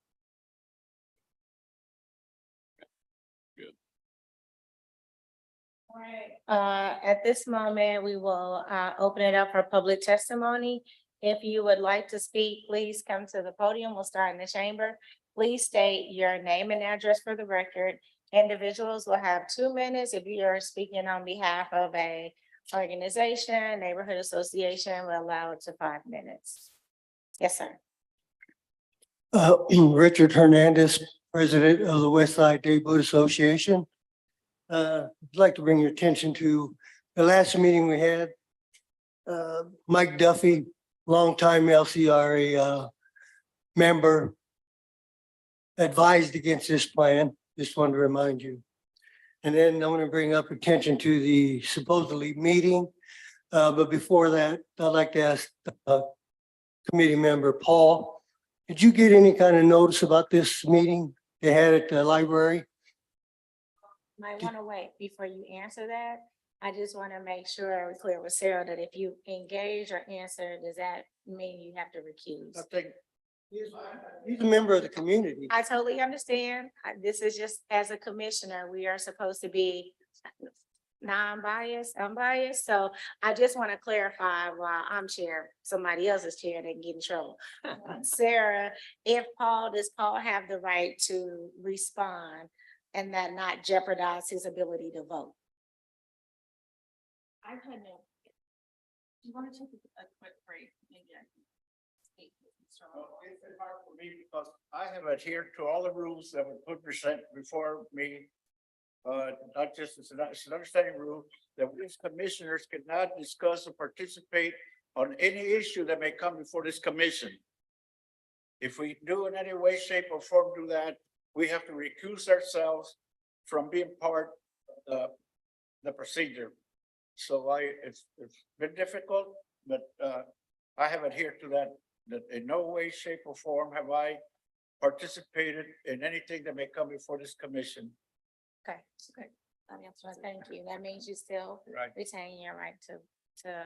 All right, at this moment, we will open it up for public testimony. If you would like to speak, please come to the podium. We'll start in the chamber. Please state your name and address for the record. Individuals will have 2 minutes if you are speaking on behalf of a organization, neighborhood association, will allow it to 5 minutes. Yes, sir. Richard Hernandez, president of the West Side Neighborhood Association. I'd like to bring your attention to the last meeting we had. Mike Duffy, longtime LCRA member, advised against this plan. Just wanted to remind you. And then I want to bring up attention to the supposedly meeting. But before that, I'd like to ask committee member Paul, did you get any kind of notice about this meeting they had at the library? Might want to wait before you answer that. I just want to make sure we're clear with Sarah that if you engage or answer, does that mean you have to recuse? I think he's a member of the community. I totally understand. This is just as a commissioner, we are supposed to be non-biased, unbiased. So I just want to clarify while I'm chair, somebody else is chair, they can get in trouble. Sarah, does Paul have the right to respond and that not jeopardize his ability to vote? I've had no. Do you want to take a quick break? Maybe I can speak. It's hard for me because I have adhered to all the rules that were put before me. Not just, it's an understanding rule that we as commissioners cannot discuss or participate on any issue that may come before this commission. If we do in any way, shape or form do that, we have to recuse ourselves from being part of the procedure. So it's been difficult, but I have adhered to that in no way, shape or form have I participated in anything that may come before this commission. Okay, okay. That answers, thank you. That means you still retain your right to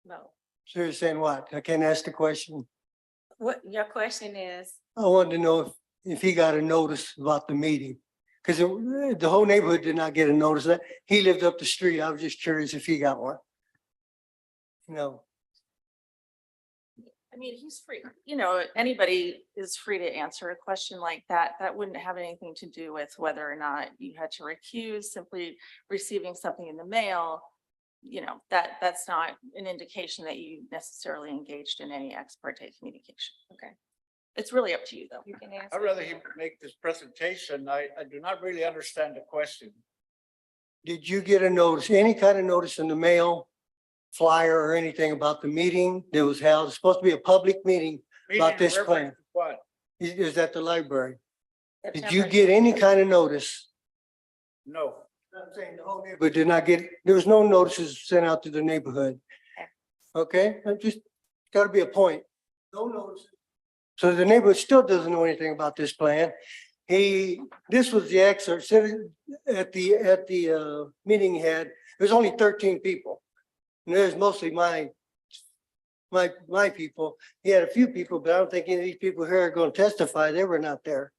vote. So you're saying what? I can't ask the question. What your question is? I wanted to know if he got a notice about the meeting. Because the whole neighborhood did not get a notice that he lived up the street. I was just curious if he got one. No. I mean, he's free, anybody is free to answer a question like that. That wouldn't have anything to do with whether or not you had to recuse. Simply receiving something in the mail, that's not an indication that you necessarily engaged in any ex parte communication. Okay. It's really up to you, though. You can answer. I'd rather he make this presentation. I do not really understand the question. Did you get a notice, any kind of notice in the mail, flyer or anything about the meeting that was held? It's supposed to be a public meeting about this plan. What? Is at the library. Did you September. get any kind of notice? No. I'm saying the whole neighborhood did not get, there was no notices sent out to the neighborhood. Okay, I just gotta be a point. No notice. So the neighborhood still doesn't know anything about this plan. This was the excerpt, said at the meeting he had, there's only 13 people. And there's mostly my people. He had a few people, but I don't think any of these people here are going to testify. They were not there.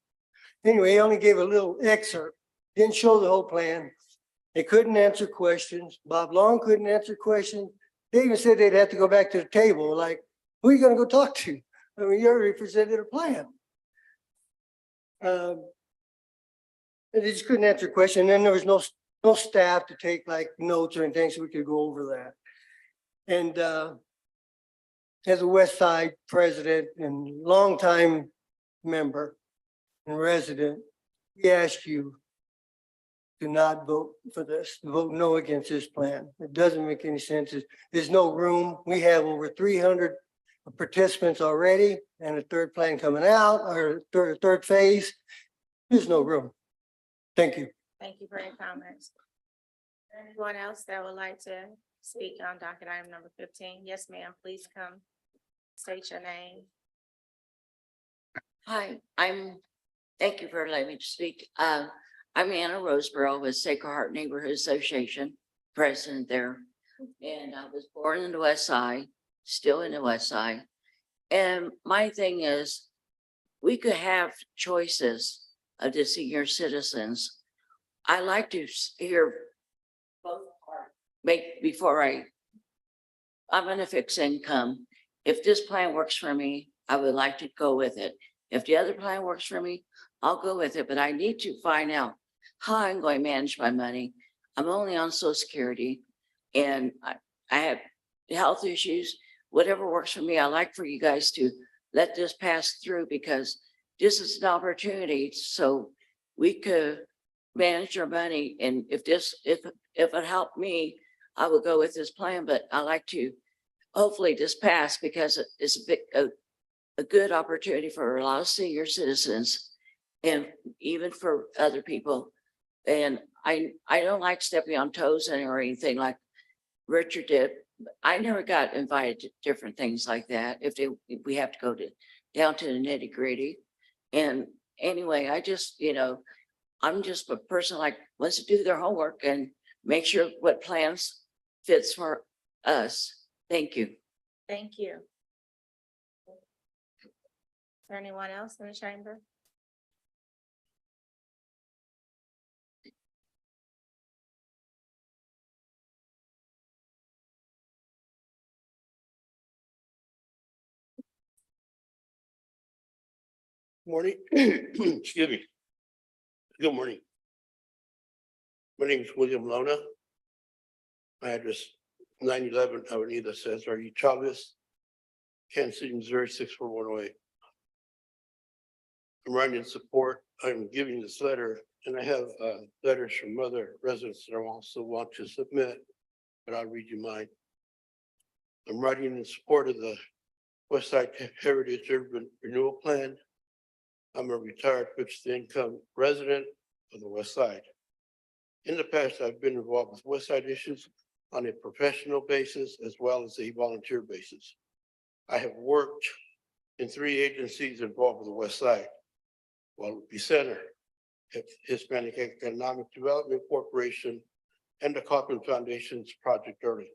Anyway, he only gave a little excerpt, didn't show the whole plan. They couldn't answer questions. Bob Long couldn't answer questions. They even said they'd have to go back to the table. Like, who are you going to go talk to? I mean, you already presented a plan. And they just couldn't answer a question. And then there was no staff to take like notes or anything, so we could go over that. And as a West Side president and longtime member and resident, we ask you to not vote for this, vote no against this plan. It doesn't make any sense. There's no room. We have over 300 participants already and a third plan coming out, or third phase. There's no room. Thank you. Thank you for your comments. Anyone else that would like to speak on docket item number 15? Yes, ma'am. Please come state your name. Hi, thank you for letting me speak. I'm Anna Roseborough with Sacred Heart Neighborhood Association, president there. And I was born in the West Side, still in the West Side. And my thing is, we could have choices of the senior citizens. I like to hear both parts before I'm on a fixed income. If this plan works for me, I would like to go with it. If the other plan works for me, I'll go with it, but I need to find out how I'm going to manage my money. I'm only on Social Security. And I have health issues, whatever works for me. I like for you guys to let this pass through because this is an opportunity so we could manage our money. And if it helped me, I would go with this plan, but I like to hopefully this pass because it's a good opportunity for a lot of senior citizens and even for other people. And I don't like stepping on toes or anything like Richard did. I never got invited to different things like that. If we have to go down to the nitty gritty. And anyway, I just, I'm just a person like wants to do their homework and make sure what plans fits for us. Thank you. Thank you. Is there anyone else in the chamber? Morning. Excuse me. Good morning. My name is William Lona. My address 911 Avenida Cesar E. Chavez, Kansas City, Missouri 64108. I'm writing in support. I'm giving this letter, and I have letters from other residents that I also want to submit, but I'll read you mine. I'm writing in support of the West Side Heritage Urban Renewal Plan. I'm a retired fixed income resident of the West Side. In the past, I've been involved with West Side issues on a professional basis as well as a volunteer basis. I have worked in 3 agencies involved with the West Side: Guadalupe Center, Hispanic Economic Development Corporation, and the Kauffman Foundation's Project Early.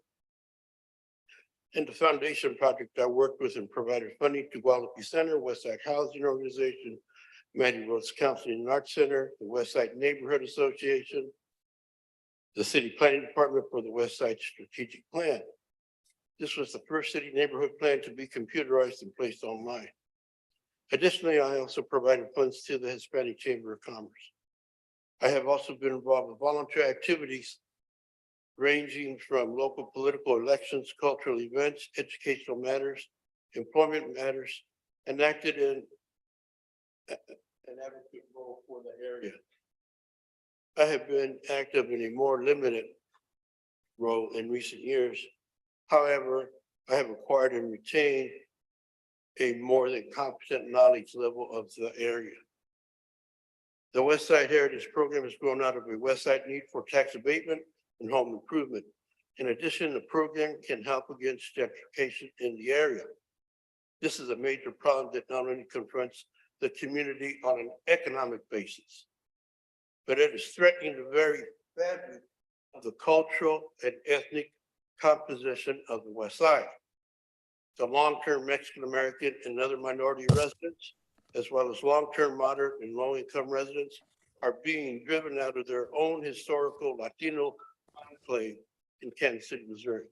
In the foundation project, I worked with and provided funding to Guadalupe Center, West Side Housing Organization, Mattie Rhodes Counseling and Arts Center, the West Side Neighborhood Association, the City Planning Department for the West Side Strategic Plan. This was the first city neighborhood plan to be computerized and placed online. Additionally, I also provided funds to the Hispanic Chamber of Commerce. I have also been involved with volunteer activities ranging from local political elections, cultural events, educational matters, employment matters, and acted in an advocate role for the area. I have been active in a more limited role in recent years. However, I have acquired and retained a more than competent knowledge level of the area. The West Side Heritage Program has grown out of a West Side need for tax abatement and home improvement. In addition, the program can help against gentrification in the area. This is a major problem that not only confronts the community on an economic basis, but it is threatening the very fabric of the cultural and ethnic composition of the West Side. The long-term Mexican-American and other minority residents, as well as long-term moderate and low-income residents, are being driven out of their own historical Latino enclave in Kansas City, Missouri.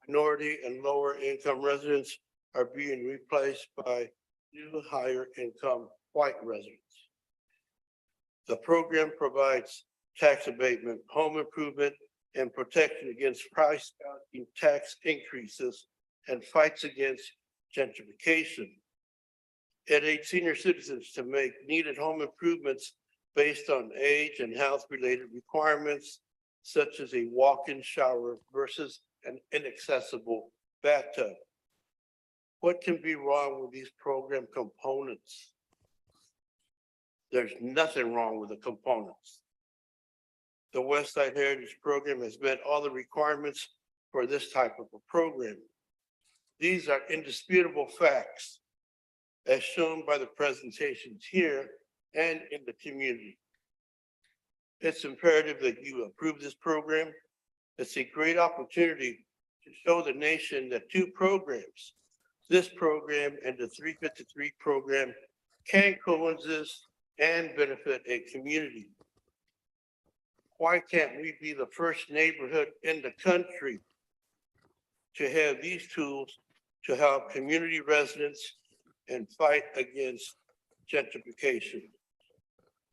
Minority and lower income residents are being replaced by new higher income white residents. The program provides tax abatement, home improvement, and protection against price gouging tax increases and fights against gentrification. It aids senior citizens to make needed home improvements based on age and health-related requirements, such as a walk-in shower versus an inaccessible bathtub. What can be wrong with these program components? There's nothing wrong with the components. The West Side Heritage Program has met all the requirements for this type of a program. These are indisputable facts, as shown by the presentations here and in the community. It's imperative that you approve this program. It's a great opportunity to show the nation that 2 programs, this program and the 353 program, can coexist and benefit a community. Why can't we be the first neighborhood in the country to have these tools to help community residents and fight against gentrification?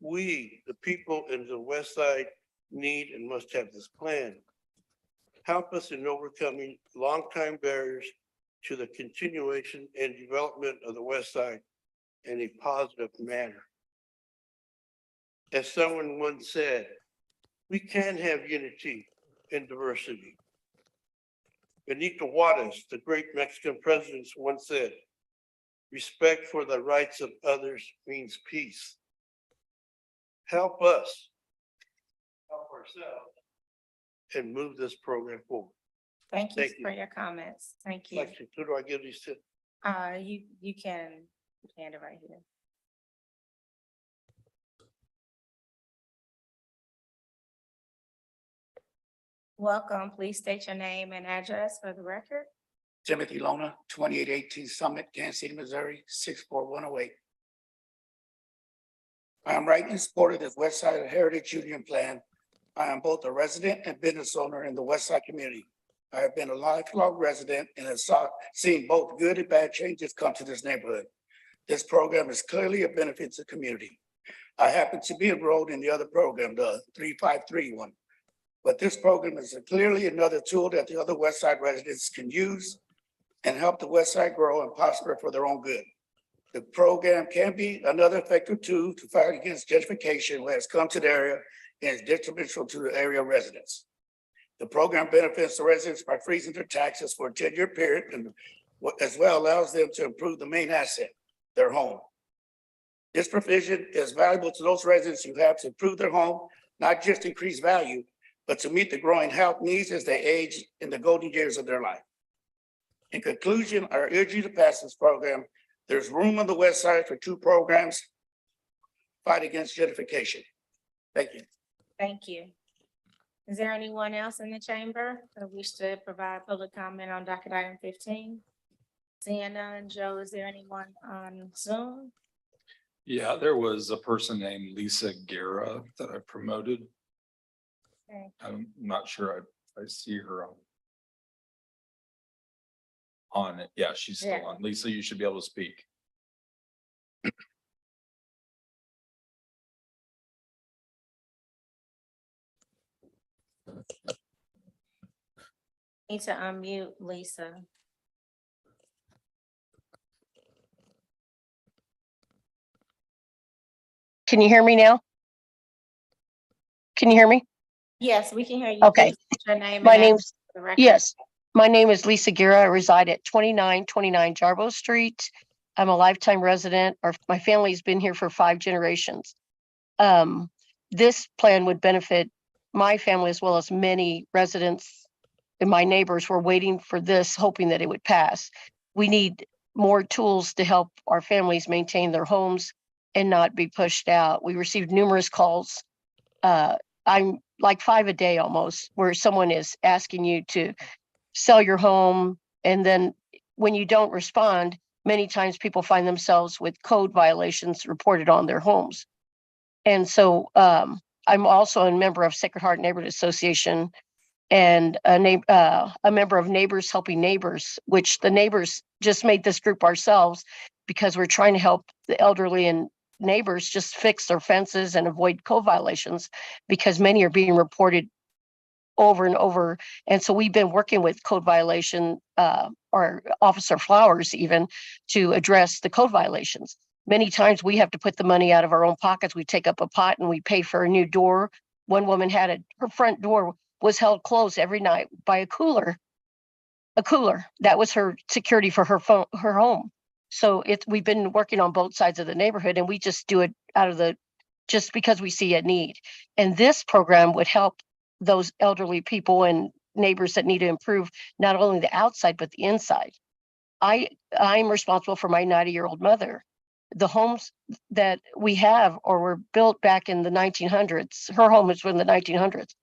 We, the people in the West Side, need and must have this plan. Help us in overcoming longtime barriers to the continuation and development of the West Side in a positive manner. As someone once said, we can have unity and diversity. Benito Juarez, the great Mexican president, once said, respect for the rights of others means peace. Help us help ourselves and move this program forward. Thank you Thank you. for your comments. Thank you. Lexi, who do I give these to? You can hand it right here. Welcome. Please state your name and address for the record. Timothy Lona, 2818 Summit, Kansas City, Missouri, 64108. I am writing in support of this West Side Heritage Union Plan. I am both a resident and business owner in the West Side community. I have been a lifelong resident and have seen both good and bad changes come to this neighborhood. This program is clearly a benefit to the community. I happen to be enrolled in the other program, the 3531. But this program is clearly another tool that the other West Side residents can use and help the West Side grow and prosper for their own good. The program can be another effective tool to fight against gentrification that has come to the area and is detrimental to the area residents. The program benefits the residents by freezing their taxes for a 10-year period and as well allows them to improve the main asset, their home. This provision is valuable to those residents who have to improve their home, not just increase value, but to meet the growing health needs as they age in the golden years of their life. In conclusion, I urge you to pass this program. There's room on the West Side for 2 programs. Fight against gentrification. Thank you. Thank you. Is there anyone else in the chamber that wish to provide public comment on docket item 15? Seeing none, Joe, is there anyone on Zoom? Yeah, there was a person named Lisa Guerra that I promoted. Okay. I'm not sure I see her on it. Yeah, she's still Yeah. on. Lisa, you should be able to speak. Need to unmute Lisa. Can you hear me now? Can you hear me? Yes, we can hear you. Okay. Please state your name My and name's, address for the record. yes, my name is Lisa Guerra. I reside at 2929 Jarbo Street. I'm a lifetime resident, or my family's been here for 5 generations. This plan would benefit my family as well as many residents and my neighbors were waiting for this, hoping that it would pass. We need more tools to help our families maintain their homes and not be pushed out. We received numerous calls. I'm like 5 a day almost, where someone is asking you to sell your home. And then when you don't respond, many times people find themselves with code violations reported on their homes. And so I'm also a member of Sacred Heart Neighborhood Association and a member of Neighbors Helping Neighbors, which the neighbors just made this group ourselves because we're trying to help the elderly and neighbors just fix their fences and avoid code violations because many are being reported over and over. And so we've been working with code violation or Officer Flowers even to address the code violations. Many times we have to put the money out of our own pockets. We take up a pot and we pay for a new door. One woman had her front door was held closed every night by a cooler. That was her security for her phone, her home. So we've been working on both sides of the neighborhood and we just do it out of just because we see a need. And this program would help those elderly people and neighbors that need to improve not only the outside, but the inside. I'm responsible for my 90-year-old mother. The homes that we have or were built back in the 1900s, her home was from the 1900s.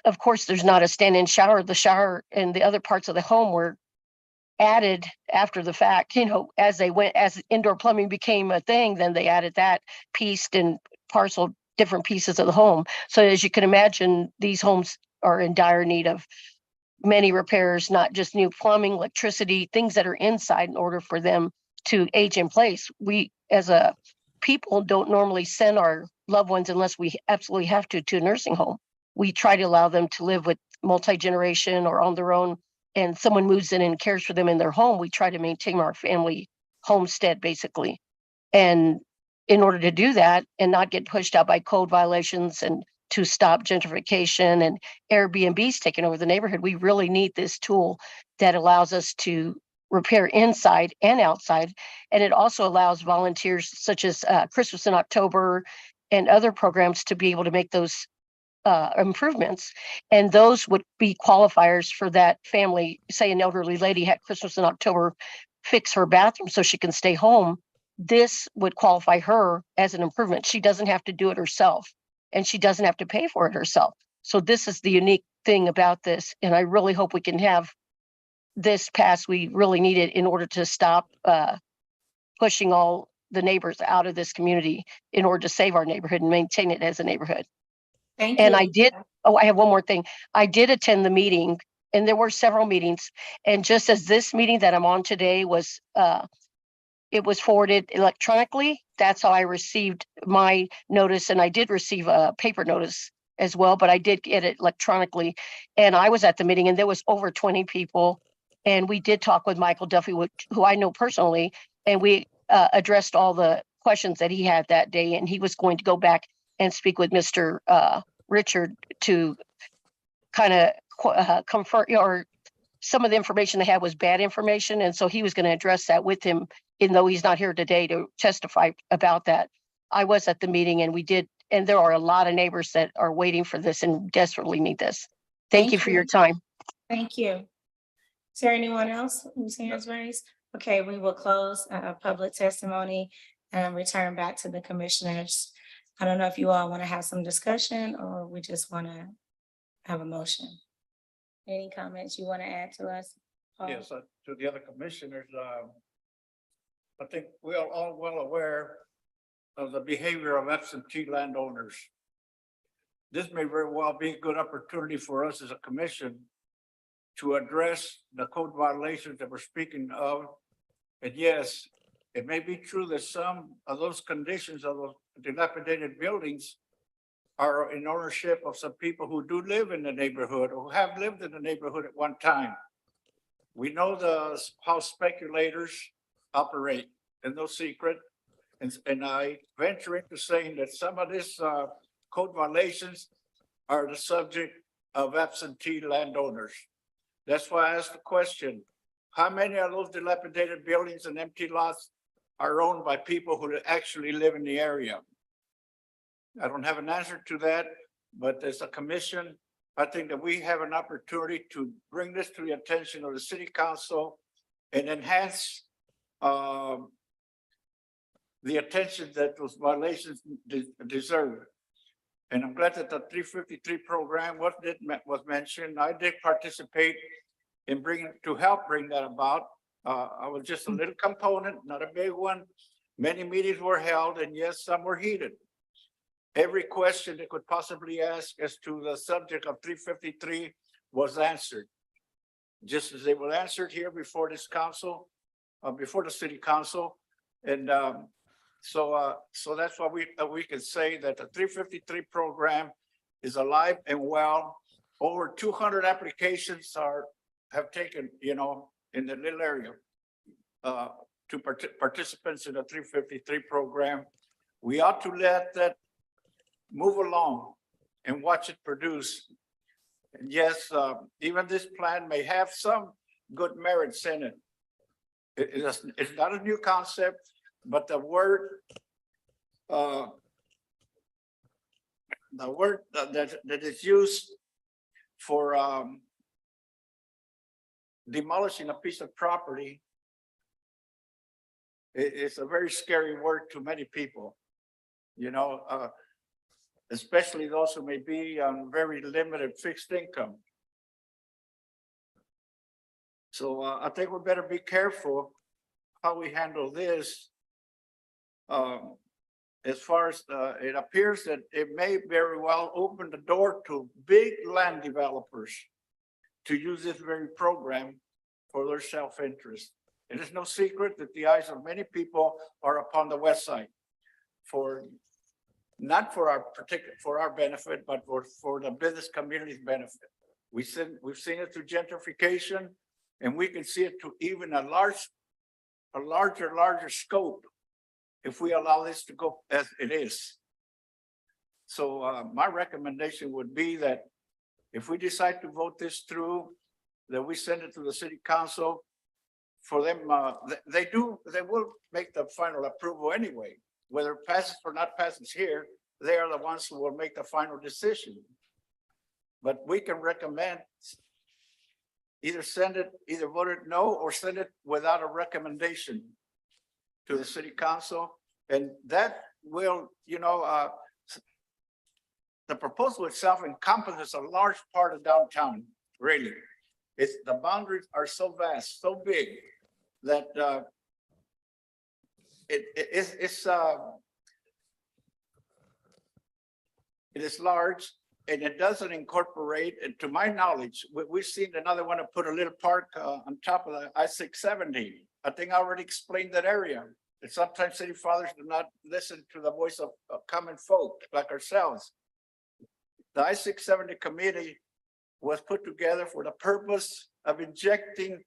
Of course, there's not a stand-in shower. The shower and the other parts of the home were added after the fact, as indoor plumbing became a thing, then they added that pieced and parceled different pieces of the home. So as you can imagine, these homes are in dire need of many repairs, not just new plumbing, electricity, things that are inside in order for them to age in place. We as a people don't normally send our loved ones unless we absolutely have to a nursing home. We try to allow them to live with multi-generation or on their own, and someone moves in and cares for them in their home, we try to maintain our family homestead basically. And in order to do that and not get pushed out by code violations and to stop gentrification and Airbnbs taking over the neighborhood, we really need this tool that allows us to repair inside and outside. And it also allows volunteers such as Christmas in October and other programs to be able to make those improvements. And those would be qualifiers for that family. Say an elderly lady had Christmas in October, fix her bathroom so she can stay home. This would qualify her as an improvement. She doesn't have to do it herself, and she doesn't have to pay for it herself. So this is the unique thing about this. And I really hope we can have this passed. We really need it in order to stop pushing all the neighbors out of this community in order to save our neighborhood and maintain it as a neighborhood. Thank you. And I have one more thing. I did attend the meeting, and there were several meetings. And just as this meeting that I'm on today was, it was forwarded electronically. That's how I received my notice. And I did receive a paper notice as well, but I did get it electronically. And I was at the meeting, and there was over 20 people. And we did talk with Michael Duffy, who I know personally, and we addressed all the questions that he had that day. And he was going to go back and speak with Mr. Richard to kind of confirm, or some of the information they had was bad information. And so he was going to address that with him, even though he's not here today to testify about that. I was at the meeting, and we did, and there are a lot of neighbors that are waiting for this and desperately need this. Thank you for your time. Thank you. Is there anyone else whose hands raised? Okay, we will close public testimony and return back to the commissioners. I don't know if you all want to have some discussion, or we just want to have a motion. Any comments you want to add to us? Paul? Yes, to the other commissioners, I think we are all well aware of the behavior of absentee landowners. This may very well be a good opportunity for us as a commission to address the code violations that we're speaking of. And yes, it may be true that some of those conditions of those dilapidated buildings are in ownership of some people who do live in the neighborhood or who have lived in the neighborhood at one time. We know how speculators operate, and no secret. And I venture into saying that some of these code violations are the subject of absentee landowners. That's why I asked the question, how many of those dilapidated buildings and empty lots are owned by people who actually live in the area? I don't have an answer to that, but as a commission, I think that we have an opportunity to bring this to the attention of the city council and enhance the attention that those violations deserve. And I'm glad that the 353 program was mentioned. I did participate in help bring that about. I was just a little component, not a big one. Many meetings were held, and yes, some were heated. Every question they could possibly ask as to the subject of 353 was answered, just as they were answered here before this council, before the city council. And so that's why we can say that the 353 program is alive and well. Over 200 applications have taken, in the little area to participants in the 353 program. We ought to let that move along and watch it produce. And yes, even this plan may have some good merits in it. It's not a new concept, but the word that is used for demolishing a piece of property, it's a very scary word to many people, especially those who may be on very limited fixed income. So I think we better be careful how we handle this. As far as it appears that it may very well open the door to big land developers to use this very program for their self-interest. It is no secret that the eyes of many people are upon the west side not for our benefit, but for the business community's benefit. We've seen it through gentrification, and we can see it to even a larger scope if we allow this to go as it is. So my recommendation would be that if we decide to vote this through, that we send it to the city council for them. They will make the final approval anyway, whether it passes or not passes here. They are the ones who will make the final decision. But we can recommend either vote it no or send it without a recommendation to the city council. And that will, the proposal itself encompasses a large part of downtown, really. The boundaries are so vast, so big that it is large, and it doesn't incorporate, and to my knowledge, we've seen another one to put a little park on top of the I-670. I think I already explained that area. And sometimes city fathers do not listen to the voice of common folk like ourselves. The I-670 committee was put together for the purpose of injecting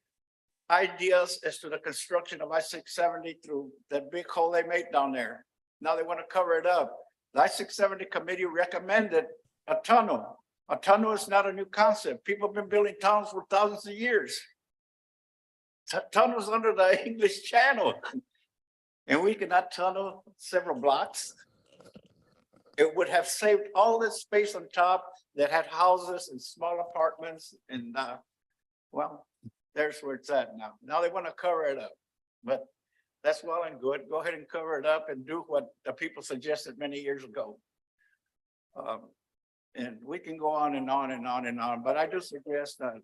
ideas as to the construction of I-670 through that big hole they made down there. Now they want to cover it up. The I-670 committee recommended a tunnel. A tunnel is not a new concept. People have been building tunnels for thousands of years. Tunnels under the English Channel. And we cannot tunnel several blocks. It would have saved all this space on top that had houses and small apartments. And well, there's where it's at now. Now they want to cover it up. But that's well and good. Go ahead and cover it up and do what the people suggested many years ago. And we can go on and on and on and on, but I do suggest that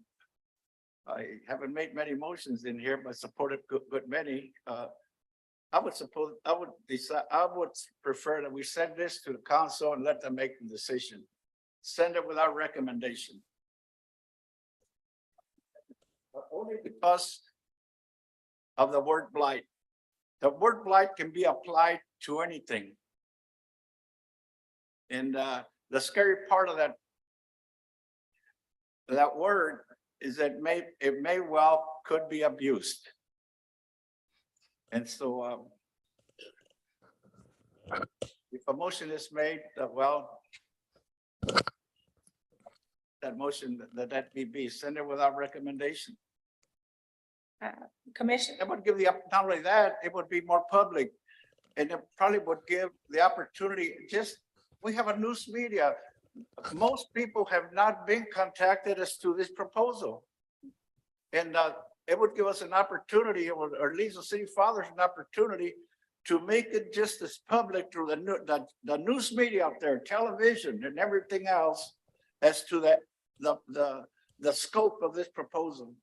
I haven't made many motions in here, but supported good many. I would prefer that we send this to the council and let them make the decision. Send it without recommendation. Only because of the word blight. The word blight can be applied to anything. And the scary part of that word is that it may well could be abused. And so if a motion is made that that motion that be send it without recommendation. Commissioner. It would give not only that, it would be more public, and it probably would give the opportunity. We have a news media. Most people have not been contacted as to this proposal. And it would give us an opportunity, or at least the city fathers an opportunity to make it just as public through the news media out there, television and everything else as to the scope of this proposal.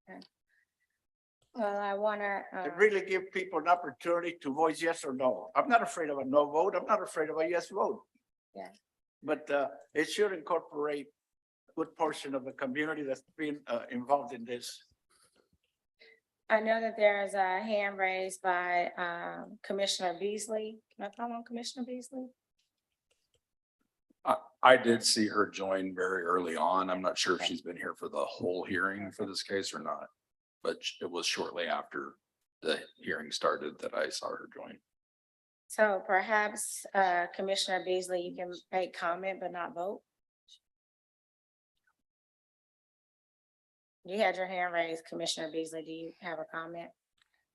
Okay. Well, I want to really give people an opportunity to voice yes or no. I'm not afraid of a no vote. I'm not afraid of a yes vote. Yeah. But it should incorporate a good portion of the community that's been involved in this. I know that there is a hand raised by Commissioner Beasley. Can I call on Commissioner Beasley? I did see her join very early on. I'm not sure if she's been here for the whole hearing for this case or not, but it was shortly after the hearing started that I saw her join. So perhaps Commissioner Beasley, you can make comment but not vote. You had your hand raised, Commissioner Beasley. Do you have a comment?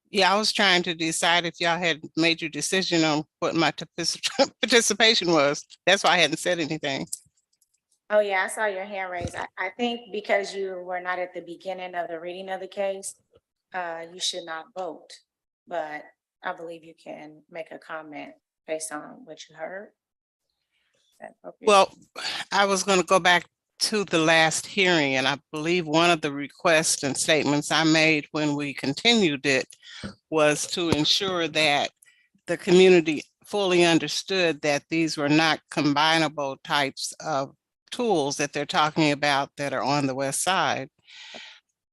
Yeah, I was trying to decide if y'all had made your decision on what my participation was. That's why I hadn't said anything. Oh, yeah, I saw your hand raised. I think because you were not at the beginning of the reading of the case, you should not vote. But I believe you can make a comment based on what you heard. Well, I was going to go back to the last hearing, and I believe one of the requests and statements I made when we continued it was to ensure that the community fully understood that these were not combinable types of tools that they're talking about that are on the west side.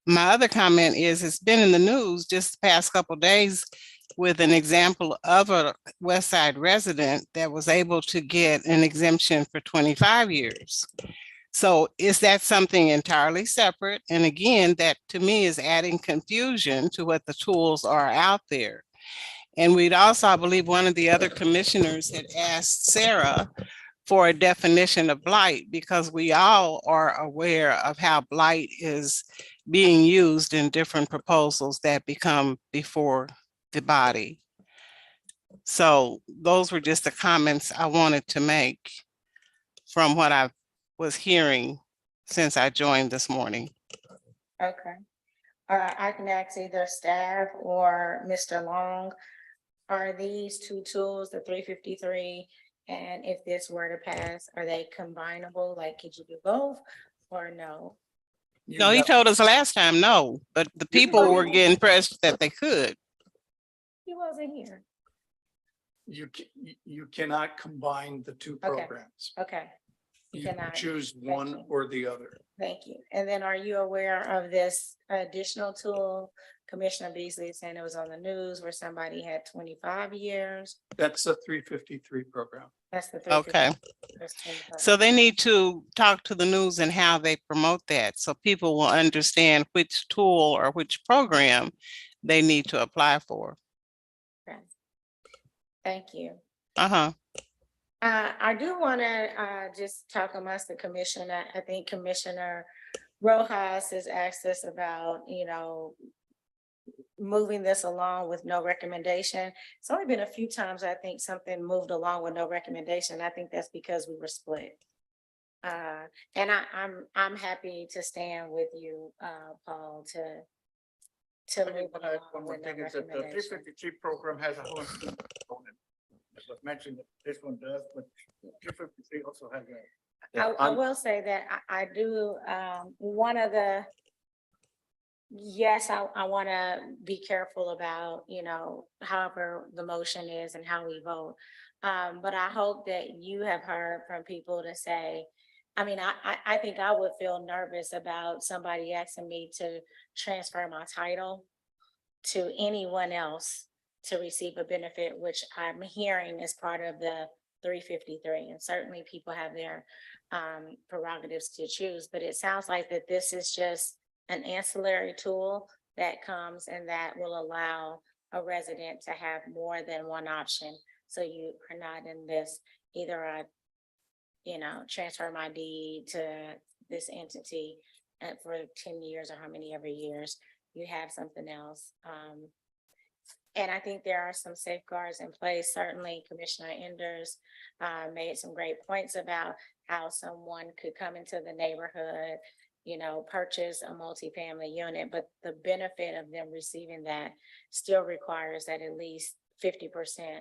My other comment is it's been in the news just the past couple of days with an example of a West Side resident that was able to get an exemption for 25 years. So is that something entirely separate? And again, that to me is adding confusion to what the tools are out there. And we'd also, I believe one of the other commissioners had asked Sarah for a definition of blight, because we all are aware of how blight is being used in different proposals that become before the body. So those were just the comments I wanted to make from what I was hearing since I joined this morning. Okay. I can ask either staff or Mr. Long. Are these two tools, the 353, and if this were to pass, are they combinable? Like, could you do both or no? No, he told us last time, no, but the people were getting pressed that they could. He wasn't here. You cannot combine the two Okay. programs. Okay. You cannot. choose Thank one you. or the other. Thank you. And then are you aware of this additional tool? Commissioner Beasley is saying it was on the news where somebody had 25 years. That's the 353 program. That's the. Okay. That's 25. So they need to talk to the news and how they promote that, so people will understand which tool or which program they need to apply for. Okay. Thank you. Uh-huh. I do want to just talk amongst the commission. I think Commissioner Rojas has asked us about, moving this along with no recommendation. It's only been a few times I think something moved along with no recommendation. I think that's because we were split. And I'm happy to stand with you, Paul, to move it along One with no thing is that the recommendation. 353 program has a whole component. As was mentioned, this one does, but 353 also has a. I will say that I do, one of the, yes, I want to be careful about, however the motion is and how we vote. But I hope that you have heard from people to say, I think I would feel nervous about somebody asking me to transfer my title to anyone else to receive a benefit, which I'm hearing is part of the 353. And certainly people have their prerogatives to choose, but it sounds like that this is just an ancillary tool that comes and that will allow a resident to have more than one option. So you are not in this, either I, transfer my deed to this entity for 10 years or how many ever years, you have something else. And I think there are some safeguards in place. Certainly Commissioner Enders made some great points about how someone could come into the neighborhood, purchase a multifamily unit, but the benefit of them receiving that still requires that at least 50%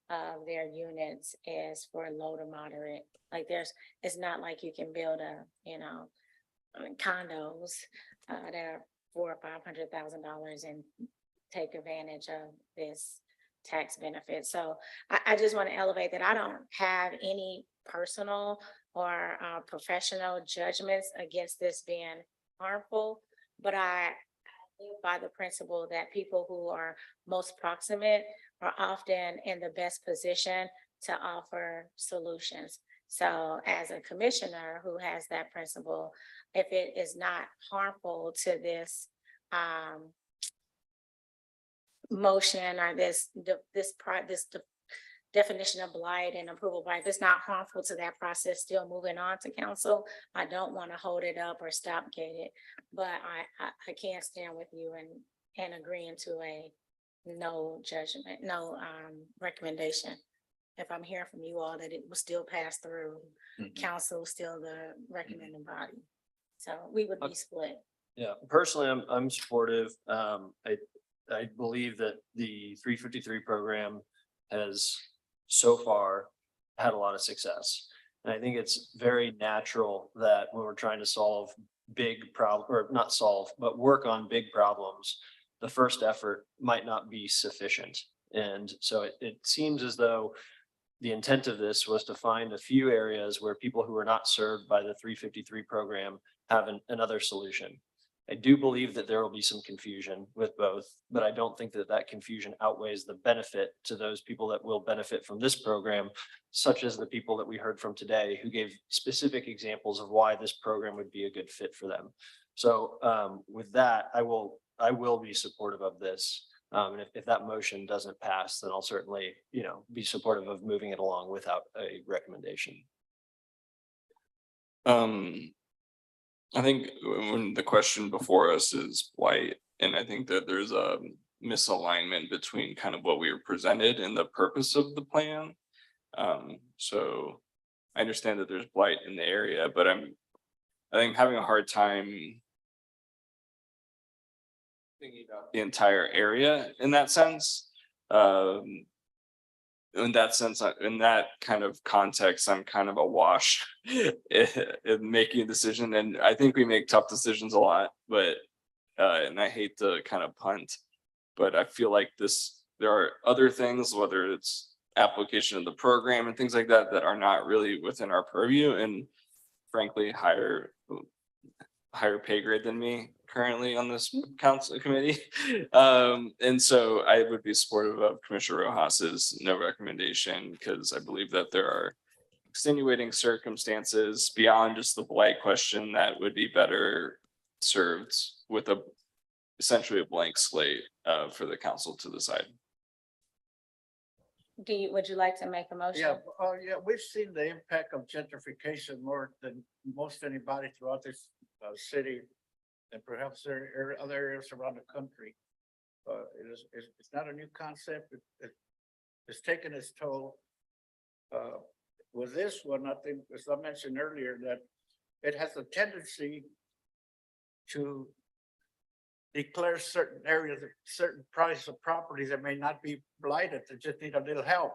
of their units is for low to moderate. Like it's not like you can build condos that are $400,000 or $500,000 and take advantage of this tax benefit. So I just want to elevate that. I don't have any personal or professional judgments against this being harmful, but I live by the principle that people who are most proximate are often in the best position to offer solutions. So as a commissioner who has that principle, if it is not harmful to this motion or this definition of blight and approval blight, if it's not harmful to that process still moving on to council, I don't want to hold it up or stopgate it, but I can't stand with you and agreeing to a no judgment, no recommendation. If I'm hearing from you all that it will still pass through council, still the recommending body, so we would be split. Yeah, personally, I'm supportive. I believe that the 353 program has so far had a lot of success. And I think it's very natural that when we're trying to solve big problem, or not solve, but work on big problems, the first effort might not be sufficient. And so it seems as though the intent of this was to find a few areas where people who are not served by the 353 program have another solution. I do believe that there will be some confusion with both, but I don't think that that confusion outweighs the benefit to those people that will benefit from this program, such as the people that we heard from today who gave specific examples of why this program would be a good fit for them. So with that, I will be supportive of this. And if that motion doesn't pass, then I'll certainly, be supportive of moving it along without a recommendation. I think when the question before us is blight, and I think that there's a misalignment between kind of what we were presented and the purpose of the plan. So I understand that there's blight in the area, but I think having a hard time thinking about the entire area in that sense. In that kind of context, I'm kind of awash in making a decision. And I think we make tough decisions a lot, but and I hate to kind of punt, but I feel like there are other things, whether it's application of the program and things like that, that are not really within our purview, and frankly, higher pay grade than me currently on this council committee. And so I would be supportive of Commissioner Rojas's no recommendation, because I believe that there are extenuating circumstances beyond just the blight question that would be better served with essentially a blank slate for the council to decide. Would you like to make a motion? Yeah, we've seen the impact of gentrification more than most anybody throughout this city, and perhaps there are other areas around the country. It's not a new concept. It's taken its toll. With this one, I think, as I mentioned earlier, that it has a tendency to declare certain areas, certain price of properties that may not be blighted, that just need a little help.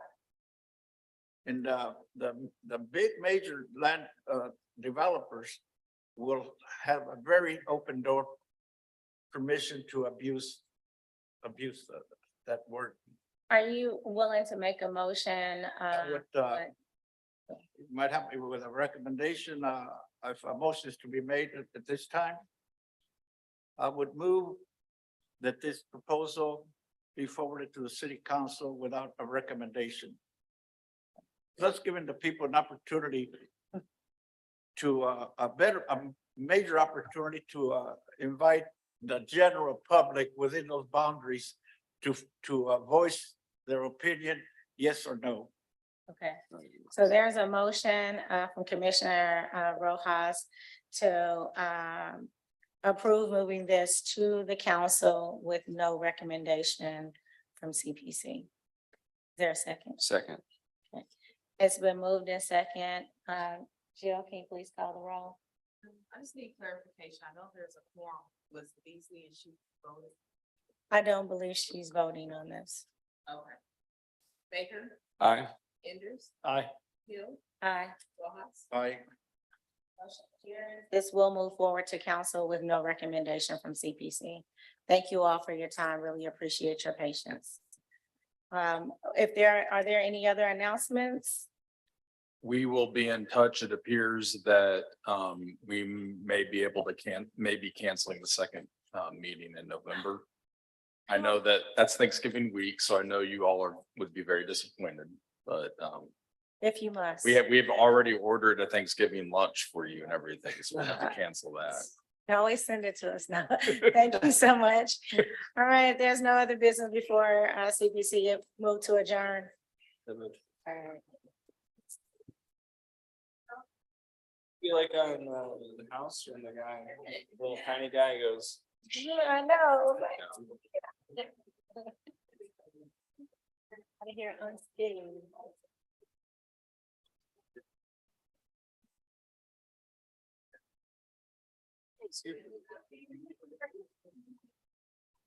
And the big major land developers will have a very open door permission to abuse that word. Are you willing to make a motion? Might help me with a recommendation. If a motion is to be made at this time, I would move that this proposal be forwarded to the city council without a recommendation. Thus giving the people an opportunity to a major opportunity to invite the general public within those boundaries to voice their opinion, yes or no. Okay, so there's a motion from Commissioner Rojas to approve moving this to the council with no recommendation from CPC. Is there a second? Second. Okay. It's been moved in second. Jill, can you please call the roll? I just need clarification. I know there's a quorum. Was Beasley and she voted? I don't believe she's voting on this. Okay. Baker, Aye. Enders, Aye. Hill, Aye. Rojas. Aye. This will move forward to council with no recommendation from CPC. Thank you all for your time. Really appreciate your patience. Are there any other announcements? We will be in touch. It appears that we may be able to maybe canceling the second meeting in November. I know that that's Thanksgiving week, so I know you all would be very disappointed, but If you must. we have already ordered a Thanksgiving lunch for you and everything, so we'll have to cancel that. You always send it to us now. Thank you so much. All right, there's no other business before CPC move to adjourn. All right. Feel like I'm in the house and the little tiny guy goes. Yeah, I know. I hear unscathed.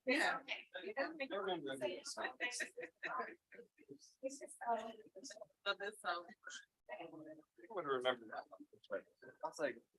Yeah. I would remember that. I was like,